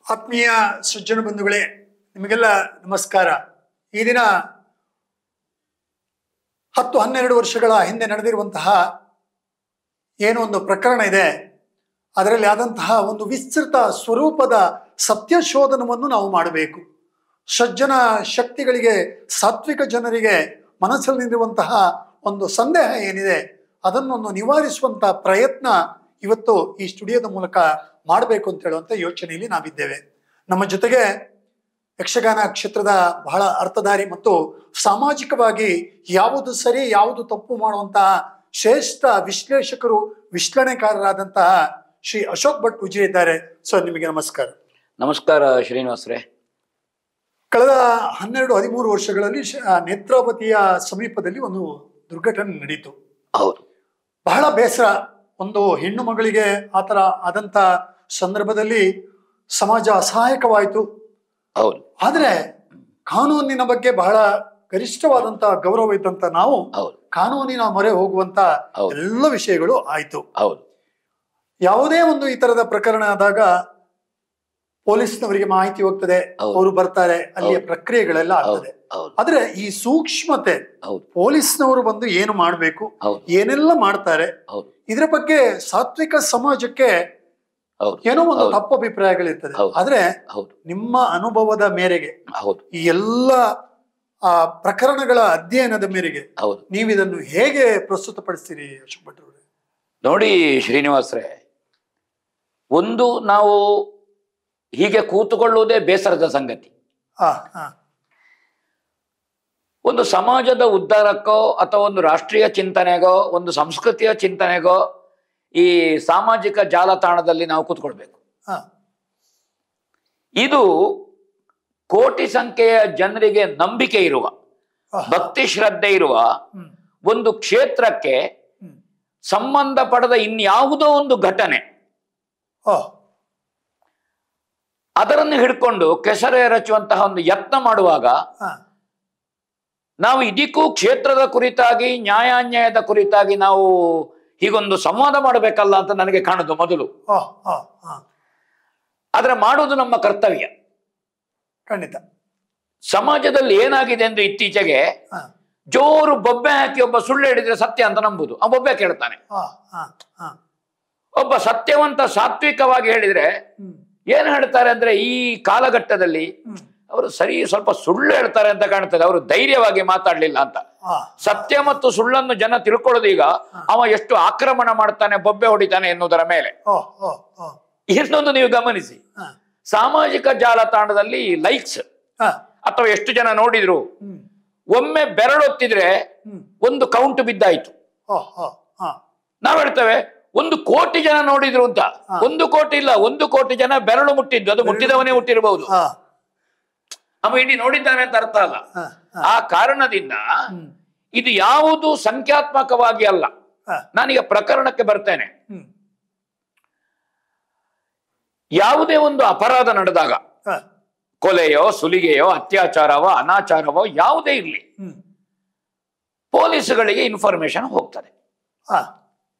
ಆತ್ಮೀಯ ಸಜ್ಜನ ಬಂಧುಗಳೇ, ನಿಮಗೆಲ್ಲ ನಮಸ್ಕಾರ. ಈ ದಿನ 10-12 ವರ್ಷಗಳ ಹಿಂದೆ ನಡೆದಿರುವಂತಹ ಏನೋ ಒಂದು ಪ್ರಕರಣ ಇದೆ. ಅದರಲ್ಲಿ ಆದಂತಹ ಒಂದು ವಿಸ್ತೃತ ಸ್ವರೂಪದ ಸತ್ಯಶೋಧನವನ್ನು ನಾವು ಮಾಡಬೇಕು. ಸಜ್ಜನ ಶಕ್ತಿಗಳಿಗೆ, ಸಾತ್ವಿಕ ಜನರಿಗೆ ಮನಸ್ಸಲ್ಲಿರುವಂತಹ ಒಂದು ಸಂದೇಹ ಏನಿದೆ ಅದನ್ನೊಂದು ನಿವಾರಿಸುವಂತಹ ಪ್ರಯತ್ನ ಇವತ್ತು ಈ ಸ್ಟುಡಿಯೋದ ಮೂಲಕ ಮಾಡಬೇಕು ಅಂತ ಹೇಳುವಂಥ ಯೋಚನೆಯಲ್ಲಿ ನಾವಿದ್ದೇವೆ. ನಮ್ಮ ಜೊತೆಗೆ ಯಕ್ಷಗಾನ ಕ್ಷೇತ್ರದ ಬಹಳ ಅರ್ಥಧಾರಿ ಮತ್ತು ಸಾಮಾಜಿಕವಾಗಿ ಯಾವುದು ಸರಿ ಯಾವುದು ತಪ್ಪು ಮಾಡುವಂತಹ ಶ್ರೇಷ್ಠ ವಿಶ್ಲೇಷಕರು, ವಿಶ್ಲೇಷಣೆಕಾರರಾದಂತಹ ಶ್ರೀ ಅಶೋಕ್ ಭಟ್ ಪೂಜೆ ಇದ್ದಾರೆ. ಸರ್, ನಿಮಗೆ ನಮಸ್ಕಾರ. ನಮಸ್ಕಾರ ಶ್ರೀನಿವಾಸ್ರೇ. ಕಳೆದ 12-13 ವರ್ಷಗಳಲ್ಲಿ ನೇತ್ರಾವತಿಯ ಸಮೀಪದಲ್ಲಿ ಒಂದು ದುರ್ಘಟನೆ ನಡೀತು. ಹೌದು, ಬಹಳ ಬೇಸರ. ಒಂದು ಹೆಣ್ಣು ಮಗಳಿಗೆ ಆತರ ಆದಂತ ಸಂದರ್ಭದಲ್ಲಿ ಸಮಾಜ ಅಸಹಾಯಕವಾಯಿತು. ಹೌದು. ಆದ್ರೆ ಕಾನೂನಿನ ಬಗ್ಗೆ ಬಹಳ ಗರಿಷ್ಠವಾದಂತ ಗೌರವ ಇದ್ದಂತ ನಾವು ಕಾನೂನಿನ ಮೊರೆ ಹೋಗುವಂತ ಎಲ್ಲ ವಿಷಯಗಳು ಆಯ್ತು. ಹೌದು. ಯಾವುದೇ ಒಂದು ಈ ತರದ ಪ್ರಕರಣ ಆದಾಗ ಪೊಲೀಸ್ನವರಿಗೆ ಮಾಹಿತಿ ಹೋಗ್ತದೆ, ಅವರು ಬರ್ತಾರೆ, ಅಲ್ಲಿಯ ಪ್ರಕ್ರಿಯೆಗಳೆಲ್ಲ ಆಗ್ತದೆ. ಆದ್ರೆ ಈ ಸೂಕ್ಷ್ಮತೆ, ಪೊಲೀಸ್ನವರು ಬಂದು ಏನು ಮಾಡ್ಬೇಕು, ಏನೆಲ್ಲ ಮಾಡ್ತಾರೆ, ಇದ್ರ ಬಗ್ಗೆ ಸಾತ್ವಿಕ ಸಮಾಜಕ್ಕೆ ಏನೋ ಒಂದು ತಪ್ಪು ಅಭಿಪ್ರಾಯಗಳಿರ್ತದೆ. ಆದ್ರೆ ನಿಮ್ಮ ಅನುಭವದ ಮೇರೆಗೆ, ಈ ಎಲ್ಲ ಪ್ರಕರಣಗಳ ಅಧ್ಯಯನದ ಮೇರೆಗೆ ನೀವಿದನ್ನು ಹೇಗೆ ಪ್ರಸ್ತುತಪಡಿಸ್ತೀರಿ ಅಶೋಕ್ ಭಟ್ ಅವರೇ? ನೋಡಿ ಶ್ರೀನಿವಾಸ್ರೇ, ಒಂದು ನಾವು ಹೀಗೆ ಕೂತುಕೊಳ್ಳುವುದೇ ಬೇಸರದ ಸಂಗತಿ. ಒಂದು ಸಮಾಜದ ಉದ್ಧಾರಕ್ಕೋ ಅಥವಾ ಒಂದು ರಾಷ್ಟ್ರೀಯ ಚಿಂತನೆಗೋ ಒಂದು ಸಂಸ್ಕೃತಿಯ ಚಿಂತನೆಗೋ ಈ ಸಾಮಾಜಿಕ ಜಾಲತಾಣದಲ್ಲಿ ನಾವು ಕೂತ್ಕೊಳ್ಬೇಕು. ಇದು ಕೋಟಿ ಸಂಖ್ಯೆಯ ಜನರಿಗೆ ನಂಬಿಕೆ ಇರುವ, ಭಕ್ತಿ ಶ್ರದ್ಧೆ ಇರುವ ಒಂದು ಕ್ಷೇತ್ರಕ್ಕೆ ಸಂಬಂಧ ಪಡೆದ ಇನ್ಯಾವುದೋ ಒಂದು ಘಟನೆ ಅದರನ್ನು ಹಿಡ್ಕೊಂಡು ಕೆಸರೆ ಎರಚುವಂತಹ ಒಂದು ಯತ್ನ ಮಾಡುವಾಗ ನಾವು ಇದಕ್ಕೂ ಕ್ಷೇತ್ರದ ಕುರಿತಾಗಿ, ನ್ಯಾಯಾನ್ಯಾಯದ ಕುರಿತಾಗಿ ನಾವು ಹೀಗೊಂದು ಸಂವಾದ ಮಾಡಬೇಕಲ್ಲ ಅಂತ ನನಗೆ ಕಾಣುದು ಮೊದಲು. ಆದ್ರೆ ಮಾಡುವುದು ನಮ್ಮ ಕರ್ತವ್ಯ. ಖಂಡಿತ. ಸಮಾಜದಲ್ಲಿ ಏನಾಗಿದೆ ಅಂದ್ರೆ ಇತ್ತೀಚೆಗೆ ಜೋರು ಬೊಬ್ಬೆ ಹಾಕಿ ಒಬ್ಬ ಸುಳ್ಳು ಹೇಳಿದ್ರೆ ಸತ್ಯ ಅಂತ ನಂಬುದು. ಆ ಬೊಬ್ಬೆ ಕೇಳ್ತಾನೆ. ಒಬ್ಬ ಸತ್ಯವಂತ ಸಾತ್ವಿಕವಾಗಿ ಹೇಳಿದ್ರೆ ಏನ್ ಹೇಳ್ತಾರೆ ಅಂದ್ರೆ ಈ ಕಾಲಘಟ್ಟದಲ್ಲಿ ಅವರು ಸರಿ ಸ್ವಲ್ಪ ಸುಳ್ಳು ಹೇಳ್ತಾರೆ ಅಂತ ಕಾಣ್ತದೆ, ಅವರು ಧೈರ್ಯವಾಗಿ ಮಾತಾಡ್ಲಿಲ್ಲ ಅಂತ. ಸತ್ಯ ಮತ್ತು ಸುಳ್ಳನ್ನು ಜನ ತಿಳ್ಕೊಳ್ಳೋದು ಈಗ ಅವ ಎಷ್ಟು ಆಕ್ರಮಣ ಮಾಡ್ತಾನೆ, ಬೊಬ್ಬೆ ಹೊಡಿತಾನೆ ಎನ್ನುವುದರ ಮೇಲೆ. ಇನ್ನೊಂದು ನೀವು ಗಮನಿಸಿ, ಸಾಮಾಜಿಕ ಜಾಲತಾಣದಲ್ಲಿ ಲೈಕ್ಸ್ ಅಥವಾ ಎಷ್ಟು ಜನ ನೋಡಿದ್ರು, ಒಮ್ಮೆ ಬೆರಳೊತ್ತಿದ್ರೆ ಒಂದು ಕೌಂಟ್ ಬಿದ್ದಾಯ್ತು. ನಾವ್ ಹೇಳ್ತೇವೆ 1 ಕೋಟಿ ಜನ ನೋಡಿದ್ರು ಅಂತ. 1 ಕೋಟಿ ಇಲ್ಲ, 1 ಕೋಟಿ ಜನ ಬೆರಳು ಮುಟ್ಟಿದ್ದು, ಅದು ಮುಟ್ಟಿದವನೇ ಮುಟ್ಟಿರಬಹುದು. ಅವ ಇಡೀ ನೋಡಿದ್ದಾನೆ ಅಂತ ಅರ್ಥ ಅಲ್ಲ. ಆ ಕಾರಣದಿಂದ ಇದು ಯಾವುದು ಸಂಖ್ಯಾತ್ಮಕವಾಗಿ ಅಲ್ಲ. ನಾನೀಗ ಪ್ರಕರಣಕ್ಕೆ ಬರ್ತೇನೆ. ಯಾವುದೇ ಒಂದು ಅಪರಾಧ ನಡೆದಾಗ, ಕೊಲೆಯೋ, ಸುಲಿಗೆಯೋ, ಅತ್ಯಾಚಾರವೋ, ಅನಾಚಾರವೋ ಯಾವುದೇ ಇರಲಿ, ಪೊಲೀಸುಗಳಿಗೆ ಇನ್ಫಾರ್ಮೇಶನ್ ಹೋಗ್ತದೆ.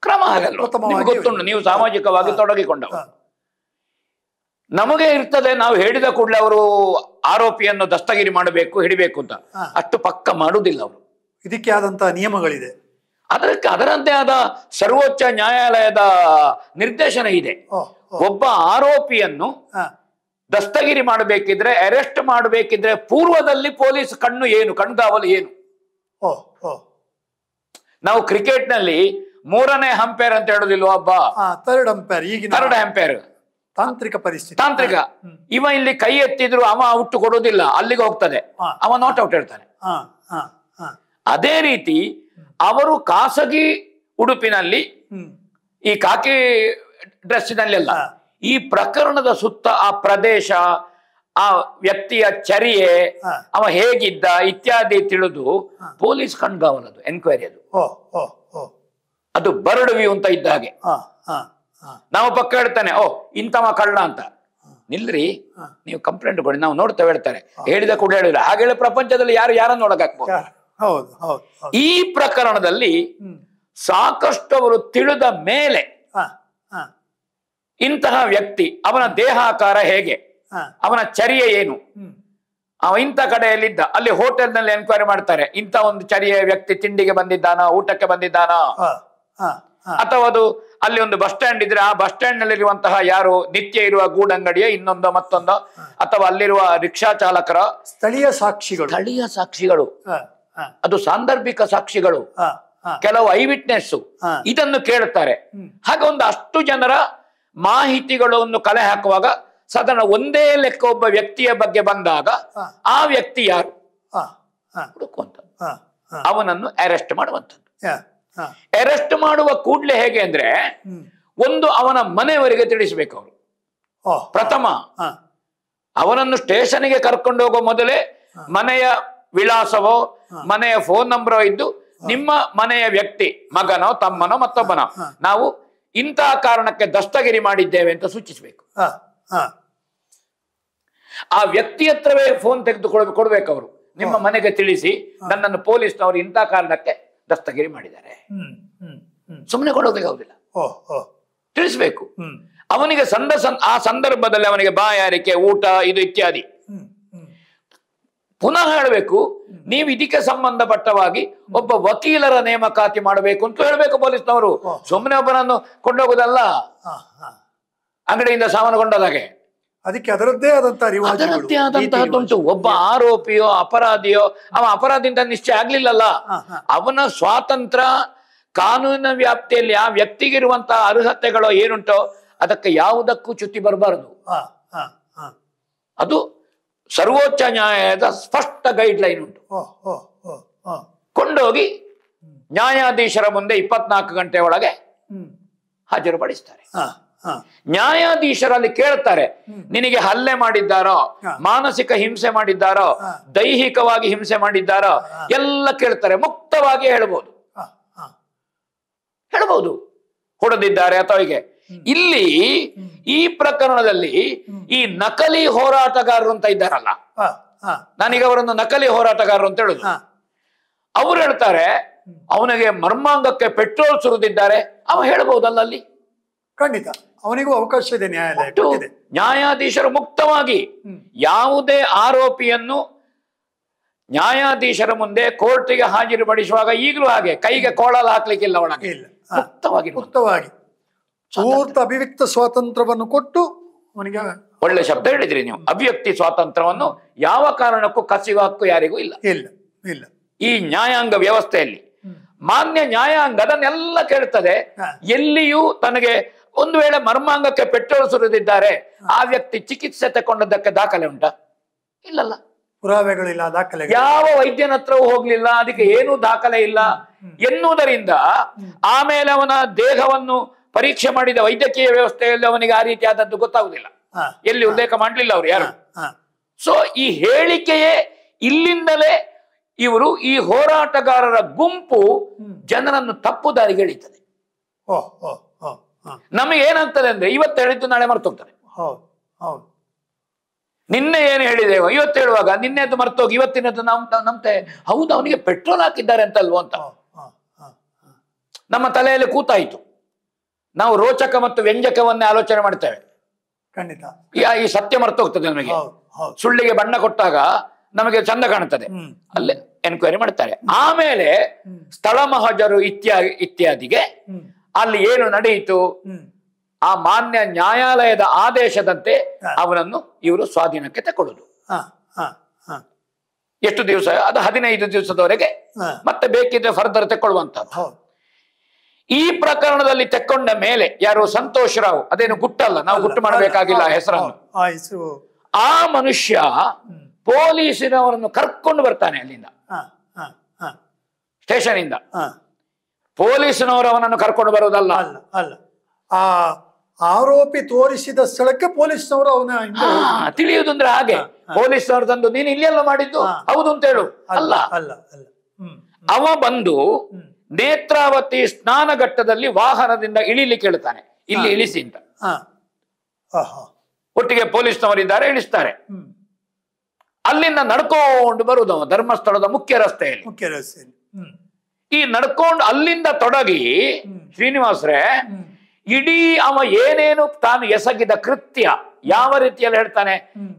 ಕ್ರಮ ಆಗಲ್ಲ. ನಿಮ್ಗೆ ಗೊತ್ತುಂಟು, ನೀವು ಸಾಮಾಜಿಕವಾಗಿ ತೊಡಗಿಕೊಂಡವರು. ನಮಗೆ ಇರ್ತದೆ, ನಾವು ಹೇಳಿದ ಕೂಡಲೇ ಅವರು ಆರೋಪಿಯನ್ನು ದಸ್ತಗಿರಿ ಮಾಡಬೇಕು, ಹಿಡಿಬೇಕು ಅಂತ. ಅಷ್ಟು ಪಕ್ಕ ಮಾಡುವುದಿಲ್ಲ ಅವರು. ಇದಕ್ಕೆ ಆದಂತ ನಿಯಮಗಳಿದೆ, ಅದರಂತೆ ಆದ ಸರ್ವೋಚ್ಚ ನ್ಯಾಯಾಲಯದ ನಿರ್ದೇಶನ ಇದೆ. ಒಬ್ಬ ಆರೋಪಿಯನ್ನು ದಸ್ತಗಿರಿ ಮಾಡಬೇಕಿದ್ರೆ, ಅರೆಸ್ಟ್ ಮಾಡಬೇಕಿದ್ರೆ ಪೂರ್ವದಲ್ಲಿ ಪೊಲೀಸ್ ಕಣ್ಗಾವಲು ಏನು. ನಾವು ಕ್ರಿಕೆಟ್ ನಲ್ಲಿ 3ನೇ ಅಂಪೈರ್ ಅಂತ ಹೇಳೋದಿಲ್ವ, ಒಬ್ಬ ಥರ್ಡ್ ಅಂಪೈರ್, ಈಗಿನ ಥರ್ಡ್ ಅಂಪೈರ್. ತಾಂತ್ರಿಕ ಪರಿಸ್ಥಿತಿ, ತಾಂತ್ರಿಕ. ಇವ ಇಲ್ಲಿ ಕೈ ಎತ್ತಿದ್ರು ಅವ ಔಟ್ ಕೊಡೋದಿಲ್ಲ, ಅಲ್ಲಿಗೆ ಹೋಗ್ತದೆ, ಅವ ನಾಟ್ ಔಟ್ ಹೇಳ್ತಾನೆ. ಅದೇ ರೀತಿ ಅವರು ಖಾಸಗಿ ಉಡುಪಿನಲ್ಲಿ, ಈ ಕಾಕಿ ಡ್ರೆಸ್ಸಿನಲ್ಲೆಲ್ಲ ಈ ಪ್ರಕರಣದ ಸುತ್ತ ಆ ಪ್ರದೇಶ, ಆ ವ್ಯಕ್ತಿಯ ಚರ್ಯೆ, ಅವ ಹೇಗಿದ್ದ ಇತ್ಯಾದಿ ತಿಳಿದು ಪೊಲೀಸ್ ಕಣ್ಗಾವಲದು, ಎನ್ಕ್ವೈರಿ ಅದು ಬರ್ಡ್ ವ್ಯೂ ಅಂತ ಇದ್ದ ಹಾಗೆ. ನಾವು ಪಕ್ಕ ಹೇಳ್ತಾನೆ, ಇಂಥವ ಕಳ್ಳ ಅಂತ. ನಿಲ್ರಿ, ನೀವು ಕಂಪ್ಲೇಂಟ್ ಕೊಡಿ, ನಾವು ನೋಡ್ತೇವೆ ಹೇಳ್ತಾರೆ. ಹೇಳಿದ ಕೂಡ ಹೇಳಿಲ್ಲ. ಹಾಗೆ ಪ್ರಪಂಚದಲ್ಲಿ ಯಾರನ್ನು ನೋಡಕ್ಕಾಗ್ಬೋದು. ಈ ಪ್ರಕರಣದಲ್ಲಿ ಸಾಕಷ್ಟು ಅವರು ತಿಳಿದ ಮೇಲೆ ಇಂತಹ ವ್ಯಕ್ತಿ ಅವನ ದೇಹಾಕಾರ ಹೇಗೆ, ಅವನ ಚರ್ಯೆ ಏನು, ಅವ ಇಂಥ ಕಡೆಯಲ್ಲಿದ್ದ, ಅಲ್ಲಿ ಹೋಟೆಲ್ ನಲ್ಲಿ ಎನ್ಕ್ವೈರಿ ಮಾಡ್ತಾರೆ, ಇಂಥ ಒಂದು ಚರ್ಯೆಯ ವ್ಯಕ್ತಿ ತಿಂಡಿಗೆ ಬಂದಿದ್ದಾನ, ಊಟಕ್ಕೆ ಬಂದಿದ್ದಾನ, ಅಥವಾ ಅದು ಅಲ್ಲಿ ಒಂದು ಬಸ್ ಸ್ಟ್ಯಾಂಡ್ ಇದ್ರೆ ಆ ಬಸ್ ಸ್ಟ್ಯಾಂಡ್ ನಲ್ಲಿರುವಂತಹ ಯಾರು ನಿತ್ಯ ಇರುವ ಗೂಡಂಗಡಿಯ ಇನ್ನೊಂದೋ ಮತ್ತೊಂದೋ, ಅಥವಾ ಅಲ್ಲಿರುವ ರಿಕ್ಷಾ ಚಾಲಕರ ಸ್ಥಳೀಯ ಸಾಕ್ಷಿಗಳು, ಅದು ಸಾಂದರ್ಭಿಕ ಸಾಕ್ಷಿಗಳು, ಕೆಲವು ಐ ವಿಟ್ನೆಸ್, ಇದನ್ನು ಕೇಳುತ್ತಾರೆ. ಹಾಗೆ ಒಂದು ಅಷ್ಟು ಜನರ ಮಾಹಿತಿಗಳನ್ನು ಕಲೆ ಹಾಕುವಾಗ ಸಾಧಾರಣ ಒಂದೇ ಲೆಕ್ಕ ಒಬ್ಬ ವ್ಯಕ್ತಿಯ ಬಗ್ಗೆ ಬಂದಾಗ ಆ ವ್ಯಕ್ತಿ ಯಾರು ಹುಡುಕುವಂಥದ್ದು, ಅವನನ್ನು ಅರೆಸ್ಟ್ ಮಾಡುವಂಥದ್ದು. ಅರೆಸ್ಟ್ ಮಾಡುವ ಕೂಡಲೇ ಹೇಗೆ ಅಂದ್ರೆ ಒಂದು ಅವನ ಮನೆಯವರೆಗೆ ತಿಳಿಸಬೇಕು ಅವರು. ಪ್ರಥಮ ಅವನನ್ನು ಸ್ಟೇಷನ್ಗೆ ಕರ್ಕೊಂಡು ಹೋಗೋ ಮೊದಲೇ ಮನೆಯ ವಿಳಾಸವೋ ಮನೆಯ ಫೋನ್ ನಂಬರೋ ಇದ್ದು, ನಿಮ್ಮ ಮನೆಯ ವ್ಯಕ್ತಿ ಮಗನೋ ತಮ್ಮನೋ ಮತ್ತೊಬ್ಬನೋ ನಾವು ಇಂತಹ ಕಾರಣಕ್ಕೆ ದಸ್ತಗಿರಿ ಮಾಡಿದ್ದೇವೆ ಅಂತ ಸೂಚಿಸಬೇಕು. ಆ ವ್ಯಕ್ತಿ ಹತ್ರವೇ ಫೋನ್ ತೆಗೆದು ಕೊಡ್ಬೇಕು ಅವರು, ನಿಮ್ಮ ಮನೆಗೆ ತಿಳಿಸಿ ನನ್ನನ್ನು ಪೊಲೀಸ್ನವರು ಇಂಥ ಕಾರಣಕ್ಕೆ ದಸ್ತಗಿರಿ ಮಾಡಿದ್ದಾರೆ. ಸುಮ್ಮನೆ ಕೊಡೋದಿಲ್ಲ, ತಿಳಿಸ್ಬೇಕು ಅವನಿಗೆ. ಆ ಸಂದರ್ಭದಲ್ಲಿ ಅವನಿಗೆ ಬಾಯಾರಿಕೆ, ಊಟ ಇದು ಇತ್ಯಾದಿ ಪುನಃ ಹೇಳಬೇಕು. ನೀವು ಇದಕ್ಕೆ ಸಂಬಂಧಪಟ್ಟವಾಗಿ ಒಬ್ಬ ವಕೀಲರ ನೇಮಕಾತಿ ಮಾಡಬೇಕು ಅಂತ ಹೇಳಬೇಕು ಪೊಲೀಸ್ನವರು. ಸುಮ್ಮನೆ ಒಬ್ಬನನ್ನು ಕೊಂಡೋಗೋದಲ್ಲ, ಅಂಗಡಿಯಿಂದ ಸಾಮಾನು ಕೊಂಡೋದಾಗೆ. ಅದಕ್ಕೆ ಅದರದ್ದೇ ಆದಂತಹದ್ದುಂಟು. ಒಬ್ಬ ಆರೋಪಿಯೋ ಅಪರಾಧಿಯೋ, ಅವ ಅಪರಾಧಿಯಿಂದ ನಿಶ್ಚಯ ಆಗ್ಲಿಲ್ಲಲ್ಲ, ಅವನ ಸ್ವಾತಂತ್ರ್ಯ ಕಾನೂನಿನ ವ್ಯಾಪ್ತಿಯಲ್ಲಿ ಆ ವ್ಯಕ್ತಿಗಿರುವಂತಹ ಅರ್ಹತೆಗಳು ಏನುಂಟೋ ಅದಕ್ಕೆ ಯಾವುದಕ್ಕೂ ಚ್ಯುತಿ ಬರಬಾರದು. ಅದು ಸರ್ವೋಚ್ಚ ನ್ಯಾಯಾಲಯದ ಸ್ಪಷ್ಟ ಗೈಡ್ ಲೈನ್ ಉಂಟು. ಕೊಂಡೋಗಿ ನ್ಯಾಯಾಧೀಶರ ಮುಂದೆ 24 ಗಂಟೆ ಒಳಗೆ ಹಾಜರುಪಡಿಸ್ತಾರೆ. ನ್ಯಾಯಾಧೀಶರಲ್ಲಿ ಕೇಳ್ತಾರೆ, ನಿನಗೆ ಹಲ್ಲೆ ಮಾಡಿದ್ದಾರೋ, ಮಾನಸಿಕ ಹಿಂಸೆ ಮಾಡಿದ್ದಾರೋ, ದೈಹಿಕವಾಗಿ ಹಿಂಸೆ ಮಾಡಿದ್ದಾರೋ ಎಲ್ಲ ಕೇಳ್ತಾರೆ. ಮುಕ್ತವಾಗಿ ಹೇಳ್ಬೋದು, ಹೊಡೆದಿದ್ದಾರೆ ಅಥವಾ ಹೀಗೆ. ಇಲ್ಲಿ ಈ ಪ್ರಕರಣದಲ್ಲಿ ಈ ನಕಲಿ ಹೋರಾಟಗಾರರು ಅಂತ ಇದ್ದಾರಲ್ಲ, ನಾನೀಗ ಅವರನ್ನು ನಕಲಿ ಹೋರಾಟಗಾರರು ಅಂತ ಹೇಳುದು. ಅವ್ರು ಹೇಳ್ತಾರೆ ಅವನಿಗೆ ಮರ್ಮಾಂಗಕ್ಕೆ ಪೆಟ್ರೋಲ್ ಸುರಿದಿದ್ದಾರೆ, ಅವ ಹೇಳ್ಬಹುದಲ್ಲ ಅಲ್ಲಿ. ಖಂಡಿತ ಅವನಿಗೂ ಅವಕಾಶ ಇದೆ, ನ್ಯಾಯಾಲಯ ನ್ಯಾಯಾಧೀಶರು ಮುಕ್ತವಾಗಿ ಯಾವುದೇ ಆರೋಪಿಯನ್ನು ನ್ಯಾಯಾಧೀಶರ ಮುಂದೆ ಕೋರ್ಟಿಗೆ ಹಾಜರುಪಡಿಸುವಾಗ ಈಗಲೂ ಹಾಗೆ ಕೈಗೆ ಕೋಳಲು ಹಾಕ್ಲಿಕ್ಕಿಲ್ಲ, ಒಳಗೆ ಮುಕ್ತವಾಗಿ ಪೂರ್ತ ಅಭಿವ್ಯಕ್ತ ಸ್ವಾತಂತ್ರ್ಯವನ್ನು ಕೊಟ್ಟು ಅವನಿಗೆ. ಒಳ್ಳೆ ಶಬ್ದ ಹೇಳಿದ್ರಿ ನೀವು. ಅಭಿವ್ಯಕ್ತಿ ಸ್ವಾತಂತ್ರ್ಯವನ್ನು ಯಾವ ಕಾರಣಕ್ಕೂ ಕಸಿಯುವ ಹಕ್ಕು ಯಾರಿಗೂ ಇಲ್ಲ. ಈ ನ್ಯಾಯಾಂಗ ವ್ಯವಸ್ಥೆಯಲ್ಲಿ ಮಾನ್ಯ ನ್ಯಾಯಾಂಗ ಅದನ್ನೆಲ್ಲ ಕೇಳ್ತದೆ. ಎಲ್ಲಿಯೂ ತನಗೆ ಒಂದು ವೇಳೆ ಮರ್ಮಾಂಗಕ್ಕೆ ಪೆಟ್ರೋಲ್ ಸುರಿದಿದ್ದಾರೆ, ಆ ವ್ಯಕ್ತಿ ಚಿಕಿತ್ಸೆ ತಗೊಂಡದ್ದಕ್ಕೆ ದಾಖಲೆ ಉಂಟಾ? ಇಲ್ಲಲ್ಲ, ಪುರಾವೆಗಳಿಲ್ಲ, ದಾಖಲೆ. ಯಾವ ವೈದ್ಯನ ಹತ್ರವೂ ಹೋಗ್ಲಿಲ್ಲ, ಅದಕ್ಕೆ ಏನೂ ದಾಖಲೆ ಇಲ್ಲ ಎನ್ನುವುದರಿಂದ ಆಮೇಲೆ ಅವನ ದೇಹವನ್ನು ಪರೀಕ್ಷೆ ಮಾಡಿದ ವೈದ್ಯಕೀಯ ವ್ಯವಸ್ಥೆಯಲ್ಲಿ ಅವನಿಗೆ ಆ ರೀತಿಯಾದದ್ದು ಗೊತ್ತಾಗುದಿಲ್ಲ, ಎಲ್ಲಿ ಉಲ್ಲೇಖ ಮಾಡಲಿಲ್ಲ ಅವರು ಯಾರು. ಸೊ ಈ ಹೇಳಿಕೆಯೇ ಇಲ್ಲಿಂದಲೇ ಇವರು ಈ ಹೋರಾಟಗಾರರ ಗುಂಪು ಜನರನ್ನು ತಪ್ಪು ದಾರಿಗೆ ಎಳೀತದೆ. ನಮಗೆ ಏನಾಗ್ತದೆ ಅಂದ್ರೆ ಇವತ್ತು ಹೇಳಿದ್ದು ನಾಳೆ ಮರ್ತೋಗ್ತದೆ. ನಿನ್ನೆ ಏನು ಹೇಳಿದೆವು ಇವತ್ತು ಹೇಳುವಾಗ ನಿನ್ನೆದು ಮರ್ತೋಗಿ ಇವತ್ತಿನದ್ದು ನಮ್ತೆ ಹೌದು ಅವನಿಗೆ ಪೆಟ್ರೋಲ್ ಹಾಕಿದ್ದಾರೆ ಅಂತ ಅಲ್ವೋ ಅಂತ ನಮ್ಮ ತಲೆಯಲ್ಲಿ ಕೂತಾಯಿತು. ನಾವು ರೋಚಕ ಮತ್ತು ವ್ಯಂಜಕವನ್ನೇ ಆಲೋಚನೆ ಮಾಡ್ತೇವೆ. ಖಂಡಿತ ಈ ಸತ್ಯ ಮರ್ತೋಗ್ತದೆ ನಮಗೆ. ಸುಳ್ಳಿಗೆ ಬಣ್ಣ ಕೊಟ್ಟಾಗ ನಮಗೆ ಚಂದ ಕಾಣುತ್ತದೆ, ಅಲ್ಲೇ ಎನ್ಕ್ವೈರಿ ಮಾಡ್ತಾರೆ. ಆಮೇಲೆ ಸ್ಥಳ ಮಹಜರು ಇತ್ಯಾದಿಗೆ ಅಲ್ಲಿ ಏನು ನಡೆಯಿತು, ಆ ಮಾನ್ಯ ನ್ಯಾಯಾಲಯದ ಆದೇಶದಂತೆ ಅವನನ್ನು ಇವರು ಸ್ವಾಧೀನಕ್ಕೆ ತಗೊಳ್ಳುದು. ಎಷ್ಟು ದಿವಸ? ಅದು 15 ದಿವಸದವರೆಗೆ, ಮತ್ತೆ ಬೇಕಿದ್ರೆ ಫರ್ದರ್ ತಗೊಳ್ಳುವಂತದ್ದು. ಈ ಪ್ರಕರಣದಲ್ಲಿ ತೆಕ್ಕೊಂಡ ಮೇಲೆ ಯಾರು ಸಂತೋಷ್ ರಾವ್, ಅದೇನು ಗುಟ್ಟಲ್ಲ, ನಾವು ಗುಟ್ಟು ಮಾಡಬೇಕಾಗಿಲ್ಲ ಹೆಸರನ್ನು. ಆ ಮನುಷ್ಯ ಪೊಲೀಸಿನವರನ್ನು ಕರ್ಕೊಂಡು ಬರ್ತಾನೆ ಅಲ್ಲಿಂದ, ಸ್ಟೇಷನ್ ಇಂದ. ಪೊಲೀಸಿನವರು ಅವನನ್ನು ಕರ್ಕೊಂಡು ಬರುವುದಲ್ಲ, ಅಲ್ಲ ಆ ಆರೋಪಿ ತೋರಿಸಿದ ಸ್ಥಳಕ್ಕೆ ಪೊಲೀಸ್ನವರು ಅವನ ತಿಳಿಯುವುದು. ಅಂದ್ರೆ ಹಾಗೆ ಪೊಲೀಸ್ನವರು ತಂದು ನೀನು ಇಲ್ಲೆಲ್ಲ ಮಾಡಿದ್ದು ಹೌದು ಅಂತ ಹೇಳು, ಅಲ್ಲ. ಅವ ಬಂದು ನೇತ್ರಾವತಿ ಸ್ನಾನಘಟ್ಟದಲ್ಲಿ ವಾಹನದಿಂದ ಇಳಿಲಿಕ್ಕೆ ಹೇಳ್ತಾನೆ, ಇಲ್ಲಿ ಇಳಿಸಿ ಅಂತ. ಒಟ್ಟಿಗೆ ಪೊಲೀಸ್ನವರಿದ್ದಾರೆ, ಇಳಿಸ್ತಾರೆ. ಅಲ್ಲಿಂದ ನಡ್ಕೊಂಡು ಬರುವುದು ಧರ್ಮಸ್ಥಳದ ಮುಖ್ಯ ರಸ್ತೆಯಲ್ಲಿ. ಈ ನಡ್ಕೊಂಡು ಅಲ್ಲಿಂದ ತೊಡಗಿ ಶ್ರೀನಿವಾಸ್ರೇ ಇಡೀ ಅವ ಏನೇನು ತಾನು ಎಸಗಿದ ಕೃತ್ಯ ಯಾವ ರೀತಿಯಲ್ಲಿ ಹೇಳ್ತಾನೆ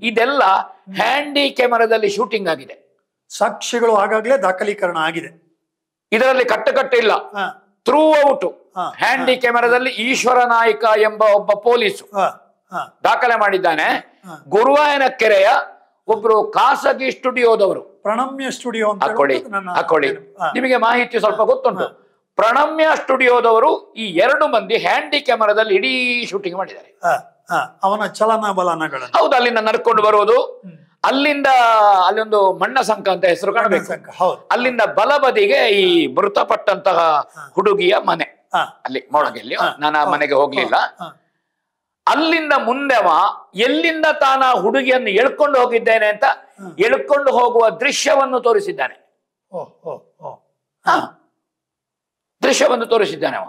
ಇದೆಲ್ಲ ಹ್ಯಾಂಡಿ ಕ್ಯಾಮರಾದಲ್ಲಿ ಶೂಟಿಂಗ್ ಆಗಿದೆ. ಸಾಕ್ಷಿಗಳು ಆಗಾಗ್ಲೇ ದಾಖಲೀಕರಣ ಆಗಿದೆ. ಇದರಲ್ಲಿ ಕಟ್ಟಕಟ್ಟು ಇಲ್ಲ. ಥ್ರೂ ಔಟ್ ಹ್ಯಾಂಡಿ ಕ್ಯಾಮರಾದಲ್ಲಿ ಈಶ್ವರ ನಾಯ್ಕ ಎಂಬ ಒಬ್ಬ ಪೊಲೀಸು ದಾಖಲೆ ಮಾಡಿದ್ದಾನೆ. ಗುರುವಾಯನ ಕೆರೆಯ ಒಬ್ರು ಖಾಸಗಿ ಸ್ಟುಡಿಯೋದವರು, ಪ್ರಣಮ್ಯ ಸ್ಟುಡಿಯೋ ಅಂತ ಹಾಕೊಳ್ಳಿ, ನಿಮಗೆ ಮಾಹಿತಿ ಸ್ವಲ್ಪ ಗೊತ್ತುಂಟು. ಪ್ರಣಮ್ಯ ಸ್ಟುಡಿಯೋದವರು ಈ 2 ಮಂದಿ ಹ್ಯಾಂಡಿ ಕ್ಯಾಮರಾದಲ್ಲಿ ಇಡೀ ಶೂಟಿಂಗ್ ಮಾಡಿದ್ದಾರೆ. ಅವನ ಚಲನ ಬಲನಗಳು ಹೌದು, ಅಲ್ಲಿಂದ ನಡ್ಕೊಂಡು ಬರುವುದು, ಅಲ್ಲಿಂದ ಅಲ್ಲೊಂದು ಮಣ್ಣ ಸಂಕ ಅಂತ ಹೆಸರು ಕಾಣಬೇಕು, ಅಲ್ಲಿಂದ ಬಲಬದಿಗೆ ಈ ಮೃತಪಟ್ಟಂತಹ ಹುಡುಗಿಯ ಮನೆ, ಅಲ್ಲಿ ಮೊಳಗೆಲ್ಲಿ. ನಾನು ಆ ಮನೆಗೆ ಹೋಗ್ಲಿಲ್ಲ. ಅಲ್ಲಿಂದ ಮುಂದೆವ ಎಲ್ಲಿಂದ ತಾನ ಹುಡುಗಿಯನ್ನು ಎಳ್ಕೊಂಡು ಹೋಗಿದ್ದೇನೆ ಅಂತ ಎಳ್ಕೊಂಡು ಹೋಗುವ ದೃಶ್ಯವನ್ನು ತೋರಿಸಿದ್ದಾನೆ. ದೃಶ್ಯವನ್ನು ತೋರಿಸಿದ್ದಾನೆ ಅವ.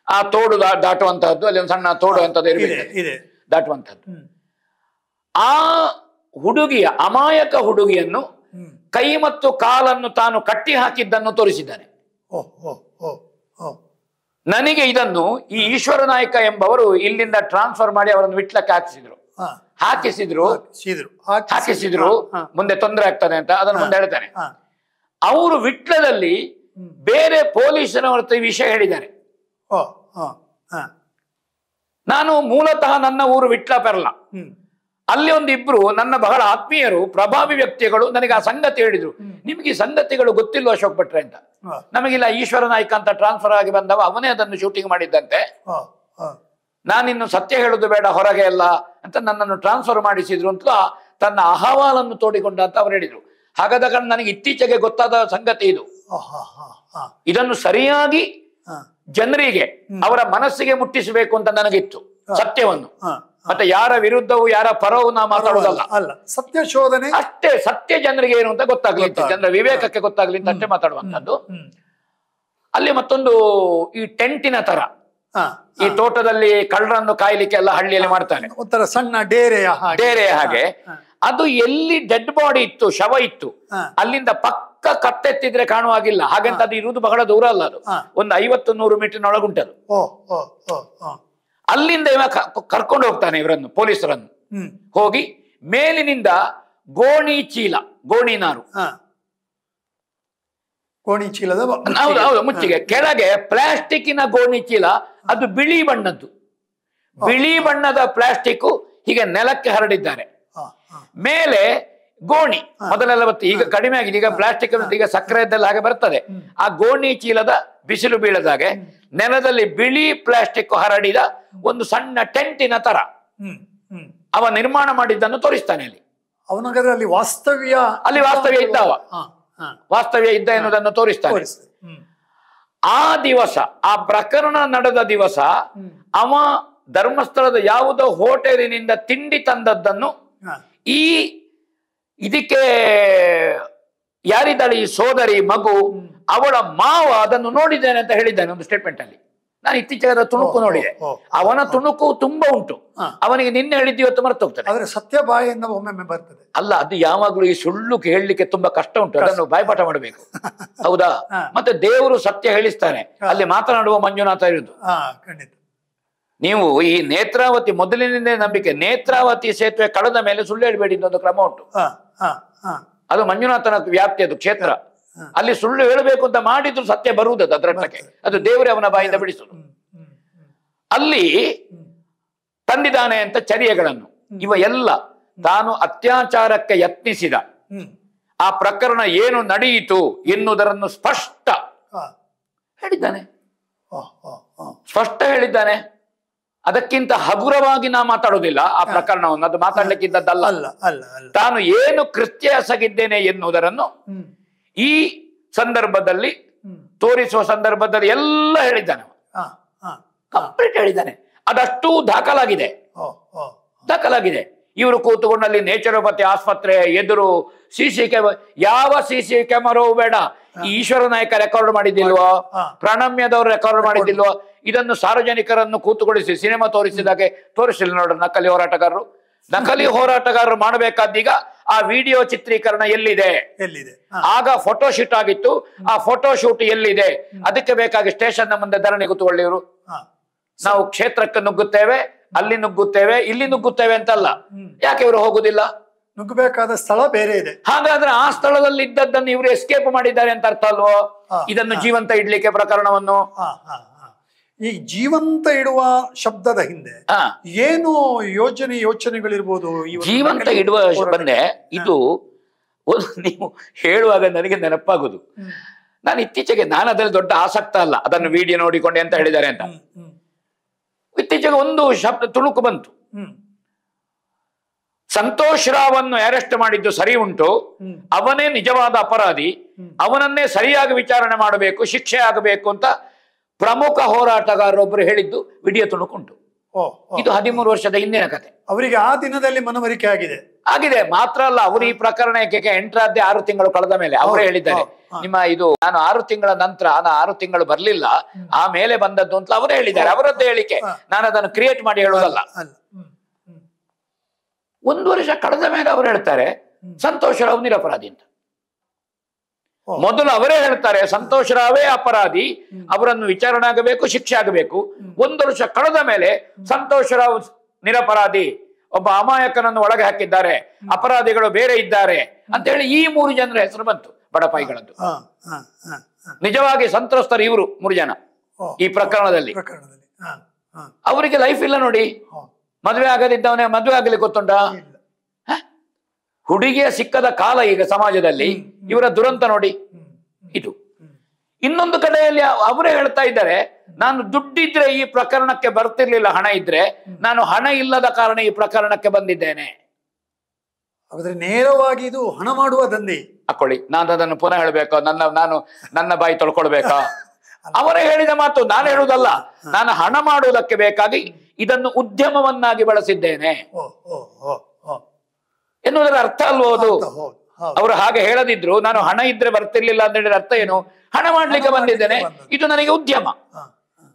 ಆ ತೋಡು ದಾಟುವಂತಹದ್ದು, ಅಲ್ಲಿ ಒಂದು ಸಣ್ಣ ತೋಡು ಅಂತದ್ದು ಇರಬೇಕು, ದಾಟುವಂತಹದ್ದು. ಆ ಹುಡುಗಿಯ, ಅಮಾಯಕ ಹುಡುಗಿಯನ್ನು ಕೈ ಮತ್ತು ಕಾಲನ್ನು ತಾನು ಕಟ್ಟಿ ಹಾಕಿದ್ದನ್ನು ತೋರಿಸಿದ್ದಾನೆ. ನನಗೆ ಇದನ್ನು ಈ ಈಶ್ವರ ನಾಯ್ಕ ಎಂಬವರು ಇಲ್ಲಿಂದ ಟ್ರಾನ್ಸ್ಫರ್ ಮಾಡಿ ಅವರನ್ನು ವಿಟ್ಲಕ್ಕೆ ಹಾಕಿಸಿದ್ರು ಮುಂದೆ ತೊಂದರೆ ಆಗ್ತದೆ ಅಂತ ಅದನ್ನು ಮುಂದೆ ಹೇಳ್ತಾನೆ. ಅವರು ವಿಟ್ಲದಲ್ಲಿ ಬೇರೆ ಪೊಲೀಸರ ವಿಷಯ ಹೇಳಿದ್ದಾರೆ. ನಾನು ಮೂಲತಃ ನನ್ನ ಊರು ವಿಟ್ಲ ಪೆರ್ಲ, ಅಲ್ಲಿ ಒಂದಿಬ್ರು ನನ್ನ ಬಹಳ ಆತ್ಮೀಯರು ಪ್ರಭಾವಿ ವ್ಯಕ್ತಿಗಳು ನನಗೆ ಆ ಸಂಗತಿ ಹೇಳಿದ್ರು. ನಿಮ್ಗೆ ಈ ಸಂಗತಿಗಳು ಗೊತ್ತಿಲ್ಲ ಅಶೋಕ್ ಭಟ್ರೆ ಅಂತ. ನಮಗಿಲ್ಲ, ಈಶ್ವರ ನಾಯ್ಕ ಅಂತ ಟ್ರಾನ್ಸ್ಫರ್ ಆಗಿ ಬಂದವ ಅವನೇ ಅದನ್ನು ಶೂಟಿಂಗ್ ಮಾಡಿದ್ದಂತೆ. ನಾನಿನ್ನು ಸತ್ಯ ಹೇಳುದು ಬೇಡ ಹೊರಗೆ ಎಲ್ಲ ಅಂತ ನನ್ನನ್ನು ಟ್ರಾನ್ಸ್ಫರ್ ಮಾಡಿಸಿದ್ರು ಅಂತ ತನ್ನ ಅಹವಾಲನ್ನು ತೋಡಿಕೊಂಡ ಅಂತ ಅವ್ರು ಹೇಳಿದ್ರು. ಹಾಗಾದ ಕಾರಣ ನನಗೆ ಇತ್ತೀಚೆಗೆ ಗೊತ್ತಾದ ಸಂಗತಿ ಇದು. ಇದನ್ನು ಸರಿಯಾಗಿ ಜನರಿಗೆ ಅವರ ಮನಸ್ಸಿಗೆ ಮುಟ್ಟಿಸಬೇಕು ಅಂತ ನನಗಿತ್ತು ಸತ್ಯವನ್ನು. ಮತ್ತೆ ಯಾರ ವಿರುದ್ಧವೂ ಯಾರ ಪರವೂ ನಾ ಮಾತಾಡೋದಲ್ಲ, ಸತ್ಯ ಶೋಧನೆ ಅಷ್ಟೇ. ಸತ್ಯ ಜನರಿಗೆ ಏನು ಅಂತ ಗೊತ್ತಾಗ್ಲಿ ಅಂತ, ಜನರ ವಿವೇಕಕ್ಕೆ ಗೊತ್ತಾಗ್ಲಿ ಅಂತ ಅಷ್ಟೇ ಮಾತಾಡುವಂತದ್ದು. ಅಲ್ಲಿ ಮತ್ತೊಂದು ಈ ಟೆಂಟಿನ ತರ ಈ ತೋಟದಲ್ಲಿ ಕಳ್ಳರನ್ನು ಕಾಯ್ಲಿಕ್ಕೆ ಎಲ್ಲ ಹಳ್ಳಿಯಲ್ಲಿ ಮಾಡ್ತಾನೆ, ಒಂಥರ ಸಣ್ಣ ಡೇರೆಯ ಹಾಗೆ. ಅದು ಎಲ್ಲಿ ಡೆಡ್ ಬಾಡಿ ಇತ್ತು, ಶವ ಇತ್ತು, ಅಲ್ಲಿಂದ ಪಕ್ಕ ಕತ್ತೆತ್ತಿದ್ರೆ ಕಾಣುವಾಗಿಲ್ಲ. ಹಾಗಂತ ಅದು ಇರುವುದು ಬಹಳ ದೂರ ಅಲ್ಲ, ಅದು ಒಂದು 50-100 ಮೀಟರ್ನೊಳಗುಂಟದು. ಅಲ್ಲಿಂದ ಇವ ಕರ್ಕೊಂಡು ಹೋಗ್ತಾನೆ ಇವರನ್ನು, ಪೊಲೀಸರನ್ನು. ಹೋಗಿ ಮೇಲಿನಿಂದ ಗೋಣಿ ಚೀಲ, ಗೋಣಿ ನಾರು, ಗೋಣಿ ಚೀಲದ ಹೌದು ಮುಚ್ಚಿಗೆ, ಕೆಳಗೆ ಪ್ಲಾಸ್ಟಿಕ್ಕಿನ ಗೋಣಿ ಚೀಲ, ಅದು ಬಿಳಿ ಬಣ್ಣದ್ದು, ಬಿಳಿ ಬಣ್ಣದ ಪ್ಲಾಸ್ಟಿಕ್ ಹೀಗೆ ನೆಲಕ್ಕೆ ಹರಡಿದ್ದಾರೆ. ಮೇಲೆ ಗೋಣಿ ಮೊದಲೆಲ್ಲ ಬರ್ತದೆ, ಈಗ ಕಡಿಮೆ ಆಗಿದೆ, ಈಗ ಪ್ಲಾಸ್ಟಿಕ್ ಈಗ ಸಕ್ಕರೆದ್ದೆಲ್ಲ ಹಾಗೆ ಬರ್ತದೆ. ಆ ಗೋಣಿ ಚೀಲದ ಬಿಸಿಲು ಬೀಳದಾಗೆ ನೆಲದಲ್ಲಿ ಬಿಳಿ ಪ್ಲಾಸ್ಟಿಕ್ ಹರಡಿದ ಒಂದು ಸಣ್ಣ ಟೆಂಟಿನ ತರ ಅವ ನಿರ್ಮಾಣ ಮಾಡಿದ್ದನ್ನು ತೋರಿಸ್ತಾನೆ. ಅಲ್ಲಿ ಅವನಗರಲ್ಲಿ ವಾಸ್ತವ್ಯ ಇದ್ದವ, ವಾಸ್ತವ್ಯ ಇದ್ದ ಎನ್ನುವುದನ್ನು ತೋರಿಸ್ತಾನೆ. ಆ ದಿವಸ, ಆ ಪ್ರಕರಣ ನಡೆದ ದಿವಸ, ಅವ ಧರ್ಮಸ್ಥಳದ ಯಾವುದೋ ಹೋಟೆಲಿನಿಂದ ತಿಂಡಿ ತಂದದ್ದನ್ನು ಇದಕ್ಕೆ ಯಾರಿದ್ದಾಳೆ ಈ ಸೋದರಿ ಮಗು, ಅವಳ ಮಾವ ಅದನ್ನು ನೋಡಿದ್ದೇನೆ ಅಂತ ಹೇಳಿದ್ದಾನೆ ಒಂದು ಸ್ಟೇಟ್ಮೆಂಟ್ ಅಲ್ಲಿ. ನಾನು ಇತ್ತೀಚೆಗೆ ತುಣುಕು ನೋಡಿದೆ, ಅವನ ತುಣುಕು ತುಂಬಾ ಉಂಟು. ಅವನಿಗೆ ನಿನ್ನೆ ಹೇಳಿದ್ದು ಇವತ್ತು ಮರೆತು ಹೋಗ್ತಾನೆ. ಆದ್ರೆ ಸತ್ಯ ಬಾಯಿಂದ ಒಮ್ಮೊಮ್ಮೆ ಬರ್ತದೆ ಅಲ್ಲ, ಅದು ಯಾವಾಗ್ಲೂ ಈ ಸುಳ್ಳು ಹೇಳಲಿಕ್ಕೆ ತುಂಬಾ ಕಷ್ಟ ಉಂಟು, ಅದನ್ನು ಬಾಯ್ಪಾಠ ಮಾಡಬೇಕು. ಹೌದಾ? ಮತ್ತೆ ದೇವರು ಸತ್ಯ ಹೇಳಿಸ್ತಾನೆ, ಅಲ್ಲಿ ಮಾತನಾಡುವ ಮಂಜುನಾಥ ಇರುವುದು. ನೀವು ಈ ನೇತ್ರಾವತಿ ಮೊದಲಿನಿಂದ ನಂಬಿಕೆ, ನೇತ್ರಾವತಿ ಸೇತುವೆ ಕಳೆದ ಮೇಲೆ ಸುಳ್ಳು ಹೇಳಬೇಡಿ ಒಂದು ಕ್ರಮ ಉಂಟು. ಅದು ಮಂಜುನಾಥನ ವ್ಯಾಪ್ತಿ, ಅದು ಕ್ಷೇತ್ರ. ಅಲ್ಲಿ ಸುಳ್ಳು ಹೇಳಬೇಕು ಅಂತ ಮಾಡಿದ್ರು ಸತ್ಯ ಬರುವುದದು ಅದರಟ್ಟಕ್ಕೆ, ಅದು ದೇವರೇ ಅವನ ಬಾಯಿಂದ ಬಿಡಿಸುದು. ಅಲ್ಲಿ ತಂದಿದ್ದಾನೆ ಅಂತ ಚರ್ಯೆಗಳನ್ನು ಇವ ಎಲ್ಲ ತಾನು ಅತ್ಯಾಚಾರಕ್ಕೆ ಯತ್ನಿಸಿದ ಆ ಪ್ರಕರಣ ಏನು ನಡೆಯಿತು ಎನ್ನುವುದನ್ನು ಸ್ಪಷ್ಟ ಹೇಳಿದ್ದಾನೆ, ಸ್ಪಷ್ಟ ಹೇಳಿದ್ದಾನೆ. ಅದಕ್ಕಿಂತ ಹಗುರವಾಗಿ ನಾ ಮಾತಾಡೋದಿಲ್ಲ ಆ ಪ್ರಕರಣವನ್ನು, ಅದು ಮಾತಾಡ್ಲಿಕ್ಕಿದ್ದದ್ದಲ್ಲ. ತಾನು ಏನು ಕೃತ್ಯ ಎಸಗಿದ್ದೇನೆ ಎನ್ನುವುದನ್ನು ಈ ಸಂದರ್ಭದಲ್ಲಿ ತೋರಿಸುವ ಸಂದರ್ಭದಲ್ಲಿ ಎಲ್ಲ ಹೇಳಿದ್ದಾನೆ, ಕಂಪ್ಲೀಟ್ ಹೇಳಿದ್ದಾನೆ. ಅದಷ್ಟು ದಾಖಲಾಗಿದೆ. ಇವರು ಕೂತುಕೊಂಡಲ್ಲಿ ನೇಚರೋಪತಿ ಆಸ್ಪತ್ರೆ ಎದುರು ಸಿಸಿ ಕ್ಯಾಮರಾ, ಯಾವ ಸಿಸಿ ಕ್ಯಾಮರಾವೂ ಬೇಡ. ಈ ಈಶ್ವರ ನಾಯ್ಕ ರೆಕಾರ್ಡ್ ಮಾಡಿದ್ದಿಲ್ವೋ, ಪ್ರಣಮ್ಯದವರು ರೆಕಾರ್ಡ್ ಮಾಡಿದ್ದಿಲ್ವೋ, ಇದನ್ನು ಸಾರ್ವಜನಿಕರನ್ನು ಕೂತುಗೊಳಿಸಿ ಸಿನಿಮಾ ತೋರಿಸಿದಾಗೆ ತೋರಿಸಿಲ್ಲ ನೋಡ್ರಿ ನಕಲಿ ಹೋರಾಟಗಾರರು ಮಾಡಬೇಕಾದೀಗ ಆ ವಿಡಿಯೋ ಚಿತ್ರೀಕರಣ ಎಲ್ಲಿದೆ, ಆಗ ಫೋಟೋ ಶೂಟ್ ಆಗಿತ್ತು, ಆ ಫೋಟೋ ಶೂಟ್ ಎಲ್ಲಿದೆ, ಅದಕ್ಕೆ ಬೇಕಾಗಿ ಸ್ಟೇಷನ್ ಮುಂದೆ ಧರಣಿ ಕೂತ್ಕೊಳ್ಳಿ. ಇವರು ನಾವು ಕ್ಷೇತ್ರಕ್ಕೆ ನುಗ್ಗುತ್ತೇವೆ, ಅಲ್ಲಿ ನುಗ್ಗುತ್ತೇವೆ, ಇಲ್ಲಿ ನುಗ್ಗುತ್ತೇವೆ ಅಂತಲ್ಲ. ಯಾಕೆ ಇವರು ಹೋಗುದಿಲ್ಲ? ನುಗ್ಗಬೇಕಾದ ಸ್ಥಳ ಬೇರೆ ಇದೆ. ಹಾಗಾದ್ರೆ ಆ ಸ್ಥಳದಲ್ಲಿ ಇದ್ದದ್ದನ್ನು ಇವರು ಎಸ್ಕೇಪ್ ಮಾಡಿದ್ದಾರೆ ಅಂತ ಅರ್ಥ ಅಲ್ವೋ? ಇದನ್ನು ಜೀವಂತ ಇಡ್ಲಿಕ್ಕೆ ಪ್ರಕರಣವನ್ನು. ಈ ಜೀವಂತ ಇಡುವ ಶಬ್ದದ ಹಿಂದೆ ಏನು ಯೋಚನೆಗಳಿರ್ಬೋದು? ಜೀವಂತ ಇಡುವ ಬಂದೆ ಇದು ನೀವು ಹೇಳುವಾಗ ನನಗೆ ನೆನಪಾಗುದು. ನಾನು ಇತ್ತೀಚೆಗೆ, ನಾನು ಅದರಲ್ಲಿ ದೊಡ್ಡ ಆಸಕ್ತ ಅಲ್ಲ, ಅದನ್ನು ವಿಡಿಯೋ ನೋಡಿಕೊಂಡೆ ಅಂತ ಹೇಳಿದ್ದಾರೆ ಅಂತ. ಇತ್ತೀಚೆಗೆ ಒಂದು ಶಬ್ದ ತುಣುಕು ಬಂತು. ಸಂತೋಷ್ ರಾವನ್ನು ಅರೆಸ್ಟ್ ಮಾಡಿದ್ದು ಸರಿ ಉಂಟು, ಅವನೇ ನಿಜವಾದ ಅಪರಾಧಿ, ಅವನನ್ನೇ ಸರಿಯಾಗಿ ವಿಚಾರಣೆ ಮಾಡಬೇಕು, ಶಿಕ್ಷೆ ಆಗಬೇಕು ಅಂತ ಪ್ರಮುಖ ಹೋರಾಟಗಾರರೊಬ್ಬರು ಹೇಳಿದ್ದು ವಿಡಿಯೋ ತುಣುಕುಂಟು. ಇದು 13 ವರ್ಷದ ಹಿಂದಿನ ಕತೆ. ಅವರಿಗೆ ಆ ದಿನದಲ್ಲಿ ಮನವರಿಕೆ ಆಗಿದೆ. ಮಾತ್ರ ಅಲ್ಲ, ಅವರು ಈ ಪ್ರಕರಣಕ್ಕೆ ಎಂಟ್ರಾದ್ದೇ 6 ತಿಂಗಳು ಕಳೆದ ಮೇಲೆ ಅವರೇ ಹೇಳಿದ್ದಾರೆ, ನಿಮ್ಮ ಇದು ನಾನು 6 ತಿಂಗಳ ನಂತರ 6 ತಿಂಗಳು ಬರ್ಲಿಲ್ಲ, ಆಮೇಲೆ ಬಂದದ್ದು ಅಂತ ಅವರೇ ಹೇಳಿದ್ದಾರೆ. ಅವರದ್ದೇ ಹೇಳಿಕೆ, ನಾನು ಅದನ್ನು ಕ್ರಿಯೇಟ್ ಮಾಡಿ ಹೇಳುವುದಲ್ಲ. 1 ವರ್ಷ ಕಳೆದ ಮೇಲೆ ಅವರು ಹೇಳ್ತಾರೆ ಸಂತೋಷ್ ರಾವ್ ನಿರಪರಾಧಿ ಅಂತ. ಮೊದಲು ಅವರೇ ಹೇಳ್ತಾರೆ ಸಂತೋಷ್ ರಾವೇ ಅಪರಾಧಿ, ಅವರನ್ನು ವಿಚಾರಣೆ ಆಗಬೇಕು, ಶಿಕ್ಷೆ ಆಗಬೇಕು. 1 ವರ್ಷ ಕಳೆದ ಮೇಲೆ ಸಂತೋಷ್ ರಾವ್ ನಿರಪರಾಧಿ, ಒಬ್ಬ ಅಮಾಯಕನನ್ನು ಒಳಗೆ ಹಾಕಿದ್ದಾರೆ, ಅಪರಾಧಿಗಳು ಬೇರೆ ಇದ್ದಾರೆ ಅಂತ ಹೇಳಿ ಈ 3 ಜನರ ಹೆಸರು ಬಂತು, ಬಡಪಾಯಿಗಳದ್ದು. ನಿಜವಾಗಿ ಸಂತ್ರಸ್ತರು ಇವರು 3 ಜನ ಈ ಪ್ರಕರಣದಲ್ಲಿ. ಅವರಿಗೆ ಲೈಫ್ ಇಲ್ಲ ನೋಡಿ. ಮದುವೆ ಆಗದಿದ್ದವನೇ ಮದುವೆ ಆಗಲಿಕ್ಕೆ ಗೊತ್ತುಂಟ? ಹುಡುಗಿಯ ಸಿಕ್ಕದ ಕಾಲ ಈಗ ಸಮಾಜದಲ್ಲಿ. ಇವರ ದುರಂತ ನೋಡಿ ಇದು. ಇನ್ನೊಂದು ಕಡೆಯಲ್ಲಿ ಅವರೇ ಹೇಳ್ತಾ ಇದ್ದಾರೆ, ನಾನು ದುಡ್ಡಿದ್ರೆ ಈ ಪ್ರಕರಣಕ್ಕೆ ಬರ್ತಿರ್ಲಿಲ್ಲ, ಹಣ ಇದ್ರೆ. ನಾನು ಹಣ ಇಲ್ಲದ ಕಾರಣ ಈ ಪ್ರಕರಣಕ್ಕೆ ಬಂದಿದ್ದೇನೆ. ಹಾಗಾದ್ರೆ ನೇರವಾಗಿ ಇದು ಹಣ ಮಾಡುವ ದಂಧೆ. ಹಾಕೊಳ್ಳಿ, ನಾನು ಅದನ್ನು ಪುನಃ ಹೇಳ್ಬೇಕಾ? ನನ್ನ ಬಾಯಿ ತೊಳ್ಕೊಳ್ಬೇಕಾ? ಅವರೇ ಹೇಳಿದ ಮಾತು, ನಾನು ಹೇಳುವುದಲ್ಲ. ನಾನು ಹಣ ಮಾಡುವುದಕ್ಕೆ ಬೇಕಾಗಿ ಇದನ್ನು ಉದ್ಯಮವನ್ನಾಗಿ ಬಳಸಿದ್ದೇನೆ ಎನ್ನುವುದರ ಅರ್ಥ ಅಲ್ವೋ ಅದು? ಅವರು ಹಾಗೆ ಹೇಳದಿದ್ರು, ನಾನು ಹಣ ಇದ್ರೆ ಬರ್ತಿರ್ಲಿಲ್ಲ ಅಂತ ಹೇಳಿದ್ರೆ ಅರ್ಥ ಏನು? ಹಣ ಮಾಡ್ಲಿಕ್ಕೆ ಬಂದಿದ್ದೇನೆ, ಇದು ನನಗೆ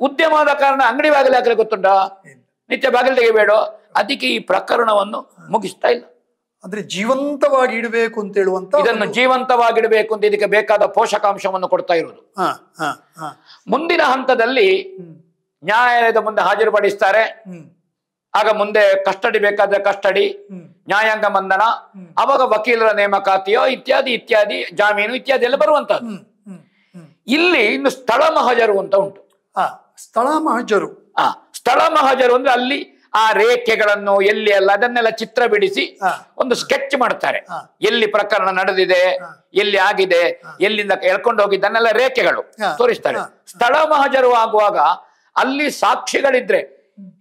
ಉದ್ಯಮ ಆದ ಕಾರಣ ಅಂಗಡಿ ಬಾಗಿಲು ಹಾಕಲಿಕ್ಕೆ ಗೊತ್ತುಂಟ? ನಿತ್ಯ ಬಾಗಿಲು ತೆಗಿಬೇಡ. ಅದಕ್ಕೆ ಈ ಪ್ರಕರಣವನ್ನು ಮುಗಿಸ್ತಾ ಇಲ್ಲ. ಅಂದ್ರೆ ಜೀವಂತವಾಗಿ ಇಡಬೇಕು ಅಂತ ಹೇಳುವಂತ, ಇದನ್ನು ಜೀವಂತವಾಗಿಡಬೇಕು ಅಂತ ಇದಕ್ಕೆ ಬೇಕಾದ ಪೋಷಕಾಂಶವನ್ನು ಕೊಡ್ತಾ ಇರುವುದು. ಮುಂದಿನ ಹಂತದಲ್ಲಿ ನ್ಯಾಯಾಲಯದ ಮುಂದೆ ಹಾಜರುಪಡಿಸ್ತಾರೆ. ಆಗ ಮುಂದೆ ಕಸ್ಟಡಿ ಬೇಕಾದ್ರೆ ಕಸ್ಟಡಿ, ನ್ಯಾಯಾಂಗ ಬಂಧನ, ಅವಾಗ ವಕೀಲರ ನೇಮಕಾತಿಯೋ ಇತ್ಯಾದಿ ಇತ್ಯಾದಿ, ಜಾಮೀನು ಇತ್ಯಾದಿ ಎಲ್ಲ ಬರುವಂತದ್ದು. ಇಲ್ಲಿ ಇನ್ನು ಸ್ಥಳ ಮಹಜರು ಅಂತ ಉಂಟು. ಸ್ಥಳ ಮಹಜರು ಅಂದ್ರೆ ಅಲ್ಲಿ ಆ ರೇಖೆಗಳನ್ನು ಎಲ್ಲಿ ಅಲ್ಲ ಅದನ್ನೆಲ್ಲ ಚಿತ್ರ ಬಿಡಿಸಿ ಒಂದು ಸ್ಕೆಚ್ ಮಾಡ್ತಾರೆ. ಎಲ್ಲಿ ಪ್ರಕರಣ ನಡೆದಿದೆ, ಎಲ್ಲಿ ಆಗಿದೆ, ಎಲ್ಲಿಂದ ಎಳ್ಕೊಂಡು ಹೋಗಿದ್ದನ್ನೆಲ್ಲ ರೇಖೆಗಳು ತೋರಿಸ್ತಾರೆ. ಸ್ಥಳ ಮಹಜರು ಆಗುವಾಗ ಅಲ್ಲಿ ಸಾಕ್ಷಿಗಳಿದ್ರೆ,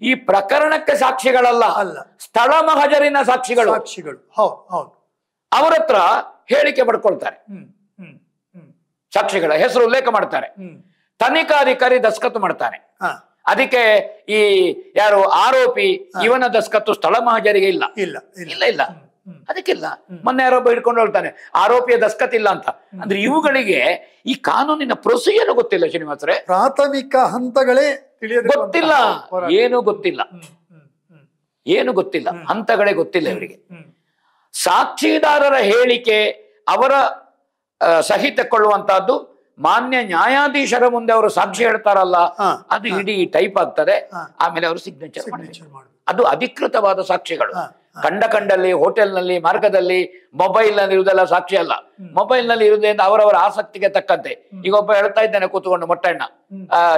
ಈ ಪ್ರಕರಣಕ್ಕೆ ಸಾಕ್ಷಿಗಳಲ್ಲ, ಸ್ಥಳ ಮಹಜರಿನ ಸಾಕ್ಷಿಗಳು ಅವರ ಹತ್ರ ಹೇಳಿಕೆ ಪಡ್ಕೊಳ್ತಾರೆ. ಸಾಕ್ಷಿಗಳ ಹೆಸರು ಉಲ್ಲೇಖ ಮಾಡ್ತಾರೆ. ತನಿಖಾಧಿಕಾರಿ ದಸ್ಕತ್ತು ಮಾಡ್ತಾನೆ. ಅದಕ್ಕೆ ಈ ಯಾರು ಆರೋಪಿ ಇವನ ದಸ್ಕತ್ತು ಸ್ಥಳ ಮಹಜರಿಗೆ ಇಲ್ಲ. ಅದಕ್ಕಿಲ್ಲ. ಮೊನ್ನೆ ಯಾರೊಬ್ಬ ಹಿಡ್ಕೊಂಡು ಹೇಳ್ತಾನೆ ಆರೋಪಿಯ ದಸ್ಕತ್ ಇಲ್ಲ ಅಂತ. ಅಂದ್ರೆ ಇವುಗಳಿಗೆ ಈ ಕಾನೂನಿನ ಪ್ರೊಸೀಜರ್ ಗೊತ್ತಿಲ್ಲ ಶ್ರೀನಿವಾಸರೇ. ಪ್ರಾಥಮಿಕ ಹಂತಗಳೇ ಗೊತ್ತಿಲ್ಲ, ಏನು ಗೊತ್ತಿಲ್ಲ, ಹಂತಗಳೇ ಗೊತ್ತಿಲ್ಲ ಇವರಿಗೆ. ಸಾಕ್ಷಿದಾರರ ಹೇಳಿಕೆ, ಅವರ ಸಹಿ ತಕ್ಕೊಳ್ಳುವಂತಹದ್ದು ಮಾನ್ಯ ನ್ಯಾಯಾಧೀಶರ ಮುಂದೆ ಅವರು ಸಾಕ್ಷಿ ಹೇಳ್ತಾರಲ್ಲ, ಅದು ಇಡೀ ಟೈಪ್ ಆಗ್ತದೆ. ಆಮೇಲೆ ಅವರು ಸಿಗ್ನೇಚರ್ ಮಾಡಬೇಕು. ಅದು ಅಧಿಕೃತವಾದ ಸಾಕ್ಷಿಗಳು. ಕಂಡಲ್ಲಿ, ಹೋಟೆಲ್ನಲ್ಲಿ, ಮಾರ್ಗದಲ್ಲಿ, ಮೊಬೈಲ್ ನಲ್ಲಿ ಇರುವುದೆಲ್ಲ ಸಾಕ್ಷಿ ಅಲ್ಲ. ಮೊಬೈಲ್ ನಲ್ಲಿ ಇರುವುದರಿಂದ ಅವರವರ ಆಸಕ್ತಿಗೆ ತಕ್ಕಂತೆ. ಈಗ ಒಬ್ಬ ಹೇಳ್ತಾ ಇದ್ದಾನೆ ಕೂತ್ಕೊಂಡು, ಮೊಟ್ಟಣ್ಣ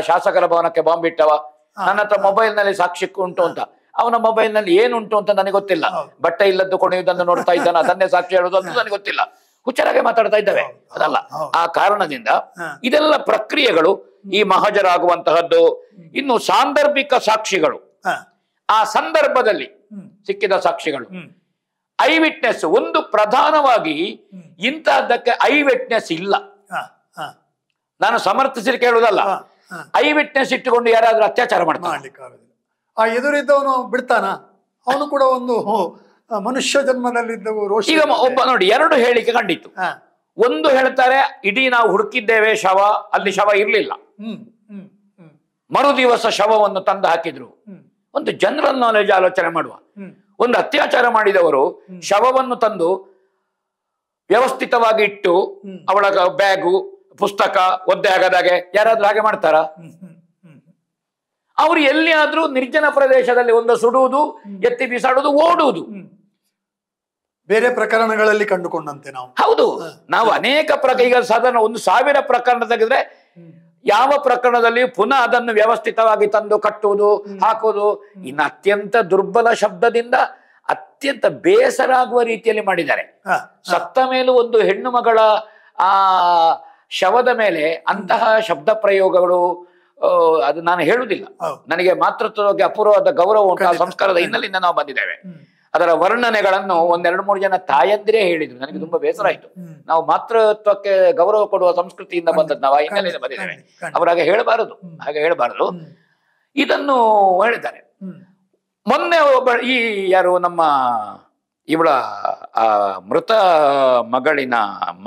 ಶಾಸಕರ ಭವನಕ್ಕೆ ಬಾಂಬ್ ಇಟ್ಟವ, ನನ್ನ ಹತ್ರ ಮೊಬೈಲ್ ನಲ್ಲಿ ಸಾಕ್ಷಿ ಉಂಟು ಅಂತ. ಅವನ ಮೊಬೈಲ್ ನಲ್ಲಿ ಏನುಂಟು ಅಂತ ನನಗೆ ಗೊತ್ತಿಲ್ಲ. ಬಟ್ಟೆ ಇಲ್ಲದ್ದು ಕೊನೆಯುವುದನ್ನು ನೋಡ್ತಾ ಇದ್ದಾನೆ, ಅದನ್ನೇ ಸಾಕ್ಷಿ ಹೇಳುವುದು ಅಂತ ನನಗೆ ಗೊತ್ತಿಲ್ಲ. ಹುಚ್ಚರಾಗೆ ಮಾತಾಡ್ತಾ ಇದ್ದಾವೆ. ಅದಲ್ಲ, ಆ ಕಾರಣದಿಂದ ಇದೆಲ್ಲ ಪ್ರಕ್ರಿಯೆಗಳು ಈ ಮಹಜರಾಗುವಂತಹದ್ದು. ಇನ್ನು ಸಾಂದರ್ಭಿಕ ಸಾಕ್ಷಿಗಳು, ಆ ಸಂದರ್ಭದಲ್ಲಿ ಸಿಕ್ಕಿದ ಸಾಕ್ಷಿಗಳು. ಐ ವಿಟ್ನೆಸ್ ಒಂದು ಪ್ರಧಾನವಾಗಿ ಇಂತಹದ್ದಕ್ಕೆ ಐ ವಿಟ್ನೆಸ್ ಇಲ್ಲ. ನಾನು ಸಮರ್ಥಿಸಿ ಕೇಳುವುದಲ್ಲ, ಐ ವಿಟ್ನೆಸ್ ಇಟ್ಟುಕೊಂಡು ಯಾರಾದ್ರೂ ಅತ್ಯಾಚಾರ ಮಾಡ್ತಾನೆ, ಆ ಎದುರಿದ್ದವನು ಬಿಡ್ತಾನ, ಅವನು ಕೂಡ ಒಂದು ಮನುಷ್ಯ ಜನ್ಮದಲ್ಲಿದ್ದವು ರೋಷ. ಈಗ ಒಬ್ಬ ನೋಡಿ, 2 ಹೇಳಿಕೆ ಕಂಡಿತ್ತು. ಒಂದು ಹೇಳ್ತಾರೆ ಇಡೀ ನಾವು ಹುಡುಕಿದ್ದೇವೆ ಶವ, ಅಲ್ಲಿ ಶವ ಇರ್ಲಿಲ್ಲ, ಮರು ದಿವಸ ಶವವನ್ನು ತಂದು ಹಾಕಿದ್ರು. ಒಂದು ಜನರಲ್ ನಾಲೆಜ್ ಆಲೋಚನೆ ಮಾಡುವ. ಒಂದು ಅತ್ಯಾಚಾರ ಮಾಡಿದವರು ಶವವನ್ನು ತಂದು ವ್ಯವಸ್ಥಿತವಾಗಿ ಇಟ್ಟು ಅವಳ ಬ್ಯಾಗು, ಪುಸ್ತಕ ಒದ್ದೆ ಆಗದಾಗೆ ಯಾರಾದ್ರೂ ಹಾಗೆ ಮಾಡ್ತಾರ? ಅವ್ರು ಎಲ್ಲಿಯಾದ್ರೂ ನಿರ್ಜನ ಪ್ರದೇಶದಲ್ಲಿ ಒಂದು ಸುಡುವುದು, ಎತ್ತಿ ಬಿಸಾಡುವುದು, ಓಡುವುದು. ಬೇರೆ ಪ್ರಕರಣಗಳಲ್ಲಿ ಕಂಡುಕೊಂಡಂತೆ ನಾವು. ಹೌದು, ನಾವು ಅನೇಕ ಈಗ ಸಾಧಾರಣ 1000 ಪ್ರಕರಣ ತೆಗೆದ್ರೆ ಯಾವ ಪ್ರಕರಣದಲ್ಲಿ ಪುನಃ ಅದನ್ನು ವ್ಯವಸ್ಥಿತವಾಗಿ ತಂದು ಕಟ್ಟುವುದು, ಹಾಕುವುದು, ಇನ್ನು ಅತ್ಯಂತ ದುರ್ಬಲ ಶಬ್ದದಿಂದ ಅತ್ಯಂತ ಬೇಸರ ಆಗುವ ರೀತಿಯಲ್ಲಿ ಮಾಡಿದ್ದಾರೆ. ಸತ್ತ ಮೇಲೂ ಒಂದು ಹೆಣ್ಣು ಮಗಳ ಆ ಶವದ ಮೇಲೆ ಅಂತಹ ಶಬ್ದ ಪ್ರಯೋಗಗಳು, ಅದು ನಾನು ಹೇಳುವುದಿಲ್ಲ. ನನಗೆ ಮಾತೃತ್ವದ ಬಗ್ಗೆ ಅಪೂರ್ವವಾದ ಗೌರವ ಉಂಟು. ಸಂಸ್ಕಾರದ ಹಿನ್ನೆಲೆಯಿಂದ ನಾವು ಬಂದಿದ್ದೇವೆ. ಅದರ ವರ್ಣನೆಗಳನ್ನು 1-2-3 ಜನ ತಾಯಂದಿರೇ ಹೇಳಿದ್ರು. ನನಗೆ ತುಂಬಾ ಬೇಸರ ಆಯ್ತು. ನಾವು ಮಾತೃತ್ವಕ್ಕೆ ಗೌರವ ಕೊಡುವ ಸಂಸ್ಕೃತಿಯಿಂದ ಬಂದದ್ದು, ನಾವು ಹಿನ್ನೆಲೆಯಿಂದ ಬಂದಿದ್ದೇವೆ. ಅವರಾಗ ಹೇಳಬಾರದು, ಹಾಗೆ ಹೇಳಬಾರದು. ಇದನ್ನು ಹೇಳಿದ್ದಾರೆ. ಮೊನ್ನೆ ಒಬ್ಬ ಯಾರು ನಮ್ಮ ಇವಳ ಮೃತ ಮಗಳಿನ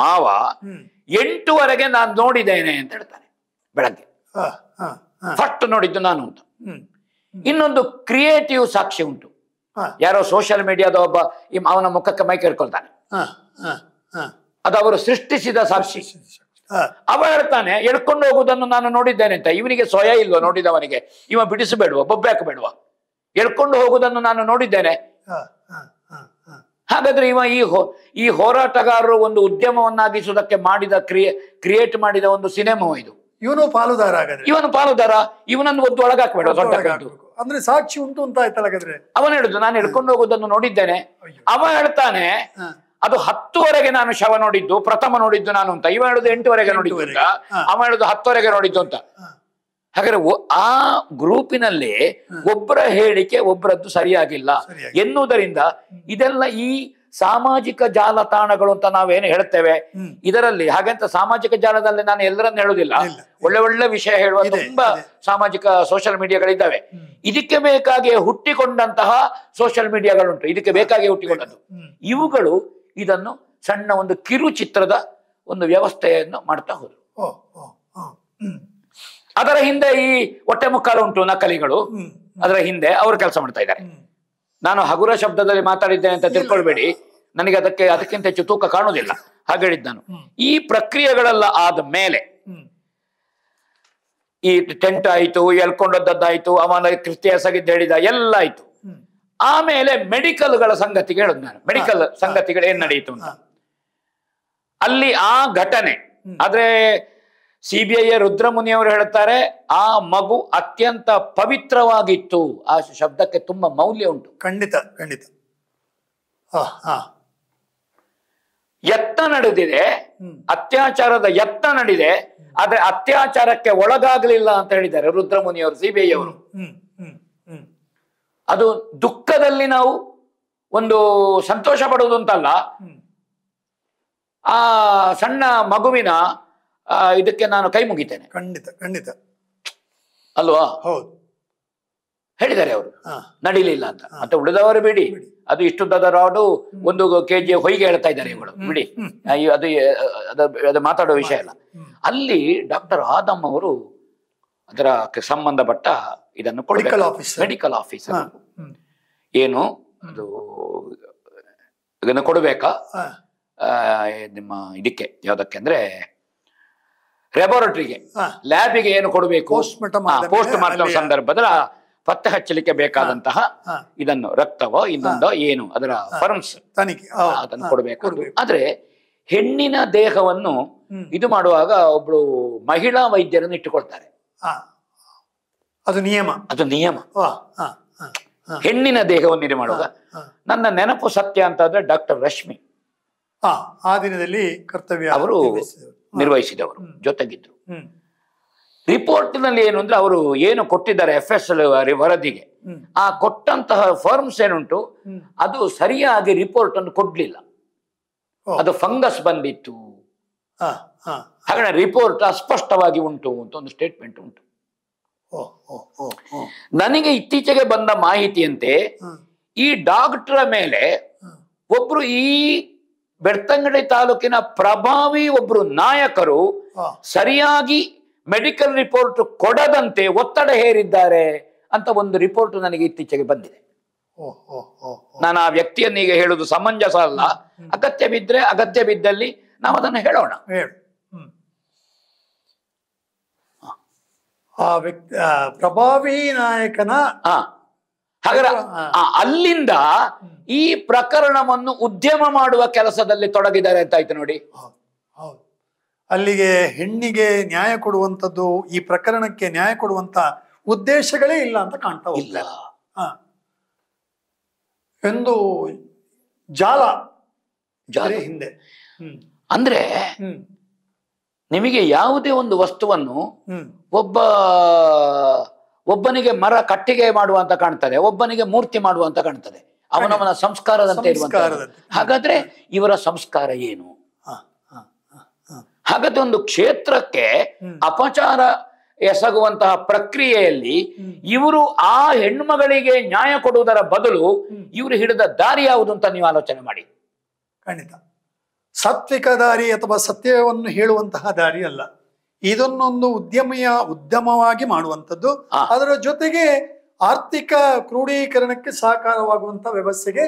ಮಾವ 8ವರೆಗೆ ನಾನು ನೋಡಿದ್ದೇನೆ ಅಂತ ಹೇಳ್ತಾನೆ ಬೆಳಗ್ಗೆ. ಫಸ್ಟ್ ನೋಡಿದ್ದು ನಾನು ಅಂತ. ಇನ್ನೊಂದು ಕ್ರಿಯೇಟಿವ್ ಸಾಕ್ಷಿ ಉಂಟು. ಯಾರೋ ಸೋಷಿಯಲ್ ಮೀಡಿಯಾದ ಒಬ್ಬ ಅವನ ಮುಖಕ್ಕೆ ಮೈಕ್ ಹಿಡ್ಕೊಳ್ತಾನೆ, ಅದು ಅವರು ಸೃಷ್ಟಿಸಿದ ಸಾಕ್ಷಿ. ಅವ ಹೇಳ್ತಾನೆ ಎಳ್ಕೊಂಡು ಹೋಗುವುದನ್ನು ನಾನು ನೋಡಿದ್ದೇನೆ ಅಂತ. ಇವನಿಗೆ ಸ್ವಯ ಇಲ್ವ ನೋಡಿದವನಿಗೆ? ಇವ ಬಿಡಿಸಬೇಡುವ, ಬೊಬ್ಬೆ ಹಾಕಬೇಡುವ? ಎಳ್ಕೊಂಡು ಹೋಗುವುದನ್ನು ನಾನು ನೋಡಿದ್ದೇನೆ. ಹಾಗಾದ್ರೆ ಇವ ಈ ಹೋರಾಟಗಾರರು ಒಂದು ಉದ್ಯಮವನ್ನಾಗಿಸುವುದಕ್ಕೆ ಮಾಡಿದ ಕ್ರಿಯೇಟ್ ಮಾಡಿದ ಒಂದು ಸಿನಿಮಾ ಇದು. ಇವನು ಪಾಲುದಾರ. ಇವನು ಪಾಲುದಾರ. ಇವನನ್ನು ಒದ್ದು ಒಳಗಾಕ್ಬೇಡ. ಅಂದ್ರೆ ಸಾಕ್ಷಿ ಉಂಟು ಅಂತ ಆಯ್ತಲ್ಲ. ಅವನು ಹೇಳುದು ನಾನು ಹಿಡ್ಕೊಂಡು ಹೋಗುದನ್ನು ನೋಡಿದ್ದೇನೆ. ಅವ ಹೇಳ್ತಾನೆ ಅದು 10ವರೆಗೆ ನಾನು ಶವ ನೋಡಿದ್ದು, ಪ್ರಥಮ ನೋಡಿದ್ದು ನಾನು ಅಂತ. ಇವ ಹೇಳುದು 8ವರೆಗೆ ನೋಡಿದ್ದು ಅಂತ, ಅವ ಹೇಳುದು 10ವರೆಗೆ ನೋಡಿದ್ದು ಅಂತ. ಹಾಗಾದ್ರೆ ಆ ಗ್ರೂಪಿನಲ್ಲಿ ಒಬ್ಬರ ಹೇಳಿಕೆ ಒಬ್ಬರದ್ದು ಸರಿಯಾಗಿಲ್ಲ ಎನ್ನುವುದರಿಂದ ಇದೆಲ್ಲ ಈ ಸಾಮಾಜಿಕ ಜಾಲತಾಣಗಳು ಅಂತ ನಾವೇನು ಹೇಳ್ತೇವೆ ಇದರಲ್ಲಿ. ಹಾಗಂತ ಸಾಮಾಜಿಕ ಜಾಲದಲ್ಲಿ ನಾನು ಎಲ್ಲರನ್ನು ಹೇಳುದಿಲ್ಲ, ಒಳ್ಳೆ ಒಳ್ಳೆ ವಿಷಯ ಹೇಳುವ ತುಂಬಾ ಸಾಮಾಜಿಕ ಸೋಷಿಯಲ್ ಮೀಡಿಯಾಗಳಿದ್ದಾವೆ. ಇದಕ್ಕೆ ಬೇಕಾಗಿ ಹುಟ್ಟಿಕೊಂಡಂತಹ ಸೋಷಿಯಲ್ ಮೀಡಿಯಾಗಳುಂಟು, ಇದಕ್ಕೆ ಬೇಕಾಗಿ ಹುಟ್ಟಿಕೊಂಡದ್ದು. ಇವುಗಳು ಇದನ್ನು ಸಣ್ಣ ಒಂದು ಕಿರುಚಿತ್ರದ ಒಂದು ವ್ಯವಸ್ಥೆಯನ್ನು ಮಾಡ್ತಾ ಹೋದ್ರು. ಅದರ ಹಿಂದೆ ಈ ಹೊಟ್ಟೆ ಮುಕ್ಕಾಲು ಉಂಟು ನಕಲಿಗಳು, ಅದರ ಹಿಂದೆ ಅವರು ಕೆಲಸ ಮಾಡ್ತಾ ಇದ್ದಾರೆ. ನಾನು ಹಗುರ ಶಬ್ದದಲ್ಲಿ ಮಾತಾಡಿದ್ದೇನೆ ಅಂತ ತಿಳ್ಕೊಳ್ಬೇಡಿ, ನನಗೆ ಅದಕ್ಕಿಂತ ಹೆಚ್ಚು ತೂಕ ಕಾಣುವುದಿಲ್ಲ, ಹಾಗೆ ಹೇಳಿದ್ದು ನಾನು. ಈ ಪ್ರಕ್ರಿಯೆಗಳೆಲ್ಲ ಆದ ಮೇಲೆ ಈ ಟೆಂಟ್ ಆಯ್ತು, ಎಳ್ಕೊಂಡದ್ದಾಯ್ತು, ಅವನ ಕೃತ್ಯ ಎಸಗಿದ್ದು ಹೇಳಿದ ಎಲ್ಲ ಆಯ್ತು. ಆಮೇಲೆ ಮೆಡಿಕಲ್ಗಳ ಸಂಗತಿಗೆ ಹೇಳುದು ನಾನು. ಮೆಡಿಕಲ್ ಸಂಗತಿಗಳು ಏನ್ ನಡೆಯಿತು ಅಂತ ಅಲ್ಲಿ ಆ ಘಟನೆ. ಆದ್ರೆ CBI ರುದ್ರಮುನಿಯವರು ಹೇಳ್ತಾರೆ ಆ ಮಗು ಅತ್ಯಂತ ಪವಿತ್ರವಾಗಿತ್ತು. ಆ ಶಬ್ದಕ್ಕೆ ತುಂಬಾ ಮೌಲ್ಯ ಉಂಟು. ಖಂಡಿತ ಖಂಡಿತ. ಯತ್ನ ನಡೆದಿದೆ, ಅತ್ಯಾಚಾರದ ಯತ್ನ ನಡೆದಿದೆ, ಆದ್ರೆ ಅತ್ಯಾಚಾರಕ್ಕೆ ಒಳಗಾಗಲಿಲ್ಲ ಅಂತ ಹೇಳಿದ್ದಾರೆ ರುದ್ರಮುನಿಯವರು, CBI ಅವರು. ಅದು ದುಃಖದಲ್ಲಿ ನಾವು ಒಂದು ಸಂತೋಷ ಪಡುವುದು ಅಂತಲ್ಲ, ಆ ಸಣ್ಣ ಮಗುವಿನ ಇದಕ್ಕೆ ನಾನು ಕೈ ಮುಗಿತೇನೆ. ಖಂಡಿತ ಖಂಡಿತ ಅಲ್ವಾ? ಹೌದು, ಹೇಳಿದ್ದಾರೆ ಅವರು, ನಡೀಲಿಲ್ಲ ಅಂತ. ಮತ್ತೆ ಉಳಿದವರು ಬಿಡಿ, ಅದು ಇಷ್ಟುದ್ದದ ರಾಡು 1 kg ಹೊಯ್ಗೆ ಹೇಳ್ತಾ ಇದ್ದಾರೆ ಇವರು, ಬಿಡಿ, ಅದು ಮಾತಾಡೋ ವಿಷಯ ಅಲ್ಲ. ಅಲ್ಲಿ ಡಾಕ್ಟರ್ ಆದಮ್ ಅವರು ಅದರ ಸಂಬಂಧಪಟ್ಟ ಇದನ್ನು ಮೆಡಿಕಲ್ ಆಫೀಸರ್ ಏನು ಅದು ಇದನ್ನು ಕೊಡಬೇಕಾ ನಿಮ್ಮ ಇದಕ್ಕೆ, ಯಾವ್ದಕ್ಕೆ ಅಂದ್ರೆ ಲ್ಯಾಬೋರೇಟರಿಗೆ, ಲ್ಯಾಬಿಗೆ ಏನು ಕೊಡಬೇಕು, ಪೋಸ್ಟ್ ಮಾರ್ಟಮ್ ಸಂದರ್ಭದ ಪತ್ತೆ ಹಚ್ಚಲಿಕ್ಕೆ ಬೇಕಾದಂತಹ ಇದನ್ನು ರಕ್ತವೋ ಇನ್ನೊಂದೋ ಏನು ಅದರ ಫರ್ಮ್ಸ್ ಅದನ್ನು ಕೊಡಬೇಕು. ಆದ್ರೆ ಹೆಣ್ಣಿನ ದೇಹವನ್ನು ಇದು ಮಾಡುವಾಗ ಒಬ್ಳು ಮಹಿಳಾ ವೈದ್ಯರನ್ನು ಇಟ್ಟುಕೊಳ್ತಾರೆ. ಅದು ನಿಯಮ. ಹೆಣ್ಣಿನ ದೇಹವನ್ನು ಇದು ಮಾಡುವಾಗ ನನ್ನ ನೆನಪು ಸತ್ಯ ಅಂತಂದ್ರೆ ಡಾಕ್ಟರ್ ರಶ್ಮಿ ಆ ದಿನದಲ್ಲಿ ಕರ್ತವ್ಯ ಅವರು ನಿರ್ವಹಿಸಿದವರು, ಜೊತೆಗಿದ್ರು. ರಿಪೋರ್ಟ್ನಲ್ಲಿ ಏನು ಅಂದ್ರೆ ಅವರು ಏನು ಕೊಟ್ಟಿದ್ದಾರೆ FSL ವರದಿಗೆ, ಆ ಕೊಟ್ಟಂತಹ ಫರ್ಮ್ಸ್ ಏನುಂಟು ಅದು ಸರಿಯಾಗಿ ರಿಪೋರ್ಟ್ ಅನ್ನು ಕೊಡ್ಲಿಲ್ಲ, ಅದು ಫಂಗಸ್ ಬಂದಿತ್ತು, ಹಾಗೆ ರಿಪೋರ್ಟ್ ಅಸ್ಪಷ್ಟವಾಗಿ ಉಂಟು ಅಂತ ಒಂದು ಸ್ಟೇಟ್ಮೆಂಟ್ ಉಂಟು. ನನಗೆ ಇತ್ತೀಚೆಗೆ ಬಂದ ಮಾಹಿತಿಯಂತೆ ಈ ಡಾಕ್ಟರ್ ಮೇಲೆ ಒಬ್ರು ಈ ಬೆಳ್ತಂಗಡಿ ತಾಲೂಕಿನ ಪ್ರಭಾವಿ ಒಬ್ರು ನಾಯಕರು ಸರಿಯಾಗಿ ಮೆಡಿಕಲ್ ರಿಪೋರ್ಟ್ ಕೊಡದಂತೆ ಒತ್ತಡ ಹೇರಿದ್ದಾರೆ ಅಂತ ಒಂದು ರಿಪೋರ್ಟ್ ನನಗೆ ಇತ್ತೀಚೆಗೆ ಬಂದಿದೆ. ನಾನು ಆ ವ್ಯಕ್ತಿಯನ್ನು ಈಗ ಹೇಳುದು ಸಮಂಜಸ ಅಲ್ಲ, ಅಗತ್ಯ ಬಿದ್ದಲ್ಲಿ ನಾವು ಅದನ್ನು ಹೇಳೋಣ. ಆ ವ್ಯಕ್ತಿ ಪ್ರಭಾವಿ ನಾಯಕನ ಹಾಗಾದ್ರೆ ಅಲ್ಲಿಂದ ಈ ಪ್ರಕರಣವನ್ನು ಉದ್ಯಮ ಮಾಡುವ ಕೆಲಸದಲ್ಲಿ ತೊಡಗಿದ್ದಾರೆ ಅಂತ ಆಯ್ತು ನೋಡಿ. ಹೌದು, ಅಲ್ಲಿಗೆ ಹೆಣ್ಣಿಗೆ ನ್ಯಾಯ ಕೊಡುವಂಥದ್ದು, ಈ ಪ್ರಕರಣಕ್ಕೆ ನ್ಯಾಯ ಕೊಡುವಂತ ಉದ್ದೇಶಗಳೇ ಇಲ್ಲ ಅಂತ ಕಾಣ್ತಾ ಇಲ್ಲ. ಒಂದು ಜಾಲ ಹಿಂದೆ ಅಂದ್ರೆ ನಿಮಗೆ ಯಾವುದೇ ಒಂದು ವಸ್ತುವನ್ನು ಒಬ್ಬನಿಗೆ ಮರ ಕಟ್ಟಿಗೆ ಮಾಡುವಂತ ಕಾಣ್ತದೆ, ಒಬ್ಬನಿಗೆ ಮೂರ್ತಿ ಮಾಡುವಂತ ಕಾಣ್ತದೆ, ಅವನವನ ಸಂಸ್ಕಾರದಂತೆ ಇರುವಂತ. ಹಾಗಾದ್ರೆ ಇವರ ಸಂಸ್ಕಾರ ಏನು? ಹಾಗಾದ್ರೆ ಒಂದು ಕ್ಷೇತ್ರಕ್ಕೆ ಅಪಚಾರ ಎಸಗುವಂತಹ ಪ್ರಕ್ರಿಯೆಯಲ್ಲಿ ಇವರು ಆ ಹೆಣ್ಮಗಳಿಗೆ ನ್ಯಾಯ ಕೊಡುವುದರ ಬದಲು ಇವರು ಹಿಡಿದ ದಾರಿ ಯಾವುದು ಅಂತ ನೀವು ಆಲೋಚನೆ ಮಾಡಿ. ಖಂಡಿತ ಸಾತ್ವಿಕ ದಾರಿ ಅಥವಾ ಸತ್ಯವನ್ನು ಹೇಳುವಂತಹ ದಾರಿ ಅಲ್ಲ. ಇದನ್ನೊಂದು ಉದ್ಯಮವಾಗಿ ಮಾಡುವಂಥದ್ದು, ಅದರ ಜೊತೆಗೆ ಆರ್ಥಿಕ ಕ್ರೋಢೀಕರಣಕ್ಕೆ ಸಹಕಾರವಾಗುವಂತ ವ್ಯವಸ್ಥೆಗೆ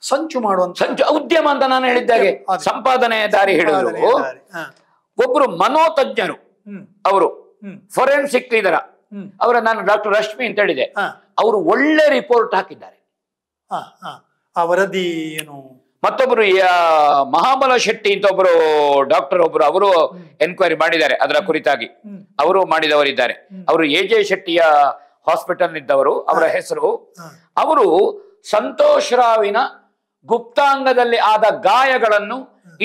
ಸಂಚು ಮಾಡುವಂತ ಉದ್ಯಮ ಅಂತ ನಾನು ಹೇಳಿದ್ದಾಗೆ ಸಂಪಾದನೆಯ ದಾರಿ ಹೇಳುವುದು. ಒಬ್ರು ಮನೋತಜ್ಞರು, ಅವರು ಫೊರೆನ್ಸಿಕ್ ಇದರ ಅವರ, ನಾನು ಡಾಕ್ಟರ್ ರಶ್ಮಿ ಅಂತ ಹೇಳಿದೆ, ಅವರು ಒಳ್ಳೆ ರಿಪೋರ್ಟ್ ಹಾಕಿದ್ದಾರೆ. ಆ ವರದಿ ಏನು? ಮತ್ತೊಬ್ರು ಮಹಾಬಲ ಶೆಟ್ಟಿ ಅಂತ ಒಬ್ರು ಡಾಕ್ಟರ್ ಒಬ್ರು, ಅವರು ಎನ್ಕ್ವೈರಿ ಮಾಡಿದ್ದಾರೆ ಅದರ ಕುರಿತಾಗಿ, ಅವರು ಮಾಡಿದವರಿದ್ದಾರೆ. ಅವರು ಎ.ಜೆ. ಶೆಟ್ಟಿಯ ಹಾಸ್ಪಿಟಲ್ ಇದ್ದವರು, ಅವರ ಹೆಸರು. ಅವರು ಸಂತೋಷ್ ರಾವಿನ ಗುಪ್ತಾಂಗದಲ್ಲಿ ಆದ ಗಾಯಗಳನ್ನು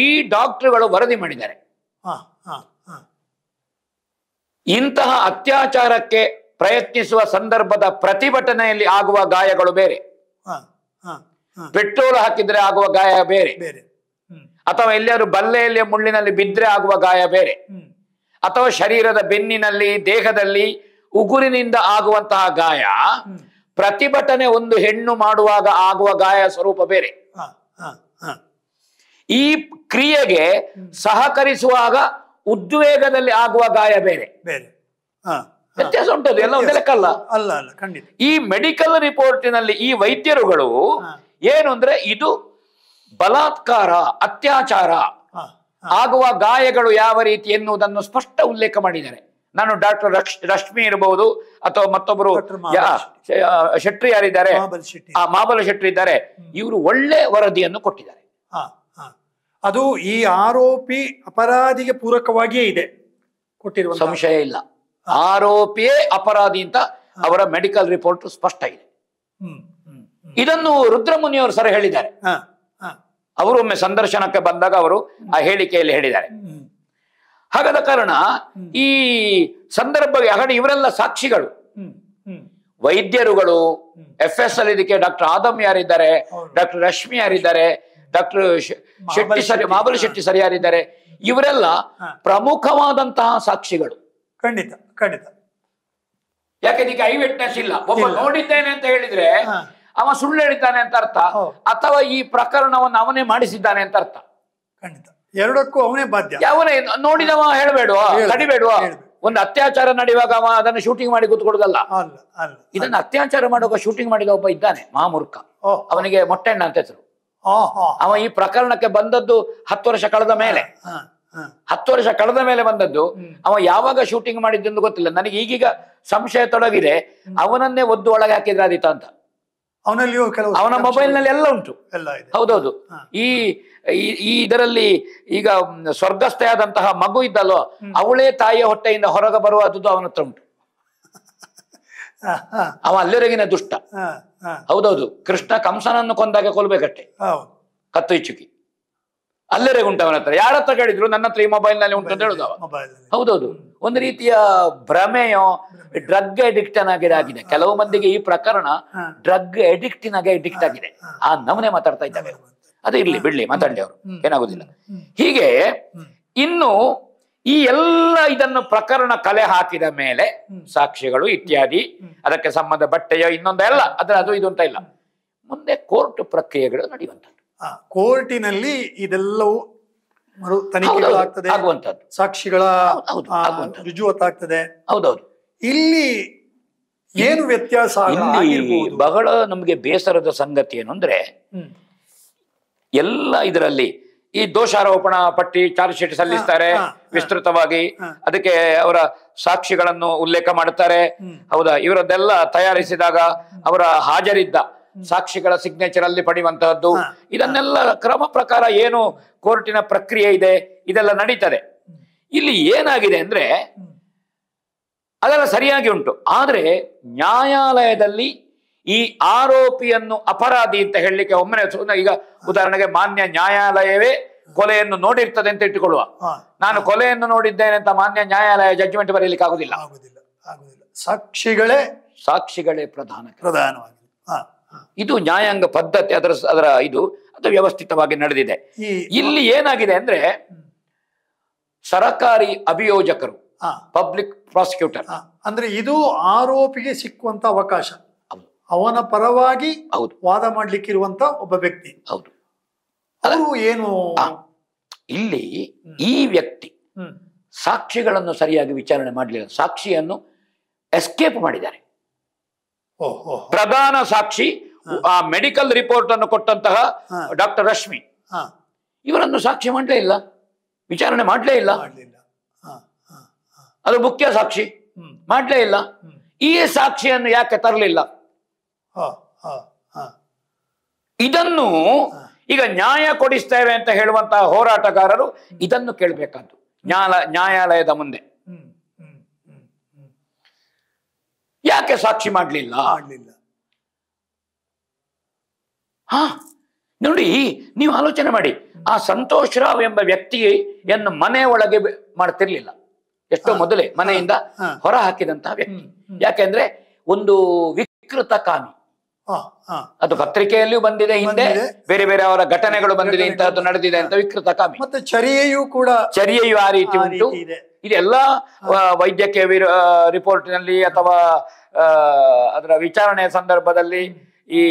ಈ ಡಾಕ್ಟರ್ಗಳು ವರದಿ ಮಾಡಿದ್ದಾರೆ. ಇಂತಹ ಅತ್ಯಾಚಾರಕ್ಕೆ ಪ್ರಯತ್ನಿಸುವ ಸಂದರ್ಭದ ಪ್ರತಿಭಟನೆಯಲ್ಲಿ ಆಗುವ ಗಾಯಗಳು ಬೇರೆ, ಪೆಟ್ರೋಲ್ ಹಾಕಿದ್ರೆ ಆಗುವ ಗಾಯ ಬೇರೆ, ಅಥವಾ ಎಲ್ಲಿಯಾದ್ರೂ ಬಲ್ಲೆಯಲ್ಲಿ ಮುಳ್ಳಿನಲ್ಲಿ ಬಿದ್ರೆ ಆಗುವ ಗಾಯ ಬೇರೆ, ಅಥವಾ ಶರೀರದ ಬೆನ್ನಿನಲ್ಲಿ, ದೇಹದಲ್ಲಿ ಉಗುರಿನಿಂದ ಆಗುವಂತಹ ಗಾಯ, ಪ್ರತಿಭಟನೆ ಒಂದು ಹೆಣ್ಣು ಮಾಡುವಾಗ ಆಗುವ ಗಾಯ ಸ್ವರೂಪ ಬೇರೆ. ಈ ಕ್ರಿಯೆಗೆ ಸಹಕರಿಸುವಾಗ ಉದ್ವೇಗದಲ್ಲಿ ಆಗುವ ಗಾಯ ಬೇರೆ. ವ್ಯತ್ಯಾಸ ಉಂಟದು, ಎಲ್ಲ ಒಂದೇ ಲೆಕ್ಕ ಅಲ್ಲ. ಖಂಡಿತ. ಈ ಮೆಡಿಕಲ್ ರಿಪೋರ್ಟಿನಲ್ಲಿ ಈ ವೈದ್ಯರುಗಳು ಏನು ಅಂದ್ರೆ ಇದು ಬಲಾತ್ಕಾರ, ಅತ್ಯಾಚಾರ ಆಗುವ ಗಾಯಗಳು ಯಾವ ರೀತಿ ಎನ್ನುವುದನ್ನು ಸ್ಪಷ್ಟ ಉಲ್ಲೇಖ ಮಾಡಿದ್ದಾರೆ. ನಾನು ಡಾಕ್ಟರ್ ರಶ್ಮಿ ಇರಬಹುದು, ಅಥವಾ ಮತ್ತೊಬ್ಬರು ಶೆಟ್ಟಿ ಯಾರಿದ್ದಾರೆ, ಮಹಾಬಲ ಶೆಟ್ಟಿ ಇದ್ದಾರೆ, ಇವರು ಒಳ್ಳೆ ವರದಿಯನ್ನು ಕೊಟ್ಟಿದ್ದಾರೆ. ಅದು ಈ ಆರೋಪಿ ಅಪರಾಧಿಗೆ ಪೂರಕವಾಗಿಯೇ ಇದೆ, ಕೊಟ್ಟಿರುವ ಸಂಶಯ ಇಲ್ಲ. ಆರೋಪಿಯೇ ಅಪರಾಧಿ ಅಂತ ಅವರ ಮೆಡಿಕಲ್ ರಿಪೋರ್ಟ್ ಸ್ಪಷ್ಟ ಇದೆ. ಇದನ್ನು ರುದ್ರಮುನಿಯವರು ಸರ್ ಹೇಳಿದ್ದಾರೆ. ಅವರು ಒಮ್ಮೆ ಸಂದರ್ಶನಕ್ಕೆ ಬಂದಾಗ ಅವರು ಆ ಹೇಳಿಕೆಯಲ್ಲಿ ಹೇಳಿದ್ದಾರೆ. ಹಾಗಾದ ಕಾರಣ ಈ ಸಂದರ್ಭ ಇವರೆಲ್ಲ ಸಾಕ್ಷಿಗಳು, ವೈದ್ಯರುಗಳು, FSL ಇದಕ್ಕೆ ಡಾಕ್ಟರ್ ಆದಮ್ ಯಾರಿದ್ದಾರೆ, ಡಾಕ್ಟರ್ ರಶ್ಮಿ ಯಾರಿದ್ದಾರೆ, ಡಾಕ್ಟರ್ ಶೆಟ್ಟಿ ಮಹಾಬಲ ಶೆಟ್ಟಿ ಸರ್ ಯಾರಿದ್ದಾರೆ, ಇವರೆಲ್ಲ ಪ್ರಮುಖವಾದಂತಹ ಸಾಕ್ಷಿಗಳು. ಖಂಡಿತ ಖಂಡಿತ. ಯಾಕೆ ಇದಕ್ಕೆ ಐ ವಿಟ್ನೆಸ್ ಇಲ್ಲ. ಒಬ್ಬ ನೋಡಿದ್ದೇನೆ ಅಂತ ಹೇಳಿದ್ರೆ ಅವ ಸುಳ್ಳು ಹೇಳಿದ್ದಾನೆ ಅಂತ ಅರ್ಥ, ಅಥವಾ ಈ ಪ್ರಕರಣವನ್ನು ಅವನೇ ಮಾಡಿಸಿದ್ದಾನೆ ಅಂತ ಅರ್ಥ. ಖಂಡಿತ, ಎರಡಕ್ಕೂ ಅವನೇ ಬಾಧ್ಯ. ಅವನೇ ನೋಡಿದವ ಹೇಳಬೇಡುವ, ತಡಿಬೇಡುವ. ಒಂದು ಅತ್ಯಾಚಾರ ನಡೆಯುವಾಗ ಅವ ಅದನ್ನು ಶೂಟಿಂಗ್ ಮಾಡಿ ಕೂತ್ಕೊಡುದಲ್ಲ. ಇದನ್ನ ಅತ್ಯಾಚಾರ ಮಾಡುವಾಗ ಶೂಟಿಂಗ್ ಮಾಡಿದ ಒಬ್ಬ ಇದ್ದಾನೆ, ಮಹಾಮೂರ್ಖ, ಅವನಿಗೆ ಮೊಟ್ಟೆಣ್ಣ ಅಂತ ಹೆಸರು. ಅವ ಈ ಪ್ರಕರಣಕ್ಕೆ ಬಂದದ್ದು 10 ವರ್ಷ ಕಳೆದ ಮೇಲೆ, 10 ವರ್ಷ ಕಳೆದ ಮೇಲೆ ಬಂದದ್ದು. ಅವ ಯಾವಾಗ ಶೂಟಿಂಗ್ ಮಾಡಿದ್ದೆಂದು ಗೊತ್ತಿಲ್ಲ ನನಗೆ. ಈಗೀಗ ಸಂಶಯ ತೊಡಗಿದೆ, ಅವನನ್ನೇ ಒದ್ದು ಒಳಗೆ ಹಾಕಿದ್ರೆ ಆದಿತ ಅಂತ. ಅವನ ಮೊಬೈಲ್ ನಲ್ಲಿ ಎಲ್ಲ ಉಂಟು. ಹೌದೌದು. ಈ ಇದರಲ್ಲಿ ಈಗ ಸ್ವರ್ಗಸ್ಥೆಯಾದಂತಹ ಮಗು ಇದ್ದಲ್ವ, ಅವಳೇ ತಾಯಿಯ ಹೊಟ್ಟೆಯಿಂದ ಹೊರಗೆ ಬರುವುದು ಅವನ ಹತ್ರ ಉಂಟು. ಅವ ಅಲ್ಲಿವರೆಗಿನ ದುಷ್ಟ. ಹೌದೌದು. ಕೃಷ್ಣ ಕಂಸನನ್ನು ಕೊಂದಾಗ ಕೊಲ್ಬೇಕಟ್ಟೆ, ಕತ್ತು ಇಚ್ಚುಕಿ ಅಲ್ಲಿವರೆಗೆ ಉಂಟು ಅವನ ಹತ್ರ. ಯಾರ ಹತ್ರ ಕೇಳಿದ್ರು ನನ್ನ ಹತ್ರ ಈ ಮೊಬೈಲ್ ನಲ್ಲಿ ಉಂಟು ಅಂತ ಹೇಳುದವ. ಹೌದೌದು. ಒಂದು ರೀತಿಯ ಭ್ರಮೆಯೋ, ಡ್ರಗ್ ಅಡಿಕ್ಟನ್ ಆಗಿದೆ. ಕೆಲವು ಮಂದಿಗೆ ಈ ಪ್ರಕರಣ ಡ್ರಗ್ ಅಡಿಕ್ಟಿನಾಗೆ ಅಡಿಕ್ಟ್ ಆಗಿದೆ. ಆ ನಮನೆ ಮಾತಾಡ್ತಾ ಇದ್ದಾರೆ. ಅದು ಇರ್ಲಿ ಬಿಡ್ಲಿ, ಮಾತಾಡ್ಲಿ, ಅವರು ಏನಾಗುದಿಲ್ಲ. ಹೀಗೆ ಇನ್ನು ಈ ಎಲ್ಲ ಇದನ್ನು ಪ್ರಕರಣ ಕಲೆ ಹಾಕಿದ ಮೇಲೆ ಸಾಕ್ಷಿಗಳು ಇತ್ಯಾದಿ, ಅದಕ್ಕೆ ಸಂಬಂಧ ಬಟ್ಟೆಯೋ ಇನ್ನೊಂದೆಲ್ಲ ಅದು ಇದು ಅಂತ ಇಲ್ಲ. ಮುಂದೆ ಕೋರ್ಟ್ ಪ್ರಕ್ರಿಯೆಗಳು ನಡೆಯುವಂಥದ್ದು. ಕೋರ್ಟಿನಲ್ಲಿ ಇದೆಲ್ಲವೂ ತನಿಖೆಗಳಾಗ್ತದೆ, ಆಗುವಂಥದ್ದು, ಸಾಕ್ಷಿಗಳ ರುಜುವಾತಾಗ್ತದೆ. ಹೌದೌದು. ಇಲ್ಲಿ ಏನು ವ್ಯತ್ಯಾಸ? ಬಹಳ ನಮಗೆ ಬೇಸರದ ಸಂಗತಿ ಏನು ಅಂದ್ರೆ, ಎಲ್ಲ ಇದರಲ್ಲಿ ಈ ದೋಷಾರೋಪಣ ಪಟ್ಟಿ ಚಾರ್ಜ್ ಶೀಟ್ ಸಲ್ಲಿಸ್ತಾರೆ ವಿಸ್ತೃತವಾಗಿ. ಅದಕ್ಕೆ ಅವರ ಸಾಕ್ಷಿಗಳನ್ನು ಉಲ್ಲೇಖ ಮಾಡುತ್ತಾರೆ. ಹೌದಾ, ಇವರದ್ದೆಲ್ಲ ತಯಾರಿಸಿದಾಗ ಅವರ ಹಾಜರಿದ್ದ ಸಾಕ್ಷಿಗಳ ಸಿಗ್ನೇಚರ್ ಅಲ್ಲಿ ಪಡೆಯುವಂತಹದ್ದು, ಇದನ್ನೆಲ್ಲ ಕ್ರಮ ಪ್ರಕಾರ ಏನು ಕೋರ್ಟಿನ ಪ್ರಕ್ರಿಯೆ ಇದೆ ಇದೆಲ್ಲ ನಡೀತದೆ. ಇಲ್ಲಿ ಏನಾಗಿದೆ ಅಂದ್ರೆ ಅದೆಲ್ಲ ಸರಿಯಾಗಿ ಉಂಟು. ಆದ್ರೆ ನ್ಯಾಯಾಲಯದಲ್ಲಿ ಈ ಆರೋಪಿಯನ್ನು ಅಪರಾಧಿ ಅಂತ ಹೇಳಲಿಕ್ಕೆ ಒಮ್ಮೆ ಈಗ ಉದಾಹರಣೆಗೆ ಮಾನ್ಯ ನ್ಯಾಯಾಲಯವೇ ಕೊಲೆಯನ್ನು ನೋಡಿರ್ತದೆ ಅಂತ ಇಟ್ಟುಕೊಳ್ಳುವ, ನಾನು ಕೊಲೆಯನ್ನು ನೋಡಿದ್ದೇನೆ ಅಂತ ಮಾನ್ಯ ನ್ಯಾಯಾಲಯ ಜಡ್ಜ್ಮೆಂಟ್ ಬರೀಲಿಕ್ಕೆ ಆಗುದಿಲ್ಲ. ಸಾಕ್ಷಿಗಳೇ ಪ್ರಧಾನವಾಗಿ. ಇದು ನ್ಯಾಯಾಂಗ ಪದ್ಧತಿ, ಅದರ ಅದು ವ್ಯವಸ್ಥಿತವಾಗಿ ನಡೆದಿದೆ. ಇಲ್ಲಿ ಏನಾಗಿದೆ ಅಂದ್ರೆ ಸರಕಾರಿ ಅಭಿಯೋಜಕರು, ಪಬ್ಲಿಕ್ ಪ್ರಾಸಿಕ್ಯೂಟರ್, ಅಂದ್ರೆ ಇದು ಆರೋಪಿಗೆ ಸಿಕ್ಕುವಂತ ಅವಕಾಶ, ಅವನ ಪರವಾಗಿ ವಾದ ಮಾಡ್ಲಿಕ್ಕಿರುವಂತ ಒಬ್ಬ ವ್ಯಕ್ತಿ. ಹೌದು. ಅವರು ಏನು ಇಲ್ಲಿ ಈ ವ್ಯಕ್ತಿ ಸಾಕ್ಷಿಗಳನ್ನು ಸರಿಯಾಗಿ ವಿಚಾರಣೆ ಮಾಡಲಿಲ್ಲ, ಸಾಕ್ಷಿಯನ್ನು ಎಸ್ಕೇಪ್ ಮಾಡಿದ್ದಾರೆ. ಪ್ರಧಾನ ಸಾಕ್ಷಿ ಆ ಮೆಡಿಕಲ್ ರಿಪೋರ್ಟ್ ಅನ್ನು ಕೊಟ್ಟಂತಹ ಡಾಕ್ಟರ್ ರಶ್ಮಿ ಇವರನ್ನು ಸಾಕ್ಷಿ ಮಾಡಲೇ ಇಲ್ಲ, ವಿಚಾರಣೆ ಮಾಡಲೇ ಇಲ್ಲ. ಅದು ಮುಖ್ಯ ಸಾಕ್ಷಿ, ಮಾಡಲೇ ಇಲ್ಲ. ಈ ಸಾಕ್ಷಿಯನ್ನು ಯಾಕೆ ತರಲಿಲ್ಲ? ಇದನ್ನು ಈಗ ನ್ಯಾಯ ಕೊಡಿಸ್ತೇವೆ ಅಂತ ಹೇಳುವಂತಹ ಹೋರಾಟಗಾರರು ಇದನ್ನು ಕೇಳಬೇಕಾದ್ದು ನ್ಯಾಯಾಲಯದ ಮುಂದೆ. ಯಾಕೆ ಸಾಕ್ಷಿ ಮಾಡಲಿಲ್ಲ? ನೋಡಿ, ನೀವು ಆಲೋಚನೆ ಮಾಡಿ, ಆ ಸಂತೋಷ್ ರಾವ್ ಎಂಬ ವ್ಯಕ್ತಿಯನ್ನು ಮನೆ ಒಳಗೆ ಮಾಡ್ತಿರ್ಲಿಲ್ಲ, ಎಷ್ಟೋ ಮೊದಲೇ ಮನೆಯಿಂದ ಹೊರ ಹಾಕಿದಂತಹ ವ್ಯಕ್ತಿ. ಯಾಕೆಂದ್ರೆ ಒಂದು ವಿಕೃತ ಕಾಮಿ, ಅದು ಪತ್ರಿಕೆಯಲ್ಲಿಯೂ ಬಂದಿದೆ, ಹಿಂದೆ ಬೇರೆ ಬೇರೆ ಅವರ ಘಟನೆಗಳು ಬಂದಿದೆ, ಇಂತಹದ್ದು ನಡೆದಿದೆ ಅಂತ. ವಿಕೃತ ಕಾಮಿ ಮತ್ತೆ ಚರ್ಯೆಯೂ ಆ ರೀತಿ ಉಂಟು. ಇದೆಲ್ಲ ವೈದ್ಯಕೀಯ ರಿಪೋರ್ಟ್ನಲ್ಲಿ ಅಥವಾ ಅದರ ವಿಚಾರಣೆಯ ಸಂದರ್ಭದಲ್ಲಿ ಈ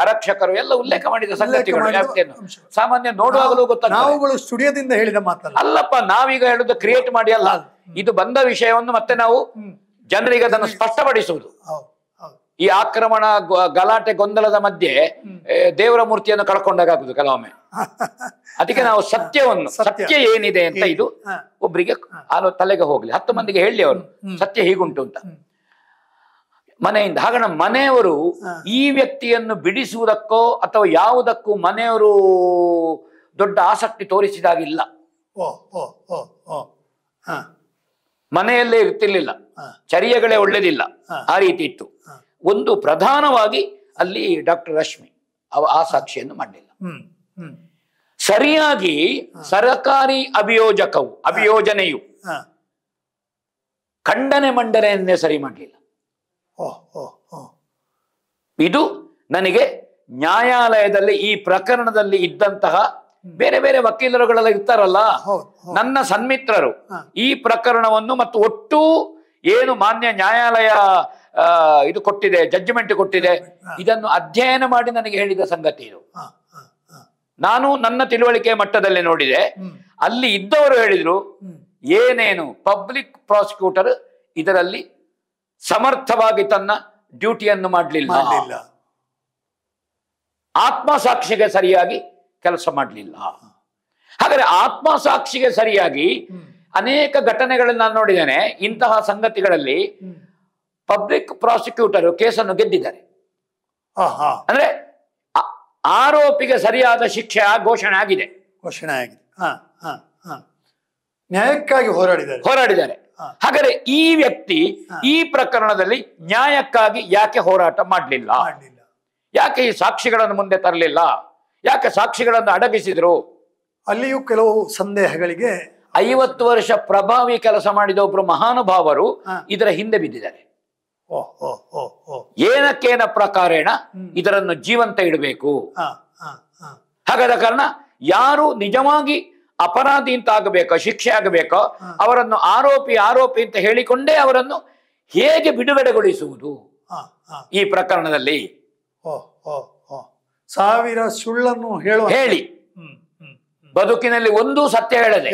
ಆರಕ್ಷಕರು ಎಲ್ಲ ಉಲ್ಲೇಖ ಮಾಡಿದ ಸಂಗತಿಗಳು ಸಾಮಾನ್ಯ ನೋಡುವಾಗಲೂ ಗೊತ್ತಾಗ್ತದೆ. ಸ್ಟುಡಿಯೋದಿಂದ ಹೇಳಿದ ಮಾತಲ್ಲ, ಅಲ್ಲಪ್ಪ, ನಾವೀಗ ಹೇಳುದು ಕ್ರಿಯೇಟ್ ಮಾಡಿ ಅಲ್ಲ, ಇದು ಬಂದ ವಿಷಯವನ್ನು ಮತ್ತೆ ನಾವು ಜನರಿಗೆ ಅದನ್ನು ಸ್ಪಷ್ಟಪಡಿಸುವುದು. ಈ ಆಕ್ರಮಣ, ಗಲಾಟೆ, ಗೊಂದಲದ ಮಧ್ಯೆ ದೇವರ ಮೂರ್ತಿಯನ್ನು ಕಳ್ಕೊಂಡಾಗುದು ಕೆಲವೊಮ್ಮೆ. ಅದಕ್ಕೆ ನಾವು ಸತ್ಯ ಏನಿದೆ ಅಂತ ಇದು ಒಬ್ಬರಿಗೆ ತಲೆಗೆ ಹೋಗ್ಲಿ, 10 ಮಂದಿಗೆ ಹೇಳಿ ಅವರು ಸತ್ಯ ಹೀಗುಂಟು ಅಂತ ಮನೆಯಿಂದ. ಹಾಗಣ ಮನೆಯವರು ಈ ವ್ಯಕ್ತಿಯನ್ನು ಬಿಡಿಸುವುದಕ್ಕೋ ಅಥವಾ ಯಾವುದಕ್ಕೂ ಮನೆಯವರು ದೊಡ್ಡ ಆಸಕ್ತಿ ತೋರಿಸಿದಾಗಿಲ್ಲ. ಮನೆಯಲ್ಲೇ ಇರ್ತಿರ್ಲಿಲ್ಲ, ಚರ್ಯಗಳೇ ಒಳ್ಳೆದಿಲ್ಲ, ಆ ರೀತಿ ಇತ್ತು. ಒಂದು ಪ್ರಧಾನವಾಗಿ ಅಲ್ಲಿ ಡಾಕ್ಟರ್ ರಶ್ಮಿ ಆ ಸಾಕ್ಷಿಯನ್ನು ಮಾಡಲಿಲ್ಲ. ಸರಿಯಾಗಿ ಸರಕಾರಿ ಅಭಿಯೋಜನೆಯು ಖಂಡನೆ ಮಂಡನೆಯನ್ನೇ ಸರಿ ಮಾಡಲಿಲ್ಲ. ಇದು ನನಗೆ ನ್ಯಾಯಾಲಯದಲ್ಲಿ ಈ ಪ್ರಕರಣದಲ್ಲಿ ಇದ್ದಂತಹ ಬೇರೆ ಬೇರೆ ವಕೀಲರುಗಳೆಲ್ಲ ಇರ್ತಾರಲ್ಲ, ನನ್ನ ಸನ್ಮಿತ್ರರು ಈ ಪ್ರಕರಣವನ್ನು ಮತ್ತು ಒಟ್ಟು ಏನು ಮಾನ್ಯ ನ್ಯಾಯಾಲಯ ಇದು ಕೊಟ್ಟಿದೆ, ಜಡ್ಜ್ಮೆಂಟ್ ಕೊಟ್ಟಿದೆ, ಇದನ್ನು ಅಧ್ಯಯನ ಮಾಡಿ ನನಗೆ ಹೇಳಿದ ಸಂಗತಿ ಇದು. ನಾನು ನನ್ನ ತಿಳುವಳಿಕೆ ಮಟ್ಟದಲ್ಲಿ ನೋಡಿದೆ, ಅಲ್ಲಿ ಇದ್ದವರು ಹೇಳಿದ್ರು ಏನೇನು ಪಬ್ಲಿಕ್ ಪ್ರಾಸಿಕ್ಯೂಟರ್ ಇದರಲ್ಲಿ ಸಮರ್ಥವಾಗಿ ತನ್ನ ಡ್ಯೂಟಿಯನ್ನು ಮಾಡಲಿಲ್ಲ, ಆತ್ಮಸಾಕ್ಷಿಗೆ ಸರಿಯಾಗಿ ಕೆಲಸ ಮಾಡಲಿಲ್ಲ. ಹಾಗಾದ್ರೆ ಆತ್ಮಸಾಕ್ಷಿಗೆ ಸರಿಯಾಗಿ ಅನೇಕ ಘಟನೆಗಳನ್ನು ನಾನು ನೋಡಿದ್ದೇನೆ. ಇಂತಹ ಸಂಗತಿಗಳಲ್ಲಿ ಪಬ್ಲಿಕ್ ಪ್ರಾಸಿಕ್ಯೂಟರ್ ಕೇಸನ್ನು ಗೆದ್ದಿದ್ದಾರೆ. ಅಂದ್ರೆ ಆರೋಪಿಗೆ ಸರಿಯಾದ ಶಿಕ್ಷೆ ಘೋಷಣೆ ಆಗಿದೆ, ನ್ಯಾಯಕ್ಕಾಗಿ ಹೋರಾಡಿದ್ದಾರೆ. ಹಾಗಾದ್ರೆ ಈ ವ್ಯಕ್ತಿ ಈ ಪ್ರಕರಣದಲ್ಲಿ ನ್ಯಾಯಕ್ಕಾಗಿ ಯಾಕೆ ಹೋರಾಟ ಮಾಡಲಿಲ್ಲ? ಯಾಕೆ ಈ ಸಾಕ್ಷಿಗಳನ್ನು ಮುಂದೆ ತರಲಿಲ್ಲ? ಯಾಕೆ ಸಾಕ್ಷಿಗಳನ್ನು ಅಡಗಿಸಿದ್ರು? ಅಲ್ಲಿಯೂ ಕೆಲವು ಸಂದೇಹಗಳಿಗೆ 50 ವರ್ಷ ಪ್ರಭಾವಿ ಕೆಲಸ ಮಾಡಿದ ಒಬ್ರು ಮಹಾನುಭಾವರು ಇದರ ಹಿಂದೆ ಬಿದ್ದಿದ್ದಾರೆ. ಏನಕ್ಕೇನ ಪ್ರಕಾರೇಣ ಇದರನ್ನು ಜೀವಂತ ಇಡಬೇಕು. ಹಾಗಾದ ಕಾರಣ ಯಾರು ನಿಜವಾಗಿ ಅಪರಾಧಿ ಅಂತ ಆಗಬೇಕೋ, ಶಿಕ್ಷೆ ಆಗಬೇಕೋ, ಅವರನ್ನು ಆರೋಪಿ ಅಂತ ಹೇಳಿಕೊಂಡೇ ಅವರನ್ನು ಹೇಗೆ ಬಿಡುಗಡೆಗೊಳಿಸುವುದು ಈ ಪ್ರಕರಣದಲ್ಲಿ? ಸಾವಿರ ಸುಳ್ಳನ್ನು ಹೇಳಿ ಬದುಕಿನಲ್ಲಿ ಒಂದೂ ಸತ್ಯ ಹೇಳದೆ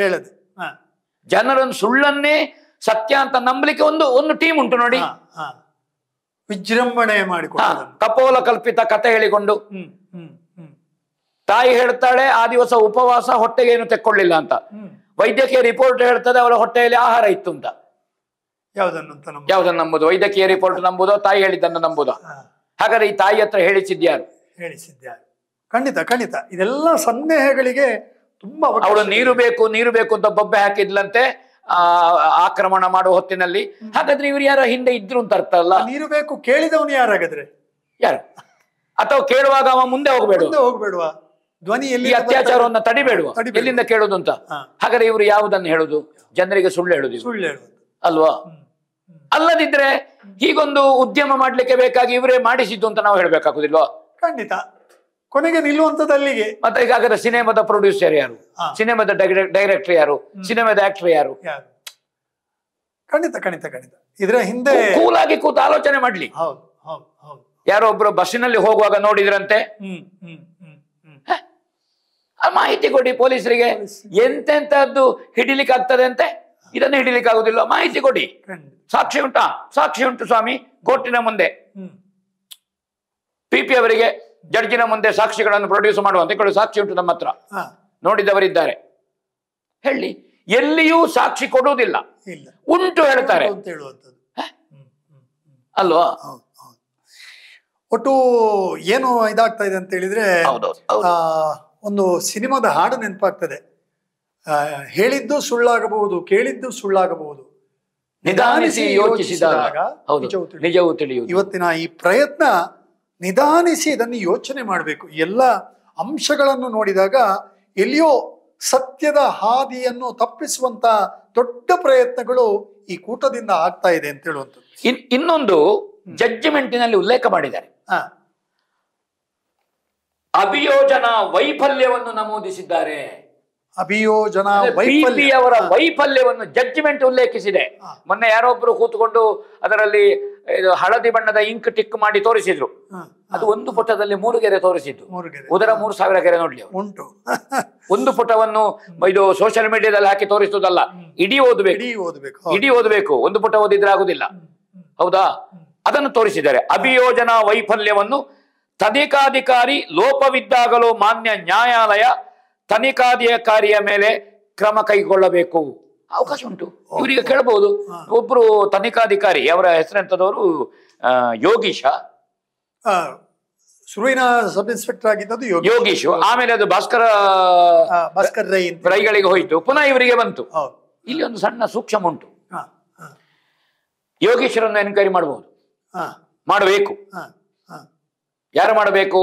ಜನರನ್ನು ಸುಳ್ಳನ್ನೇ ಸತ್ಯ ಅಂತ ನಂಬಲಿಕ್ಕೆ ಒಂದು ಟೀಮ್ ಉಂಟು ನೋಡಿ. ವಿಜೃಂಭಣೆ ಮಾಡಿಕೊಂಡು ಕಪೋಲ ಕಲ್ಪಿತ ಕಥೆ ಹೇಳಿಕೊಂಡು ತಾಯಿ ಹೇಳ್ತಾಳೆ ಆ ದಿವಸ ಉಪವಾಸ, ಹೊಟ್ಟೆಗೆ ಏನು ತೆಕ್ಕೊಳ್ಳಿಲ್ಲ ಅಂತ. ವೈದ್ಯಕೀಯ ರಿಪೋರ್ಟ್ ಹೇಳ್ತದೆ ಅವರ ಹೊಟ್ಟೆಯಲ್ಲಿ ಆಹಾರ ಇತ್ತು ಅಂತ. ಯಾವ್ದನ್ನು ನಂಬುದು? ವೈದ್ಯಕೀಯ ರಿಪೋರ್ಟ್ ನಂಬುದೋ ತಾಯಿ ಹೇಳಿದ್ದನ್ನು ನಂಬುದೋ? ಹಾಗಾದ್ರೆ ಈ ತಾಯಿ ಹತ್ರ ಹೇಳಿಸಿದ್ಯಾರು? ಖಂಡಿತ ಖಂಡಿತ ಇದೆಲ್ಲ ಸಂದೇಹಗಳಿಗೆ ತುಂಬಾ. ಅವಳು ನೀರು ಬೇಕು ನೀರು ಬೇಕು ಅಂತ ಬೊಬ್ಬೆ ಹಾಕಿದ್ಲಂತೆ ಆಕ್ರಮಣ ಮಾಡುವ ಹೊತ್ತಿನಲ್ಲಿ. ಹಾಗಾದ್ರೆ ಇವ್ರು ಯಾರ ಹಿಂದೆ ಇದ್ರು ಅಂತ ಅರ್ಥ ಅಲ್ಲ. ನೀರು ಬೇಕು ಕೇಳಿದವನು ಯಾರಾಗದ್ರೆ ಯಾರು? ಅಥವಾ ಕೇಳುವಾಗ ಅವ ಮುಂದೆ ಹೋಗ್ಬೇಡುವ ಧ್ವನಿ ಈ ಅತ್ಯಾಚಾರವನ್ನ ತಡಿಬೇಡುವ, ಎಲ್ಲಿಂದ ಕೇಳುದು ಅಂತ. ಹಾಗಾದ್ರೆ ಇವರು ಯಾವುದನ್ನು ಹೇಳುದು? ಜನರಿಗೆ ಸುಳ್ಳು ಹೇಳುದು ಅಲ್ವಾ? ಅಲ್ಲದಿದ್ರೆ ಹೀಗೊಂದು ಉದ್ಯಮ ಮಾಡ್ಲಿಕ್ಕೆ ಬೇಕಾಗಿ ಇವರೇ ಮಾಡಿಸಿದ್ದು ಅಂತ ನಾವು ಹೇಳ್ಬೇಕಾಗುದಿಲ್ವಾ? ಖಂಡಿತ. ಕೊನೆಗೆ ನಿಲ್ಲುವಂತದ್ದು ಅಲ್ಲಿಗೆ. ಮತ್ತೆ ಈಗಾಗಲೇ ಸಿನಿಮಾದ ಪ್ರೊಡ್ಯೂಸರ್ ಯಾರು? ಸಿನಿಮಾದ ಡೈರೆಕ್ಟರ್ ಯಾರು? ಸಿನಿಮಾದ ಆಕ್ಟರ್ ಯಾರು? ಖಂಡಿತ ಖಂಡಿತ ಖಂಡಿತ ಇದರ ಹಿಂದೆ ಕೂಲಾಗಿ ಕೂತು ಆಲೋಚನೆ ಮಾಡ್ಲಿ. ಯಾರೋ ಒಬ್ರು ಬಸ್ಸಿನಲ್ಲಿ ಹೋಗುವಾಗ ನೋಡಿದ್ರಂತೆ, ಮಾಹಿತಿ ಕೊಡಿ ಪೊಲೀಸರಿಗೆ. ಎಂತೆಂತದ್ದು ಹಿಡಿಲಿಕ್ಕೆ ಆಗ್ತದೆ ಅಂತೆ, ಇದನ್ನು ಹಿಡಿಲಿಕ್ಕೆ ಆಗುದಿಲ್ಲ. ಮಾಹಿತಿ ಕೊಡಿ. ಸಾಕ್ಷಿ ಉಂಟಾ? ಸಾಕ್ಷಿ ಉಂಟು ಸ್ವಾಮಿ, ಕೋರ್ಟಿನ ಮುಂದೆ PP ಅವರಿಗೆ ಜಡ್ಜಿನ ಮುಂದೆ ಸಾಕ್ಷಿಗಳನ್ನು ಪ್ರೊಡ್ಯೂಸ್ ಮಾಡುವಂತೆ ಕೊಡಿ. ಸಾಕ್ಷಿ ಉಂಟು ನಮ್ಮ ಹತ್ರ, ನೋಡಿದವರಿದ್ದಾರೆ ಹೇಳಿ. ಎಲ್ಲಿಯೂ ಸಾಕ್ಷಿ ಕೊಡುವುದಿಲ್ಲ, ಉಂಟು ಹೇಳ್ತಾರೆ ಅಲ್ವಾ? ಒಟ್ಟು ಏನು ಇದಾಗ್ತಾ ಇದೆ ಅಂತ ಹೇಳಿದ್ರೆ, ಒಂದು ಸಿನಿಮಾದ ಹಾಡು ನೆನಪಾಗ್ತದೆ. ಹೇಳಿದ್ದು ಸುಳ್ಳಾಗಬಹುದು, ಕೇಳಿದ್ದು ಸುಳ್ಳಾಗಬಹುದು, ನಿಧಾನಿಸಿ ಯೋಚಿಸಿದಾಗ ನಿಜವೂ ತಿಳಿಯುವುದು. ಇವತ್ತಿನ ಈ ಪ್ರಯತ್ನ ನಿಧಾನಿಸಿ ಇದನ್ನು ಯೋಚನೆ ಮಾಡಬೇಕು. ಎಲ್ಲ ಅಂಶಗಳನ್ನು ನೋಡಿದಾಗ ಎಲ್ಲಿಯೋ ಸತ್ಯದ ಹಾದಿಯನ್ನು ತಪ್ಪಿಸುವಂತ ದೊಡ್ಡ ಪ್ರಯತ್ನಗಳು ಈ ಕೂಟದಿಂದ ಆಗ್ತಾ ಇದೆ ಅಂತ ಹೇಳುವಂಥದ್ದು. ಇನ್ನೊಂದು ಜಡ್ಜ್ಮೆಂಟಿನಲ್ಲಿ ಉಲ್ಲೇಖ ಮಾಡಿದ್ದಾರೆ, ಅಭಿಯೋಜನಾ ವೈಫಲ್ಯವನ್ನು ನಮೂದಿಸಿದ್ದಾರೆ. ಅಭಿಯೋಜನಾ ಅವರ ವೈಫಲ್ಯವನ್ನು ಜಡ್ಜ್ಮೆಂಟ್ ಉಲ್ಲೇಖಿಸಿದೆ. ಮೊನ್ನೆ ಯಾರೊಬ್ರು ಕೂತ್ಕೊಂಡು ಅದರಲ್ಲಿ ಹಳದಿ ಬಣ್ಣದ ಇಂಕ್ ಟಿಕ್ ಮಾಡಿ ತೋರಿಸಿದ್ರು. ಅದು ಒಂದು ಪುಟದಲ್ಲಿ 3 ಗೆರೆ ತೋರಿಸಿದ್ದು. ಉದರ 3,000 ಗೆರೆ ನೋಡ್ಲಿ ಉಂಟು. ಒಂದು ಪುಟವನ್ನು ಇದು ಸೋಷಿಯಲ್ ಮೀಡಿಯಾದಲ್ಲಿ ಹಾಕಿ ತೋರಿಸುವುದಲ್ಲ, ಇಡೀ ಓದಬೇಕು. ಒಂದು ಪುಟ ಓದಿದ್ರೆ ಆಗುದಿಲ್ಲ, ಹೌದಾ? ಅದನ್ನು ತೋರಿಸಿದ್ದಾರೆ. ಅಭಿಯೋಜನಾ ವೈಫಲ್ಯವನ್ನು ತನಿಖಾಧಿಕಾರಿ ಲೋಪವಿದ್ದಾಗಲೂ ಮಾನ್ಯ ನ್ಯಾಯಾಲಯ ತನಿಖಾಧಿಕಾರಿಯ ಮೇಲೆ ಕ್ರಮ ಕೈಗೊಳ್ಳಬೇಕು. ಅವಕಾಶ ಉಂಟು, ಇವರಿಗೆ ಕೇಳಬಹುದು. ಒಬ್ರು ತನಿಖಾಧಿಕಾರಿ, ಅವರ ಹೆಸರೆಂತದವರು ಯೋಗೀಶ, ಸುರುವಿನ ಸಬ್ ಇನ್ಸ್ಪೆಕ್ಟರ್ ಆಗಿದ್ದದ್ದು ಯೋಗೀಶ್. ಆಮೇಲೆ ಅದು ಭಾಸ್ಕರ್ ರೈಗಳಿಗೆ ಹೋಯ್ತು, ಪುನಃ ಇವರಿಗೆ ಬಂತು. ಇಲ್ಲಿ ಒಂದು ಸಣ್ಣ ಸೂಕ್ಷ್ಮ ಉಂಟು. ಯೋಗೀಶ್ವರನ್ನು ಎನ್ಕ್ವೈರಿ ಮಾಡಬಹುದು, ಮಾಡಬೇಕು. ಯಾರು ಮಾಡಬೇಕು?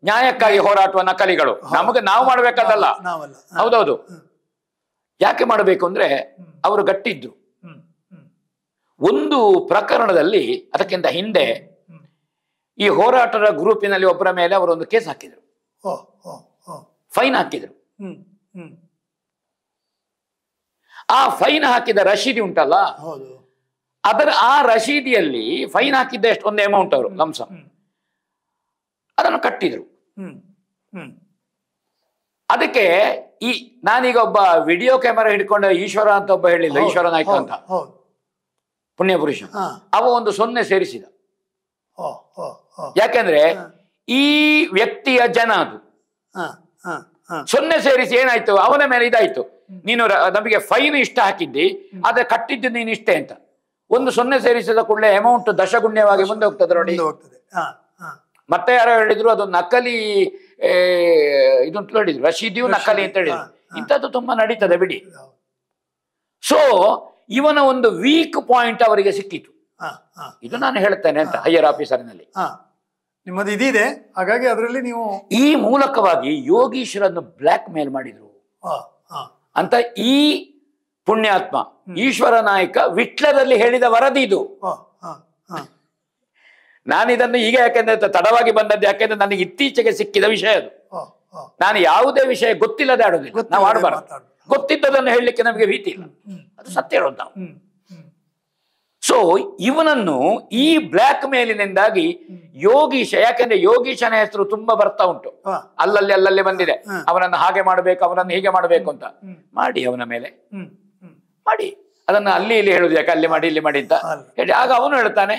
ನ್ಯಾಯಕ್ಕಾಗಿ ಹೋರಾಟುವ ನಕಲಿಗಳು. ನಾವು ಮಾಡಬೇಕಾದಲ್ಲ. ಹೌದೌದು. ಯಾಕೆ ಮಾಡಬೇಕು ಅಂದ್ರೆ ಅವರು ಗಟ್ಟಿದ್ರು. ಒಂದು ಪ್ರಕರಣದಲ್ಲಿ ಅದಕ್ಕಿಂತ ಹಿಂದೆ ಈ ಹೋರಾಟದ ಗ್ರೂಪಿನಲ್ಲಿ ಒಬ್ಬರ ಮೇಲೆ ಅವರೊಂದು ಕೇಸ್ ಹಾಕಿದ್ರು, ಫೈನ್ ಹಾಕಿದ್ರು. ಆ ಫೈನ್ ಹಾಕಿದ ರಶೀದಿ ಉಂಟಲ್ಲ, ಆ ರಶೀದಿಯಲ್ಲಿ ಫೈನ್ ಹಾಕಿದ್ದ ಎಷ್ಟು ಒಂದು ಅಮೌಂಟ್ ಅವರು ಲಂಸಮ್ ಅದನ್ನು ಕಟ್ಟಿದ್ರು. ಅದಕ್ಕೆ ನಾನೀಗ ಒಬ್ಬ ವಿಡಿಯೋ ಕ್ಯಾಮೆರಾ ಹಿಡ್ಕೊಂಡ ಈಶ್ವರ ಅಂತ ಒಬ್ಬ ಹೇಳಿಲ್ಲ, ಈಶ್ವರ ನಾಯ್ಕ ಅಂತ ಪುಣ್ಯ ಪುರುಷ, ಅವ ಒಂದು 0 ಸೇರಿಸಿದ. ಯಾಕೆಂದ್ರೆ ಈ ವ್ಯಕ್ತಿಯ ಜನ ಅದು 0 ಸೇರಿಸಿ ಏನಾಯ್ತು, ಅವನ ಮೇಲೆ ಇದಾಯ್ತು. ನೀನು ನಮಗೆ ಫೈನ್ ಇಷ್ಟ ಹಾಕಿದ್ದಿ, ಆದ್ರೆ ಕಟ್ಟಿದ್ದು ನೀನು ಇಷ್ಟೇ ಅಂತ. ಒಂದು 0 ಸೇರಿಸಿದ ಕೂಡಲೇ ಅಮೌಂಟ್ ದಶಗುಣ್ಯವಾಗಿ ಮುಂದೆ ಹೋಗ್ತದೆ ನೋಡಿ. ಮತ್ತೆ ಯಾರೋ ಹೇಳಿದ್ರು ಅದು ನಕಲಿ ಇದು ಅಂತ ಹೇಳಿದ್ರು, ರಶೀದಿಯು ನಕಲಿ ಅಂತ ಹೇಳಿದ್ರು. ಇಂಥದ್ದು ತುಂಬಾ ನಡೀತದೆ ಬಿಡಿ. ಸೊ ಇವನ ಒಂದು ವೀಕ್ ಪಾಯಿಂಟ್ ಅವರಿಗೆ ಸಿಕ್ಕಿತು. ಇದು ನಾನು ಹೇಳ್ತೇನೆ ಅಂತ ಹೈಯರ್ ಆಫೀಸರ್ನಲ್ಲಿ ನಿಮ್ಮದು ಇದಿದೆ. ಹಾಗಾಗಿ ಅದರಲ್ಲಿ ನೀವು ಈ ಮೂಲಕವಾಗಿ ಯೋಗೀಶ್ವರನ್ನು ಬ್ಲ್ಯಾಕ್ ಮೇಲ್ ಮಾಡಿದ್ರು ಅಂತ ಈ ಪುಣ್ಯಾತ್ಮ ಈಶ್ವರ ನಾಯಕ ವಿಟ್ಲದಲ್ಲಿ ಹೇಳಿದ ವರದಿ ಇದು. ನಾನಿದನ್ನು ಈಗ ಯಾಕೆಂದ್ರೆ ತಡವಾಗಿ ಬಂದದ್ದು, ಯಾಕೆಂದ್ರೆ ನನಗೆ ಇತ್ತೀಚೆಗೆ ಸಿಕ್ಕಿದ ವಿಷಯ ಅದು. ನಾನು ಯಾವುದೇ ವಿಷಯ ಗೊತ್ತಿಲ್ಲದೆ ಆಡೋದಿಲ್ಲ, ನಾವು ಆಡಬಾರ್ದು. ಗೊತ್ತಿದ್ದದನ್ನು ಹೇಳಲಿಕ್ಕೆ ನಮಗೆ ಭೀತಿ ಇಲ್ಲ, ಅದು ಸತ್ಯ ಹೇಳೋದು ನಾವು. ಸೊ ಇವನನ್ನು ಈ ಬ್ಲ್ಯಾಕ್ ಮೇಲಿನಿಂದಾಗಿ ಯೋಗೀಶ, ಯಾಕೆಂದ್ರೆ ಯೋಗೀಶನ ಹೆಸರು ತುಂಬಾ ಬರ್ತಾ ಉಂಟು, ಅಲ್ಲಲ್ಲಿ ಬಂದಿದೆ. ಅವನನ್ನು ಹಾಗೆ ಮಾಡಬೇಕು, ಅವನನ್ನು ಹೀಗೆ ಮಾಡಬೇಕು ಅಂತ ಮಾಡಿ ಅವನ ಮೇಲೆ ಮಾಡಿ. ಅದನ್ನ ಅಲ್ಲಿ ಇಲ್ಲಿ ಹೇಳುದು ಯಾಕೆ, ಅಲ್ಲಿ ಮಾಡಿ ಇಲ್ಲಿ ಮಾಡಿ ಅಂತ ಹೇಳಿ ಆಗ ಅವನು ಹೇಳ್ತಾನೆ,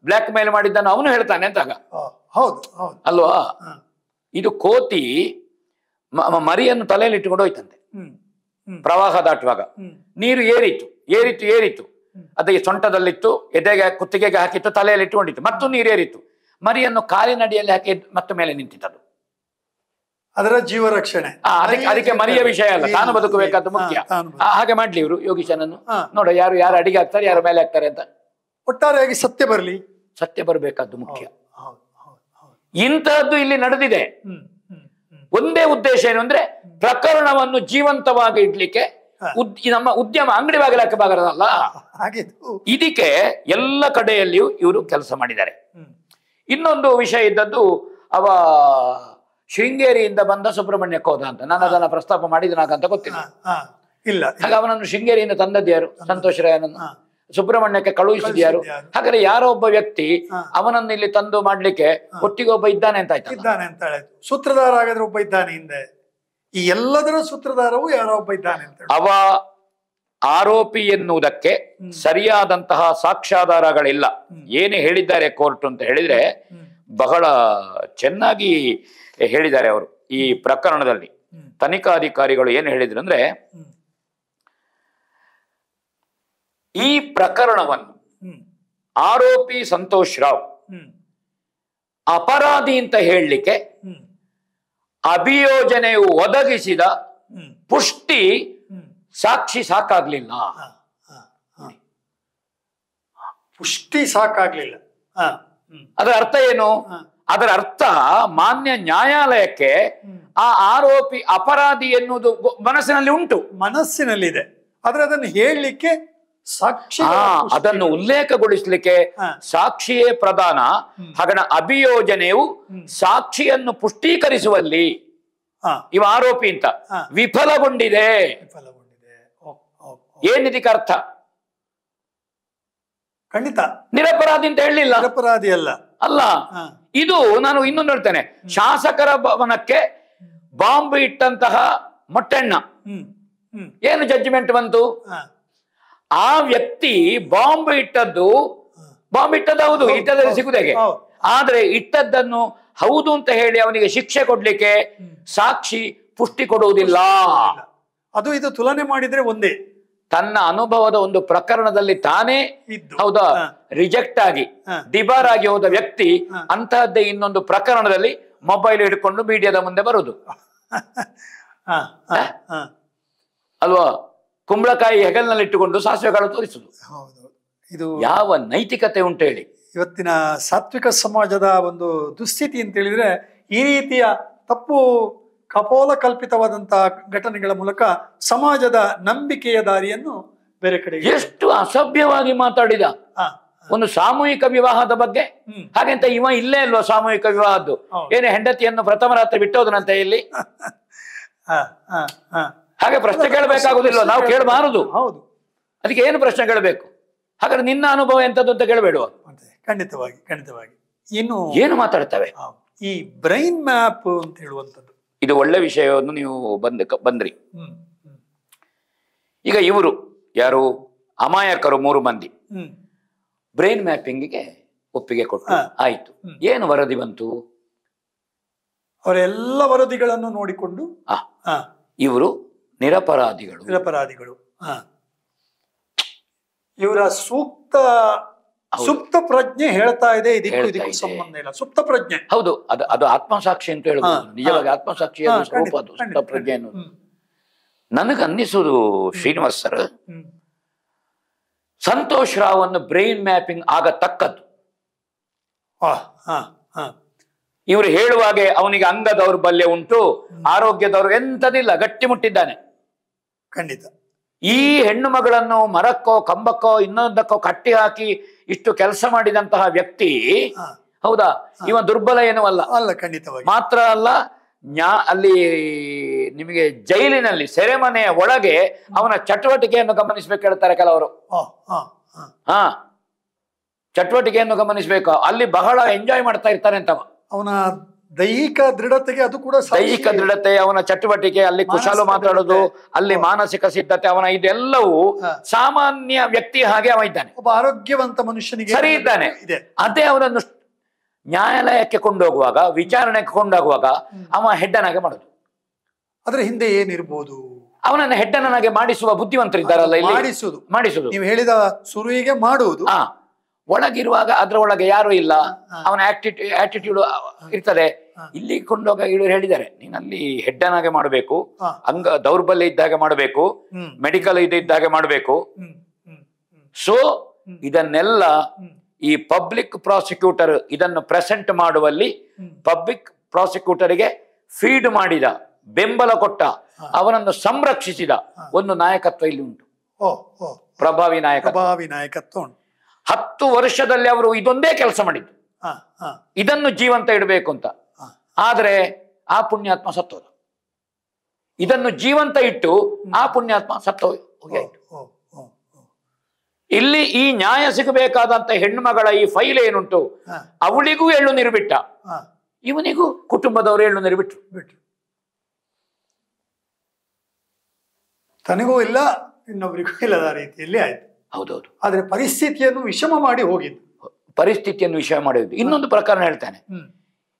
ಬ್ಲ್ಯಾಕ್ ಮೇಲ್ ಮಾಡಿದ್ದಾನೆ ಅವನು ಹೇಳ್ತಾನೆ ಅಂತ ಆಗ, ಅಲ್ವಾ? ಇದು ಕೋತಿ ಮರಿಯನ್ನು ತಲೆಯಲ್ಲಿ ಇಟ್ಟುಕೊಂಡು ಹೋಯ್ತಂತೆ. ಪ್ರವಾಹ ದಾಟುವಾಗ ನೀರು ಏರಿತು ಏರಿತು ಏರಿತು, ಅದಕ್ಕೆ ಸೊಂಟದಲ್ಲಿತ್ತು, ಎದೆಗೆ ಕುತ್ತಿಗೆಗೆ ಹಾಕಿತ್ತು, ತಲೆಯಲ್ಲಿ ಇಟ್ಟುಕೊಂಡಿತ್ತು. ಮತ್ತು ನೀರು ಏರಿತು, ಮರಿಯನ್ನು ಕಾಲಿನಡಿಯಲ್ಲಿ ಹಾಕಿ ಮತ್ತೆ ಮೇಲೆ ನಿಂತಿತ್ತದು. ಅದರ ಜೀವ ರಕ್ಷಣೆ. ಅದಕ್ಕೆ ಮರಿಯ ವಿಷಯ ಅಲ್ಲ, ತಾನು ಬದುಕಬೇಕಾದ ಮುಖ್ಯ. ಹಾಗೆ ಮಾಡ್ಲಿ ಇವರು ಯೋಗೀಶನನ್ನು. ನೋಡ ಯಾರು ಅಡಿಗೆ ಹಾಕ್ತಾರೆ, ಯಾರು ಮೇಲೆ ಹಾಕ್ತಾರೆ ಅಂತ. ಒಟ್ಟಾರೆಯಾಗಿ ಸತ್ಯ ಬರಲಿ, ಸತ್ಯ ಬರಬೇಕಾದ್ದು ಮುಖ್ಯ. ಇಂತಹದ್ದು ಇಲ್ಲಿ ನಡೆದಿದೆ. ಒಂದೇ ಉದ್ದೇಶ ಏನು ಅಂದ್ರೆ ಪ್ರಕರಣವನ್ನು ಜೀವಂತವಾಗಿ ಇಡ್ಲಿಕ್ಕೆ. ನಮ್ಮ ಉದ್ಯಮ ಅಂಗಡಿ ಬಾಗಿಲಕ್ಕೆ ಬಾಗರದಲ್ಲ, ಇದಕ್ಕೆ ಎಲ್ಲ ಕಡೆಯಲ್ಲಿಯೂ ಇವರು ಕೆಲಸ ಮಾಡಿದ್ದಾರೆ. ಇನ್ನೊಂದು ವಿಷಯ ಇದ್ದದ್ದು, ಅವ ಶೃಂಗೇರಿಯಿಂದ ಬಂದ ಸುಬ್ರಹ್ಮಣ್ಯಕ್ಕೆ ಹೋದ ಅಂತ. ನಾನು ಅದನ್ನ ಪ್ರಸ್ತಾಪ ಮಾಡಿದನಾಗಂತ ಗೊತ್ತಿಲ್ಲ. ಹಾಗೆ ಅವನನ್ನು ಶೃಂಗೇರಿಯಿಂದ ತಂದದ್ದು ಯಾರು? ಸಂತೋಷ್ ರಾಯನನ್ನು ಸುಬ್ರಹ್ಮಣ್ಯಕ್ಕೆ ಕಳುಹಿಸಿದ್ಯಾರು? ಹಾಗಾದ್ರೆ ಯಾರೋ ಒಬ್ಬ ವ್ಯಕ್ತಿ ಅವನನ್ನು ಇಲ್ಲಿ ತಂದು ಮಾಡ್ಲಿಕ್ಕೆ ಒಟ್ಟಿಗೆ ಒಬ್ಬ ಇದ್ದಾನೆ ಅಂತ ಆಯ್ತು. ಸೂತ್ರಧಾರ ಹಾಗಾದ್ರೆ ಒಬ್ಬ ಇದ್ದಾನೆ ಹಿಂದೆ. ಈ ಎಲ್ಲದರ ಸೂತ್ರಧಾರವು ಯಾರೋ ಒಬ್ಬ ಇದ್ದಾನೆ ಅಂತ. ಅವ ಆರೋಪಿ ಎನ್ನುವುದಕ್ಕೆ ಸರಿಯಾದಂತಹ ಸಾಕ್ಷ್ಯಾಧಾರಗಳಿಲ್ಲ. ಏನು ಹೇಳಿದ್ದಾರೆ ಕೋರ್ಟ್ ಅಂತ ಹೇಳಿದ್ರೆ ಬಹಳ ಚೆನ್ನಾಗಿ ಹೇಳಿದ್ದಾರೆ ಅವರು. ಈ ಪ್ರಕರಣದಲ್ಲಿ ತನಿಖಾಧಿಕಾರಿಗಳು ಏನು ಹೇಳಿದ್ರು ಅಂದ್ರೆ, ಈ ಪ್ರಕರಣವನ್ನು ಆರೋಪಿ ಸಂತೋಷ್ ರಾವ್ ಅಪರಾಧಿ ಅಂತ ಹೇಳಲಿಕ್ಕೆ ಅಭಿಯೋಜನೆಯು ಒದಗಿಸಿದ ಪುಷ್ಟಿ ಸಾಕ್ಷಿ ಸಾಕಾಗ್ಲಿಲ್ಲ. ಪುಷ್ಟಿ ಸಾಕಾಗ್ಲಿಲ್ಲ. ಅದರ ಅರ್ಥ ಏನು? ಅದರ ಅರ್ಥ ಮಾನ್ಯ ನ್ಯಾಯಾಲಯಕ್ಕೆ ಆ ಆರೋಪಿ ಅಪರಾಧಿ ಎನ್ನುವುದು ಮನಸ್ಸಿನಲ್ಲಿ ಉಂಟು, ಮನಸ್ಸಿನಲ್ಲಿದೆ. ಆದ್ರೆ ಅದನ್ನು ಹೇಳಲಿಕ್ಕೆ ಸಾಕ್ಷಿ, ಅದನ್ನು ಉಲ್ಲೇಖಗೊಳಿಸಲಿಕ್ಕೆ ಸಾಕ್ಷಿಯೇ ಪ್ರಧಾನ. ಹಾಗಣ ಅಭಿಯೋಜನೆಯು ಸಾಕ್ಷಿಯನ್ನು ಪುಷ್ಟೀಕರಿಸುವಲ್ಲಿ ಇವ ಆರೋಪಿ ಅಂತ ವಿಫಲಗೊಂಡಿದೆ. ಏನಿದಕ್ಕೆ ಅರ್ಥ? ಖಂಡಿತ ನಿರಪರಾಧಿ ಅಂತ ಹೇಳಲಿಲ್ಲ, ನಿರಪರಾಧಿ ಅಲ್ಲ. ಅಲ್ಲ, ಇದು ನಾನು ಇನ್ನೊಂದು ಹೇಳ್ತೇನೆ. ಶಾಸಕರ ಭವನಕ್ಕೆ ಬಾಂಬ್ ಇಟ್ಟಂತಹ ಮೊಟ್ಟೆಣ್ಣ ಏನು ಜಡ್ಜ್ಮೆಂಟ್ ಬಂತು? ಆ ವ್ಯಕ್ತಿ ಬಾಂಬ್ ಇಟ್ಟದ್ದು ಹೌದು, ಇಟ್ಟದಲ್ಲಿ ಸಿಗುದಾಗೆ. ಆದ್ರೆ ಇಟ್ಟದ್ದನ್ನು ಹೌದು ಅಂತ ಹೇಳಿ ಅವನಿಗೆ ಶಿಕ್ಷೆ ಕೊಡ್ಲಿಕ್ಕೆ ಸಾಕ್ಷಿ ಪುಷ್ಟಿ ಕೊಡುವುದಿಲ್ಲ. ಅದು ಇದು ತುಲನೆ ಮಾಡಿದ್ರೆ ಒಂದೇ. ತನ್ನ ಅನುಭವದ ಒಂದು ಪ್ರಕರಣದಲ್ಲಿ ತಾನೇ ಹೌದಾ ರಿಜೆಕ್ಟ್ ಆಗಿ ಡಿಬಾರ್ ಆಗಿ ಹೋದ ವ್ಯಕ್ತಿ ಅಂತಹದ್ದೇ ಇನ್ನೊಂದು ಪ್ರಕರಣದಲ್ಲಿ ಮೊಬೈಲ್ ಹಿಡ್ಕೊಂಡು ಮೀಡಿಯಾದ ಮುಂದೆ ಬರುದು ಅಲ್ವಾ? ಕುಂಬಳಕಾಯಿ ಹೆಗಲ್ನಲ್ಲಿ ಇಟ್ಟುಕೊಂಡು ಸಾಸಿವೆ ಕಾಳು ತೋರಿಸುದು. ಇದು ಯಾವ ನೈತಿಕತೆ ಉಂಟು ಹೇಳಿ? ಇವತ್ತಿನ ಸಾತ್ವಿಕ ಸಮಾಜದ ಒಂದು ದುಸ್ಥಿತಿ ಅಂತ ಹೇಳಿದ್ರೆ, ಈ ರೀತಿಯ ತಪ್ಪು ಕಪೋಲ ಕಲ್ಪಿತವಾದಂತಹ ಘಟನೆಗಳ ಮೂಲಕ ಸಮಾಜದ ನಂಬಿಕೆಯ ದಾರಿಯನ್ನು ಬೇರೆ ಕಡೆ. ಎಷ್ಟು ಅಸಭ್ಯವಾಗಿ ಮಾತಾಡಿದ ಒಂದು ಸಾಮೂಹಿಕ ವಿವಾಹದ ಬಗ್ಗೆ. ಹಾಗೆಂತ ಇವ ಇಲ್ಲೇ ಅಲ್ವಾ ಸಾಮೂಹಿಕ ವಿವಾಹದ್ದು? ಏನು ಹೆಂಡತಿಯನ್ನು ಪ್ರಥಮ ರಾತ್ರಿ ಬಿಟ್ಟೋದನಂತ ಇಲ್ಲಿ? ಹಾಗೆ ಪ್ರಶ್ನೆ ಕೇಳಬೇಕಾಗುದಿಲ್ಲ, ನಾವು ಕೇಳಬಾರದು. ಹೌದು, ಅದಕ್ಕೆ ಏನು ಪ್ರಶ್ನೆ ಕೇಳಬೇಕು? ಹಾಗಾದ್ರೆ ನಿನ್ನ ಅನುಭವ ಎಂತದ್ದು ಅಂತ ಕೇಳಬೇಡುವ? ಖಂಡಿತವಾಗಿ ಖಂಡಿತವಾಗಿ. ಇನ್ನು ಏನು ಮಾತಾಡ್ತವೆ ಈ ಬ್ರೈನ್ ಮ್ಯಾಪ್ ಅಂತ ಹೇಳುವಂಥದ್ದು, ಇದು ಒಳ್ಳೆ ವಿಷಯವನ್ನು ನೀವು ಬಂದ್ರಿ. ಈಗ ಇವರು ಯಾರು ಅಮಾಯಕರು 3 ಮಂದಿ ಬ್ರೈನ್ ಮ್ಯಾಪಿಂಗ್ಗೆ ಒಪ್ಪಿಗೆ ಕೊಟ್ಟು ಆಯ್ತು. ಏನು ವರದಿ ಬಂತು? ಅವರೆಲ್ಲ ವರದಿಗಳನ್ನು ನೋಡಿಕೊಂಡು ಇವರು ನಿರಪರಾಧಿಗಳು. ಇವರ ಸುಪ್ತ ಪ್ರಜ್ಞೆ ಹೇಳ್ತಾ ಇದೆ, ಇದಕ್ಕೂ ಸಂಬಂಧ ಇಲ್ಲ. ಸುಪ್ತ ಪ್ರಜ್ಞೆ ಹೌದು, ಅದು ಆತ್ಮಸಾಕ್ಷಿ ಅಂತ ಹೇಳ್ಬೋದು. ನಿಜವಾಗಿ ಆತ್ಮಸಾಕ್ಷಿ ಸ್ವರೂಪ ಅದು ಸುಪ್ತ ಪ್ರಜ್ಞೆ ಅನ್ನೋದು. ನನಗನ್ನಿಸುವುದು ಶ್ರೀನಿವಾಸ್ ಸರ್, ಸಂತೋಷ್ ರಾವ್ ಅನ್ನು ಬ್ರೈನ್ ಮ್ಯಾಪಿಂಗ್ ಆಗತಕ್ಕದ್ದು. ಇವರು ಹೇಳುವಾಗೆ ಅವನಿಗೆ ಅಂಗ ದೌರ್ಬಲ್ಯ ಉಂಟು, ಆರೋಗ್ಯ ದೌರ್ಬಲ್ಯ ಎಂತದಿಲ್ಲ, ಗಟ್ಟಿಮುಟ್ಟಿದ್ದಾನೆ. ಖಂಡಿತ. ಈ ಹೆಣ್ಣು ಮಗಳನ್ನು ಮರಕ್ಕೋ ಕಂಬಕ್ಕೋ ಇನ್ನೊಂದಕ್ಕೋ ಕಟ್ಟಿ ಹಾಕಿ ಇಷ್ಟು ಕೆಲಸ ಮಾಡಿದಂತಹ ವ್ಯಕ್ತಿ ಹೌದಾ, ಇವ ದುರ್ಬಲ ಏನೂ ಅಲ್ಲ. ಖಂಡಿತವಾಗಿ. ಮಾತ್ರ ಅಲ್ಲ, ಅಲ್ಲಿ ನಿಮಗೆ ಜೈಲಿನಲ್ಲಿ ಸೆರೆಮನೆಯ ಒಳಗೆ ಅವನ ಚಟುವಟಿಕೆಯನ್ನು ಗಮನಿಸ್ಬೇಕು ಹೇಳ್ತಾರೆ ಕೆಲವರು. ಚಟುವಟಿಕೆಯನ್ನು ಗಮನಿಸ್ಬೇಕು. ಅಲ್ಲಿ ಬಹಳ ಎಂಜಾಯ್ ಮಾಡ್ತಾ ಇರ್ತಾನೆ ಅಂತ. ಅವನ ದೈಹಿಕ ದೃಢತೆಗೆ ಅದು ಕೂಡ ದೈಹಿಕ ದೃಢತೆ, ಅವನ ಚಟುವಟಿಕೆ, ಅಲ್ಲಿ ಕುಶಾಲು ಮಾತಾಡೋದು, ಅಲ್ಲಿ ಮಾನಸಿಕ ಸಿದ್ಧತೆ, ಅವನ ಇದೆಲ್ಲವೂ ಸಾಮಾನ್ಯ ವ್ಯಕ್ತಿ ಹಾಗೆ ಅವ ಇದ್ದಾನೆ. ಒಬ್ಬ ಆರೋಗ್ಯವಂತ ಮನುಷ್ಯನಿಗೆ ಸರಿ ಇದ್ದಾನೆ. ಅದೇ ಅವನನ್ನು ನ್ಯಾಯಾಲಯಕ್ಕೆ ಕೊಂಡೋಗುವಾಗ, ವಿಚಾರಣೆಗೆ ಕೊಂಡೋಗುವಾಗ ಅವ ಹೆಡ್ಡನಾಗೆ ಮಾಡೋದು. ಅದರ ಹಿಂದೆ ಏನಿರ್ಬೋದು? ಅವನನ್ನ ಹೆಡ್ಡನಾಗೆ ಮಾಡಿಸುವ ಬುದ್ಧಿವಂತರಿದ್ದಾರಲ್ಲ ಇಲ್ಲಿ, ಮಾಡಿಸುದು ನೀವು ಹೇಳಿದ ಸುರುವಿಗೆ ಮಾಡುವುದು. ಒಳಗಿರುವಾಗ ಅದ್ರ ಒಳಗೆ ಯಾರು ಇಲ್ಲ, ಅವನ ಆಟಿಟ್ಯೂಡ್ ಇರ್ತದೆ. ಇಲ್ಲಿ ಕೊಂಡೋಗ ಇವರು ಹೇಳಿದ್ದಾರೆ, ನೀನಲ್ಲಿ ಹೆಡ್ಡನಾಗೆ ಮಾಡಬೇಕು, ಅಂಗ ದೌರ್ಬಲ್ಯ ಇದ್ದಾಗೆ ಮಾಡಬೇಕು, ಮೆಡಿಕಲ್ ಇದ್ದಾಗೆ ಮಾಡಬೇಕು. ಸೊ ಇದನ್ನೆಲ್ಲ ಈ ಪಬ್ಲಿಕ್ ಪ್ರಾಸಿಕ್ಯೂಟರ್ ಇದನ್ನು ಪ್ರೆಸೆಂಟ್ ಮಾಡುವಲ್ಲಿ ಪಬ್ಲಿಕ್ ಪ್ರಾಸಿಕ್ಯೂಟರ್ಗೆ ಫೀಡ್ ಮಾಡಿದ, ಬೆಂಬಲ ಕೊಟ್ಟ, ಅವನನ್ನು ಸಂರಕ್ಷಿಸಿದ ಒಂದು ನಾಯಕತ್ವ ಇಲ್ಲಿ ಉಂಟು. ಪ್ರಭಾವಿ ನಾಯಕತ್ವ ಉಂಟು. 10 ವರ್ಷದಲ್ಲಿ ಅವರು ಇದೊಂದೇ ಕೆಲಸ ಮಾಡಿದ್ದು, ಇದನ್ನು ಜೀವಂತ ಇಡಬೇಕು ಅಂತ. ಆದ್ರೆ ಆ ಪುಣ್ಯಾತ್ಮ ಸತ್ತೋದ. ಇದನ್ನು ಜೀವಂತ ಇಟ್ಟು ಆ ಪುಣ್ಯಾತ್ಮ ಸತ್ತೋಯ್ತು. ಇಲ್ಲಿ ಈ ನ್ಯಾಯ ಸಿಗಬೇಕಾದಂತ ಹೆಣ್ಣುಮಗಳ ಈ ಫೈಲ್ ಏನುಂಟು, ಅವಳಿಗೂ ಎಳ್ಳು ನೀರು ಬಿಟ್ಟ, ಇವನಿಗೂ ಕುಟುಂಬದವರು ಎಳ್ಳು ನೀರು ಬಿಟ್ರು. ತನಗೂ ಇಲ್ಲ, ಇನ್ನೊಬ್ಬರಿಗೂ ಇಲ್ಲದ ರೀತಿಯಲ್ಲಿ ಆಯ್ತು. ಹೌದೌದು. ಆದ್ರೆ ಪರಿಸ್ಥಿತಿಯನ್ನು ವಿಷಮ ಮಾಡಿ ಹೋಗಿದ್ದು. ಇನ್ನೊಂದು ಪ್ರಕರಣ ಹೇಳ್ತಾನೆ.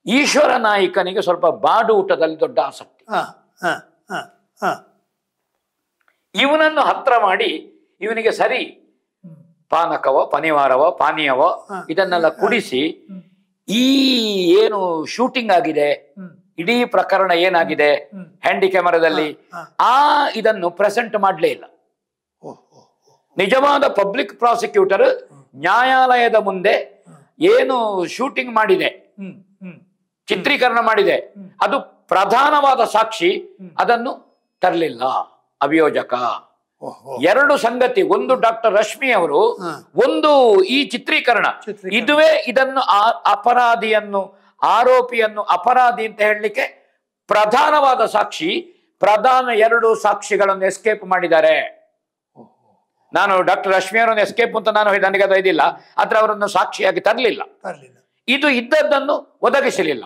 ಈಶ್ವರ ನಾಯ್ಕನಿಗೆ ಸ್ವಲ್ಪ ಬಾಡೂಟದಲ್ಲಿ ದೊಡ್ಡ ಆಸಕ್ತಿ. ಇವನನ್ನು ಹತ್ರ ಮಾಡಿ ಇವನಿಗೆ ಸರಿ ಪಾನಕವೋ ಪನಿವಾರವೋ ಪಾನೀಯವೋ ಇದನ್ನೆಲ್ಲ ಕುಡಿಸಿ, ಈ ಏನು ಶೂಟಿಂಗ್ ಆಗಿದೆ, ಇಡೀ ಪ್ರಕರಣ ಏನಾಗಿದೆ ಹ್ಯಾಂಡಿ ಕ್ಯಾಮರಾದಲ್ಲಿ, ಇದನ್ನು ಪ್ರೆಸೆಂಟ್ ಮಾಡಲೇ ಇಲ್ಲ. ನಿಜವಾದ ಪಬ್ಲಿಕ್ ಪ್ರಾಸಿಕ್ಯೂಟರ್ ನ್ಯಾಯಾಲಯದ ಮುಂದೆ ಏನು ಶೂಟಿಂಗ್ ಮಾಡಿದೆ, ಚಿತ್ರೀಕರಣ ಮಾಡಿದೆ, ಅದು ಪ್ರಧಾನವಾದ ಸಾಕ್ಷಿ, ಅದನ್ನು ತರಲಿಲ್ಲ ಅಭಿಯೋಜಕ. 2 ಸಂಗತಿ, ಒಂದು ಡಾಕ್ಟರ್ ರಶ್ಮಿ ಅವರು, ಒಂದು ಈ ಚಿತ್ರೀಕರಣ. ಇದುವೇ ಇದನ್ನು ಅಪರಾಧಿಯನ್ನು, ಆರೋಪಿಯನ್ನು ಅಪರಾಧಿ ಅಂತ ಹೇಳಲಿಕ್ಕೆ ಪ್ರಧಾನವಾದ ಸಾಕ್ಷಿ. ಪ್ರಧಾನ 2 ಸಾಕ್ಷಿಗಳನ್ನು ಎಸ್ಕೇಪ್ ಮಾಡಿದ್ದಾರೆ. ನಾನು ಡಾಕ್ಟರ್ ರಶ್ಮಿ ಅವರನ್ನು ಎಸ್ಕೇಪ್ ಅಂತ ನನಗೆ ಅದು ಇದಿಲ್ಲ, ಆದ್ರೆ ಅವರನ್ನು ಸಾಕ್ಷಿಯಾಗಿ ತರಲಿಲ್ಲ. ಇದು ಇದ್ದದ್ದನ್ನು ಒದಗಿಸಲಿಲ್ಲ.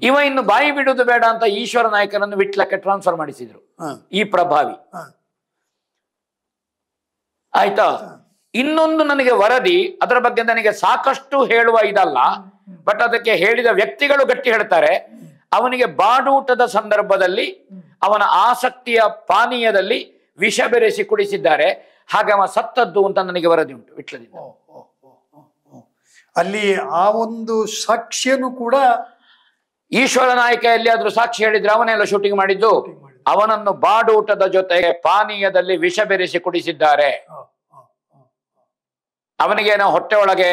ಇವ ಇನ್ನು ಬಾಯಿ ಬಿಡುವುದು ಬೇಡ ಅಂತ ಈಶ್ವರ ನಾಯ್ಕನನ್ನು ವಿಟ್ಲಕ್ಕೆ ಟ್ರಾನ್ಸ್ಫರ್ ಮಾಡಿಸಿದ್ರು ಈ ಪ್ರಭಾವಿ. ಆಯ್ತಾ? ಇನ್ನೊಂದು ನನಗೆ ವರದಿ, ಅದರ ಬಗ್ಗೆ ನನಗೆ ಸಾಕಷ್ಟು ಹೇಳುವ ಇದಲ್ಲ, ಬಟ್ ಅದಕ್ಕೆ ಹೇಳಿದ ವ್ಯಕ್ತಿಗಳು ಗಟ್ಟಿ ಹೇಳ್ತಾರೆ. ಅವನಿಗೆ ಬಾಡೂಟದ ಸಂದರ್ಭದಲ್ಲಿ ಅವನ ಆಸಕ್ತಿಯ ಪಾನೀಯದಲ್ಲಿ ವಿಷ ಬೆರೆಸಿ ಕುಡಿಸಿದ್ದಾರೆ, ಹಾಗೆ ಅವ ಸತ್ತದ್ದು ಅಂತ ನನಗೆ ವರದಿ ಉಂಟು ವಿಟ್ಲದಿಂದ. ಅಲ್ಲಿ ಆ ಒಂದು ಸಾಕ್ಷಿಯನ್ನು ಕೂಡ ಈಶ್ವರ ನಾಯ್ಕ ಎಲ್ಲಿಯಾದ್ರೂ ಸಾಕ್ಷಿ ಹೇಳಿದ್ರೆ ಅವನೆಲ್ಲ ಶೂಟಿಂಗ್ ಮಾಡಿದ್ದು, ಅವನನ್ನು ಬಾಡೂಟದ ಜೊತೆಗೆ ಪಾನೀಯದಲ್ಲಿ ವಿಷ ಬೆರೆಸಿ ಕುಡಿಸಿದ್ದಾರೆ. ಅವನಿಗೇನೋ ಹೊಟ್ಟೆ ಒಳಗೆ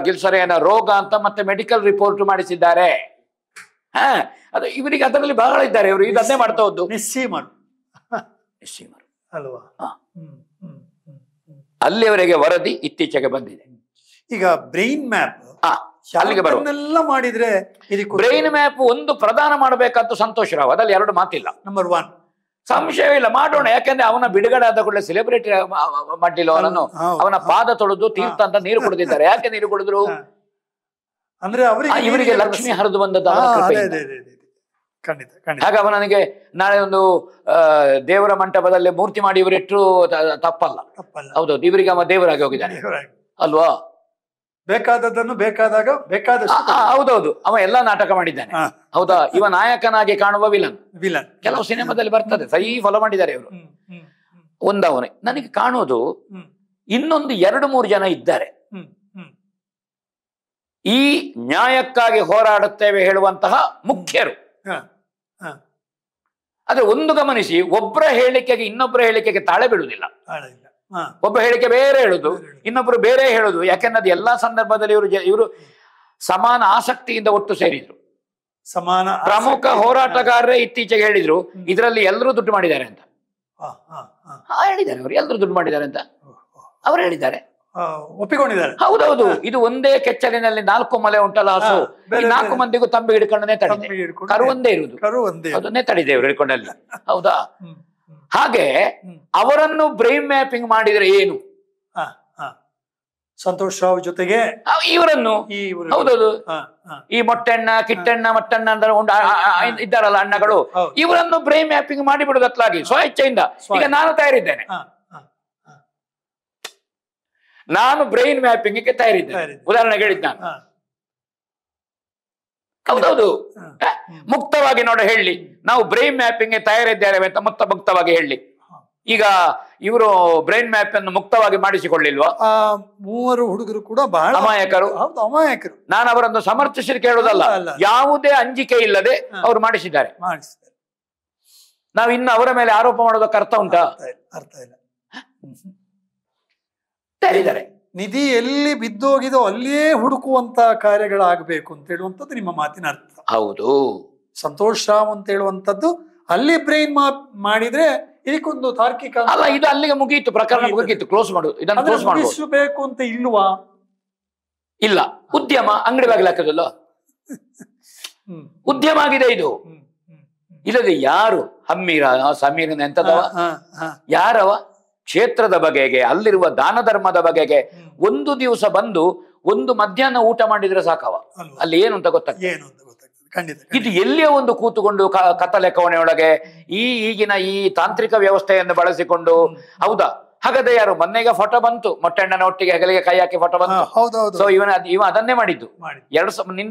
ಗಿಲ್ಸರ ಏನೋ ರೋಗ ಅಂತ ಮತ್ತೆ ಮೆಡಿಕಲ್ ರಿಪೋರ್ಟ್ ಮಾಡಿಸಿದ್ದಾರೆ. ಅದು ಇವರಿಗೆ ಅದರಲ್ಲಿ ಬಹಳ ಇದ್ದಾರೆ, ಇವರು ಇದನ್ನೇ ಮಾಡ್ತಾ ಹೋದ್ದು. ನಿಸ್ಸೀಮರು ಅಲ್ವಾ? ಅಲ್ಲಿಯವರೆಗೆ ವರದಿ ಇತ್ತೀಚೆಗೆ ಬಂದಿದೆ. ಈಗ ಬ್ರೈನ್ ಮ್ಯಾಪ್ ಅಲ್ಲಿಗೆ ಬರುವುದೆಲ್ಲ ಮಾಡಿದ್ರೆ, ಬ್ರೈನ್ ಮ್ಯಾಪ್ ಒಂದು ಪ್ರದಾನ ಮಾಡಬೇಕಂತ ಸಂತೋಷ ರಾವ್, ಅದ್ರಲ್ಲಿ 2 ಮಾತಿಲ್ಲ. ನಂಬರ್ 1 ಸಂಶಯವಿಲ್ಲ, ಮಾಡೋಣ. ಯಾಕಂದ್ರೆ ಅವನ ಬಿಡುಗಡೆ ಆದ ಕೂಡಲೇ ಸೆಲೆಬ್ರಿಟಿ ಮಾಡಿಲ್ಲ ಅವನನ್ನು, ಅವನ ಪಾದ ತೊಳೆದು ತೀರ್ಥ ಅಂತ ನೀರು ಕುಡಿದಿದ್ದಾರೆ. ಯಾಕೆ ನೀರು ಕುಡಿದ್ರು ಅಂದ್ರೆ ಇವರಿಗೆ ಲಕ್ಷ್ಮಿ ಹರಿದು ಬಂದದ್ದು. ಹಾಗೆ ಅವನು ನನಗೆ ನಾಳೆ ಒಂದು ದೇವರ ಮಂಟಪದಲ್ಲಿ ಮೂರ್ತಿ ಮಾಡಿ ಇವರಿಟ್ಟರು ತಪ್ಪಲ್ಲ. ಹೌದೌದು, ಇವರಿಗೆ ಅವ ದೇವರಾಗಿ ಹೋಗಿದ್ದಾನೆ ಅಲ್ವಾ? ಬೇಕಾದದ್ದನ್ನು ಬೇಕಾದಾಗ ಬೇಕಾದಷ್ಟು. ಹೌದೌದು, ಅವ ಎಲ್ಲಾ ನಾಟಕ ಮಾಡಿದ್ದಾನೆ. ಹೌದಾ? ಇವ ನಾಯಕನಾಗಿ ಕಾಣುವ ವಿಲನ್. ಕೆಲವು ಸಿನಿಮಾದಲ್ಲಿ ಬರ್ತದೆ, ಸರಿ ಫಾಲೋ ಮಾಡಿದ್ದಾರೆ ಇವರು. ಒಂದವನೇ ನನಗೆ ಕಾಣುವುದು. ಇನ್ನೊಂದು 2-3 ಜನ ಇದ್ದಾರೆ ಈ ನ್ಯಾಯಕ್ಕಾಗಿ ಹೋರಾಡುತ್ತೇವೆ ಹೇಳುವಂತಹ ಮುಖ್ಯರು. ಆದ್ರೆ ಒಂದು ಗಮನಿಸಿ, ಒಬ್ಬರ ಹೇಳಿಕೆಗೆ ಇನ್ನೊಬ್ಬರ ಹೇಳಿಕೆಗೆ ತಾಳೆ ಬೀಳುವುದಿಲ್ಲ. ಒಬ್ಬ ಹೇಳಿಕೆ ಬೇರೆ ಹೇಳುದು, ಇನ್ನೊಬ್ರು ಬೇರೆ ಹೇಳುದು. ಯಾಕೆಂದ್ರೆ ಎಲ್ಲಾ ಸಂದರ್ಭದಲ್ಲಿ ಇವರು ಸಮಾನ ಆಸಕ್ತಿಯಿಂದ ಒಟ್ಟು ಸೇರಿದ್ರು. ಸಮಾನ ಪ್ರಮುಖ ಹೋರಾಟಗಾರರೇ ಇತ್ತೀಚೆಗೆ ಹೇಳಿದ್ರು ಇದರಲ್ಲಿ ಎಲ್ಲರೂ ದುಡ್ಡು ಮಾಡಿದ್ದಾರೆ ಅಂತ. ಹೇಳಿದ್ದಾರೆ ಅವರು, ಎಲ್ಲರೂ ದುಡ್ಡು ಮಾಡಿದ್ದಾರೆ ಅಂತ ಅವರು ಹೇಳಿದ್ದಾರೆ, ಒಪ್ಪಿಕೊಂಡಿದ್ದಾರೆ. ಹೌದೌದು, ಇದು ಒಂದೇ ಕೆಚ್ಚಲಿನಲ್ಲಿ 4 ಮೊಲೆ ಉಂಟಲ್ಲ ಹಸು, ಈ 4 ಮಂದಿಗೂ ತಂಬಿ ಹಿಡ್ಕೊಂಡೇ ತಡಿದೆ. ಕರು ಒಂದೇ ಇರುವುದು, ಅದನ್ನೇ ತಡಿದೆ ಇವರು ಹಿಡ್ಕೊಂಡಲ್ಲಿ. ಹೌದಾ? ಹಾಗೆ ಅವರನ್ನು ಬ್ರೈನ್ ಮ್ಯಾಪಿಂಗ್ ಮಾಡಿದ್ರೆ ಏನು? ಸಂತೋಷ್ ರಾವ್ ಜೊತೆಗೆ ಇವರನ್ನು, ಹೌದೌದು, ಈ ಮೊಟ್ಟೆಣ್ಣ ಕಿಟ್ಟಣ್ಣ ಮಟ್ಟಣ್ಣ ಅಂತ ಇದ್ದಾರಲ್ಲ ಅಣ್ಣಗಳು, ಇವರನ್ನು ಬ್ರೈನ್ ಮ್ಯಾಪಿಂಗ್ ಮಾಡಿಬಿಡುದಕ್ಲಾಗಿ ಸ್ವಇಚ್ಛೆಯಿಂದ. ಈಗ ನಾನು ತಯಾರಿದ್ದೇನೆ, ನಾನು ಬ್ರೈನ್ ಮ್ಯಾಪಿಂಗ್ಗೆ ತಯಾರಿದ್ದೇನೆ. ಉದಾಹರಣೆಗೆ ಹೇಳಿದ್ ನಾನು ಹೌದೌದು. ಮುಕ್ತವಾಗಿ ನೋಡ ಹೇಳಿ, ನಾವು ಬ್ರೈನ್ ಮ್ಯಾಪಿಂಗ್ ತಯಾರಿದ್ದೇವೆ ಅಂತ ಮುಕ್ತವಾಗಿ ಹೇಳಿ. ಈಗ ಇವರು ಬ್ರೈನ್ ಮ್ಯಾಪ್ ಅನ್ನು ಮುಕ್ತವಾಗಿ ಮಾಡಿಸಿಕೊಳ್ಳಿಲ್ವಾ? ಮೂವರು ಹುಡುಗರು ಕೂಡ ಬಹಳ ಅಮಾಯಕರು. ಹೌದು, ಅಮಾಯಕರು. ನಾನು ಅವರನ್ನು ಸಮರ್ಥಿಸಿ ಕೇಳುವುದಲ್ಲ, ಯಾವುದೇ ಅಂಜಿಕೆ ಇಲ್ಲದೆ ಅವರು ಮಾಡಿಸಿದ್ದಾರೆ. ನಾವು ಇನ್ನು ಅವರ ಮೇಲೆ ಆರೋಪ ಮಾಡೋದಕ್ಕೆ ಅರ್ಥ ಉಂಟಾ? ಅರ್ಥ ಇಲ್ಲ. ನಿಧಿ ಎಲ್ಲಿ ಬಿದ್ದೋಗಿದೋ ಅಲ್ಲಿಯೇ ಹುಡುಕುವಂತ ಕಾರ್ಯಗಳಾಗಬೇಕು ಅಂತ ಹೇಳುವಂಥದ್ದು ನಿಮ್ಮ ಮಾತಿನ ಅರ್ಥ. ಹೌದು. ಸಂತೋಷ್ ರಾಮ್ ಅಂತ ಹೇಳುವಂಥದ್ದು ಅಲ್ಲಿ ಬ್ರೈನ್ ಮಾಪ್ ಮಾಡಿದ್ರೆ ಇದಕ್ಕೊಂದು ತಾರ್ಕಿಕ ಅಲ್ಲ, ಇದು ಅಲ್ಲಿಗೆ ಮುಗಿಯಿತು, ಪ್ರಕರಣ ಮುಗಿಯಿತು, ಕ್ಲೋಸ್ ಮಾಡು. ಇದನ್ನು ಕ್ಲೋಸ್ ಮಾಡಬೇಕು ಅಂತ ಇಲ್ವಾ? ಇಲ್ಲ. ಉದ್ಯಮ ಅಂಗಡಿ ಬಾಗಿಲು ಹಾಕೋದಲ್ಲ, ಉದ್ಯಮ ಆಗಿದೆ ಇದು. ಇಲ್ಲದೆ ಯಾರು ಹಮ್ಮೀರ ಸಮೀರನ ಎಂತದವ, ಯಾರವ ಕ್ಷೇತ್ರದ ಬಗೆಗೆ, ಅಲ್ಲಿರುವ ದಾನ ಧರ್ಮದ ಬಗೆಗೆ ಒಂದು ದಿವಸ ಬಂದು ಒಂದು ಮಧ್ಯಾಹ್ನ ಊಟ ಮಾಡಿದ್ರೆ ಸಾಕವ, ಅಲ್ಲಿ ಏನು ಅಂತ ಗೊತ್ತಾಗ್ತದೆ. ಇದು ಎಲ್ಲಿಯೋ ಒಂದು ಕೂತುಕೊಂಡು ಕತ್ತಲೆ ಕೋಣೆಯೊಳಗೆ ಈಗಿನ ಈ ತಾಂತ್ರಿಕ ವ್ಯವಸ್ಥೆಯನ್ನು ಬಳಸಿಕೊಂಡು, ಹೌದಾ? ಹಾಗಾದ್ರೆ ಯಾರು ಮೊನ್ನೆಗೆ ಫೋಟೋ ಬಂತು, ಮೊಟ್ಟೆಣ್ಣನ ಒಟ್ಟಿಗೆ ಹೆಗಲಿಗೆ ಕೈ ಹಾಕಿ ಫೋಟೋ ಬಂತು. ಸೊ ಇವ ಅದನ್ನೇ ಮಾಡಿದ್ದು.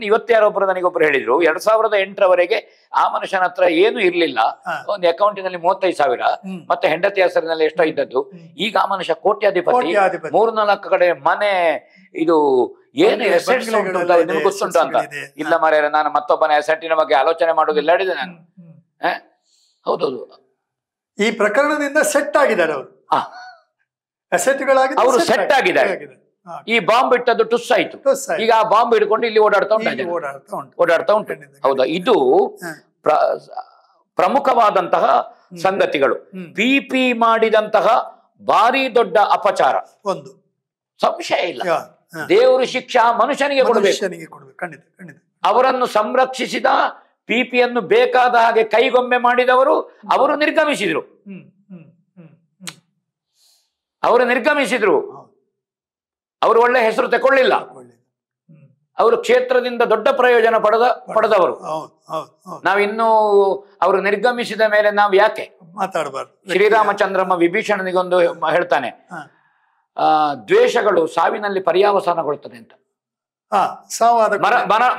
ಇವತ್ತು ಯಾರೊಬ್ಬರು ನನಗೊಬ್ರು ಹೇಳಿದ್ರು, 2008ರವರೆಗೆ ಆ ಮನುಷ್ಯನ ಹತ್ರ ಏನು ಇರ್ಲಿಲ್ಲ, ಒಂದು ಅಕೌಂಟಿನಲ್ಲಿ 35,000 ಮತ್ತೆ ಹೆಂಡತಿ ಹೆಸರಿನಲ್ಲಿ ಎಷ್ಟೋ ಇದ್ದದ್ದು. ಈಗ ಆ ಮನುಷ್ಯ ಕೋಟ್ಯಾಧಿಪತಿ, 3-4 ಕಡೆ ಮನೆ, ಇದು ಏನು ಎಸೆಟ್ಸ್ ಉಂಟು ನಿಮ್ಗೆ ಗೊತ್ತುಂಟು ಅಂತ. ಇಲ್ಲ ಮಾರ್ರೆ, ನಾನು ಮತ್ತೊಬ್ಬನ ಎಸೆಟ್ಟಿನ ಬಗ್ಗೆ ಆಲೋಚನೆ ಮಾಡುವುದಿಲ್ಲ ಹೇಳಿದೆ ನಾನು. ಹೌದೌದು, ಈ ಪ್ರಕರಣದಿಂದ ಸೆಟ್ ಆಗಿದ್ದಾರೆ ಅವರು, ಅವರು ಸೆಟ್ ಆಗಿದ್ದಾರೆ. ಈ ಬಾಂಬ್ ಇಟ್ಟದ್ದು ಟುಸ್ ಆಯ್ತು, ಈಗ ಆ ಬಾಂಬ್ ಹಿಡ್ಕೊಂಡು ಇಲ್ಲಿ ಓಡಾಡ್ತಾ ಉಂಟು. ಹೌದಾ? ಇದು ಪ್ರಮುಖವಾದಂತಹ ಸಂಗತಿಗಳು. ಪಿಪಿ ಮಾಡಿದಂತಹ ಭಾರಿ ದೊಡ್ಡ ಅಪಚಾರ, ಒಂದು ಸಂಶಯ ಇಲ್ಲ. ದೇವರು ಶಿಕ್ಷಾ ಮನುಷ್ಯನಿಗೆ ಕೊಡಬೇಕು. ಅವರನ್ನು ಸಂರಕ್ಷಿಸಿದ, ಪಿಪಿಯನ್ನು ಬೇಕಾದ ಹಾಗೆ ಕೈಗೊಮ್ಮೆ ಮಾಡಿದವರು ಅವರು ನಿರ್ಗಮಿಸಿದ್ರು. ಅವರು ಒಳ್ಳೆ ಹೆಸರು ತಕೊಳ್ಳಿಲ್ಲ. ಅವರು ಕ್ಷೇತ್ರದಿಂದ ದೊಡ್ಡ ಪ್ರಯೋಜನ ಪಡೆದವರು. ನಾವಿನ್ನೂ ಅವರು ನಿರ್ಗಮಿಸಿದ ಮೇಲೆ ನಾವು ಯಾಕೆ ಮಾತಾಡಬಾರ್ದು? ಶ್ರೀರಾಮಚಂದ್ರಮ್ಮ ವಿಭೀಷಣನಿಗೊಂದು ಹೇಳ್ತಾನೆ, ದ್ವೇಷಗಳು ಸಾವಿನಲ್ಲಿ ಪರ್ಯಾವಸಾನಗೊಳ್ಳುತ್ತದೆ ಅಂತ.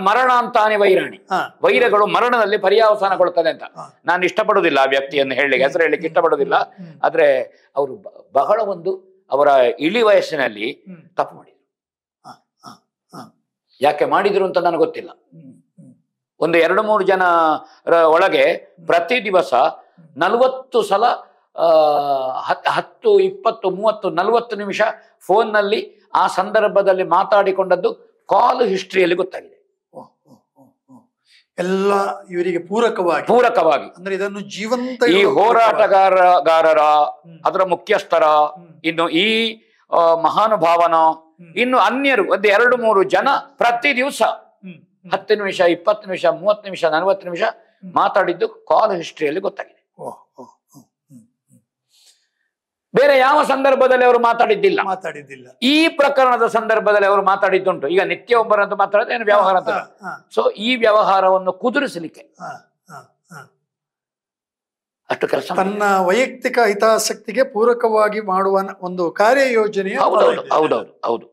ಮರಣ ಅಂತಾನೆ ವೈರಾಣಿ, ವೈರಗಳು ಮರಣದಲ್ಲಿ ಪರ್ಯಾವಸಾನಗೊಳ್ಳುತ್ತದೆ ಅಂತ. ನಾನು ಇಷ್ಟಪಡುವುದಿಲ್ಲ ಆ ವ್ಯಕ್ತಿಯನ್ನು ಹೇಳಲಿಕ್ಕೆ, ಹೆಸರು ಹೇಳಲಿಕ್ಕೆ ಇಷ್ಟಪಡುವುದಿಲ್ಲ. ಆದ್ರೆ ಅವರು ಬಹಳ ಒಂದು ಅವರ ಇಳಿ ವಯಸ್ಸಿನಲ್ಲಿ ತಪ್ಪು ಮಾಡಿದ್ರು. ಯಾಕೆ ಮಾಡಿದ್ರು ಅಂತ ನನಗೆ ಗೊತ್ತಿಲ್ಲ. ಒಂದು 2-3 ಜನರ ಒಳಗೆ ಪ್ರತಿ ದಿವಸ 40 ಸಲ 10, 20, 30, 40 ನಿಮಿಷ ಫೋನ್ನಲ್ಲಿ ಆ ಸಂದರ್ಭದಲ್ಲಿ ಮಾತಾಡಿಕೊಂಡದ್ದು ಕಾಲ್ ಹಿಸ್ಟ್ರಿಯಲ್ಲಿ ಗೊತ್ತಾಗಿದೆ. ಎಲ್ಲ ಇವರಿಗೆ ಪೂರಕವಾಗಿ ಅಂದ್ರೆ ಇದನ್ನು ಜೀವಂತ ಈ ಹೋರಾಟಗಾರರ ಅದರ ಮುಖ್ಯಸ್ಥರ, ಇನ್ನು ಈ ಮಹಾನುಭಾವನ, ಇನ್ನು ಅನ್ಯರು ಒಂದು 2-3 ಜನ ಪ್ರತಿ ದಿವಸ 10 ನಿಮಿಷ, 20 ನಿಮಿಷ, 30 ನಿಮಿಷ, 40 ನಿಮಿಷ ಮಾತಾಡಿದ್ದು ಕಾಲ್ ಹಿಸ್ಟ್ರಿಯಲ್ಲಿ ಗೊತ್ತಾಗಿದೆ. ಬೇರೆ ಯಾವ ಸಂದರ್ಭದಲ್ಲಿ ಅವರು ಮಾತಾಡಿದ್ದಿಲ್ಲ. ಈ ಪ್ರಕರಣದ ಸಂದರ್ಭದಲ್ಲಿ ಅವರು ಮಾತಾಡಿದ್ದುಂಟು. ಈಗ ನಿತ್ಯ ಒಬ್ಬರಂತ ಮಾತಾಡೋದು ಏನು ವ್ಯವಹಾರ ಅಂತ. ಸೊ ಈ ವ್ಯವಹಾರವನ್ನು ಕುದುರಿಸಲಿಕ್ಕೆ ಅಷ್ಟು ಕೆಲಸ, ತನ್ನ ವೈಯಕ್ತಿಕ ಹಿತಾಸಕ್ತಿಗೆ ಪೂರಕವಾಗಿ ಮಾಡುವ ಒಂದು ಕಾರ್ಯಯೋಜನೆ. ಹೌದೌದು.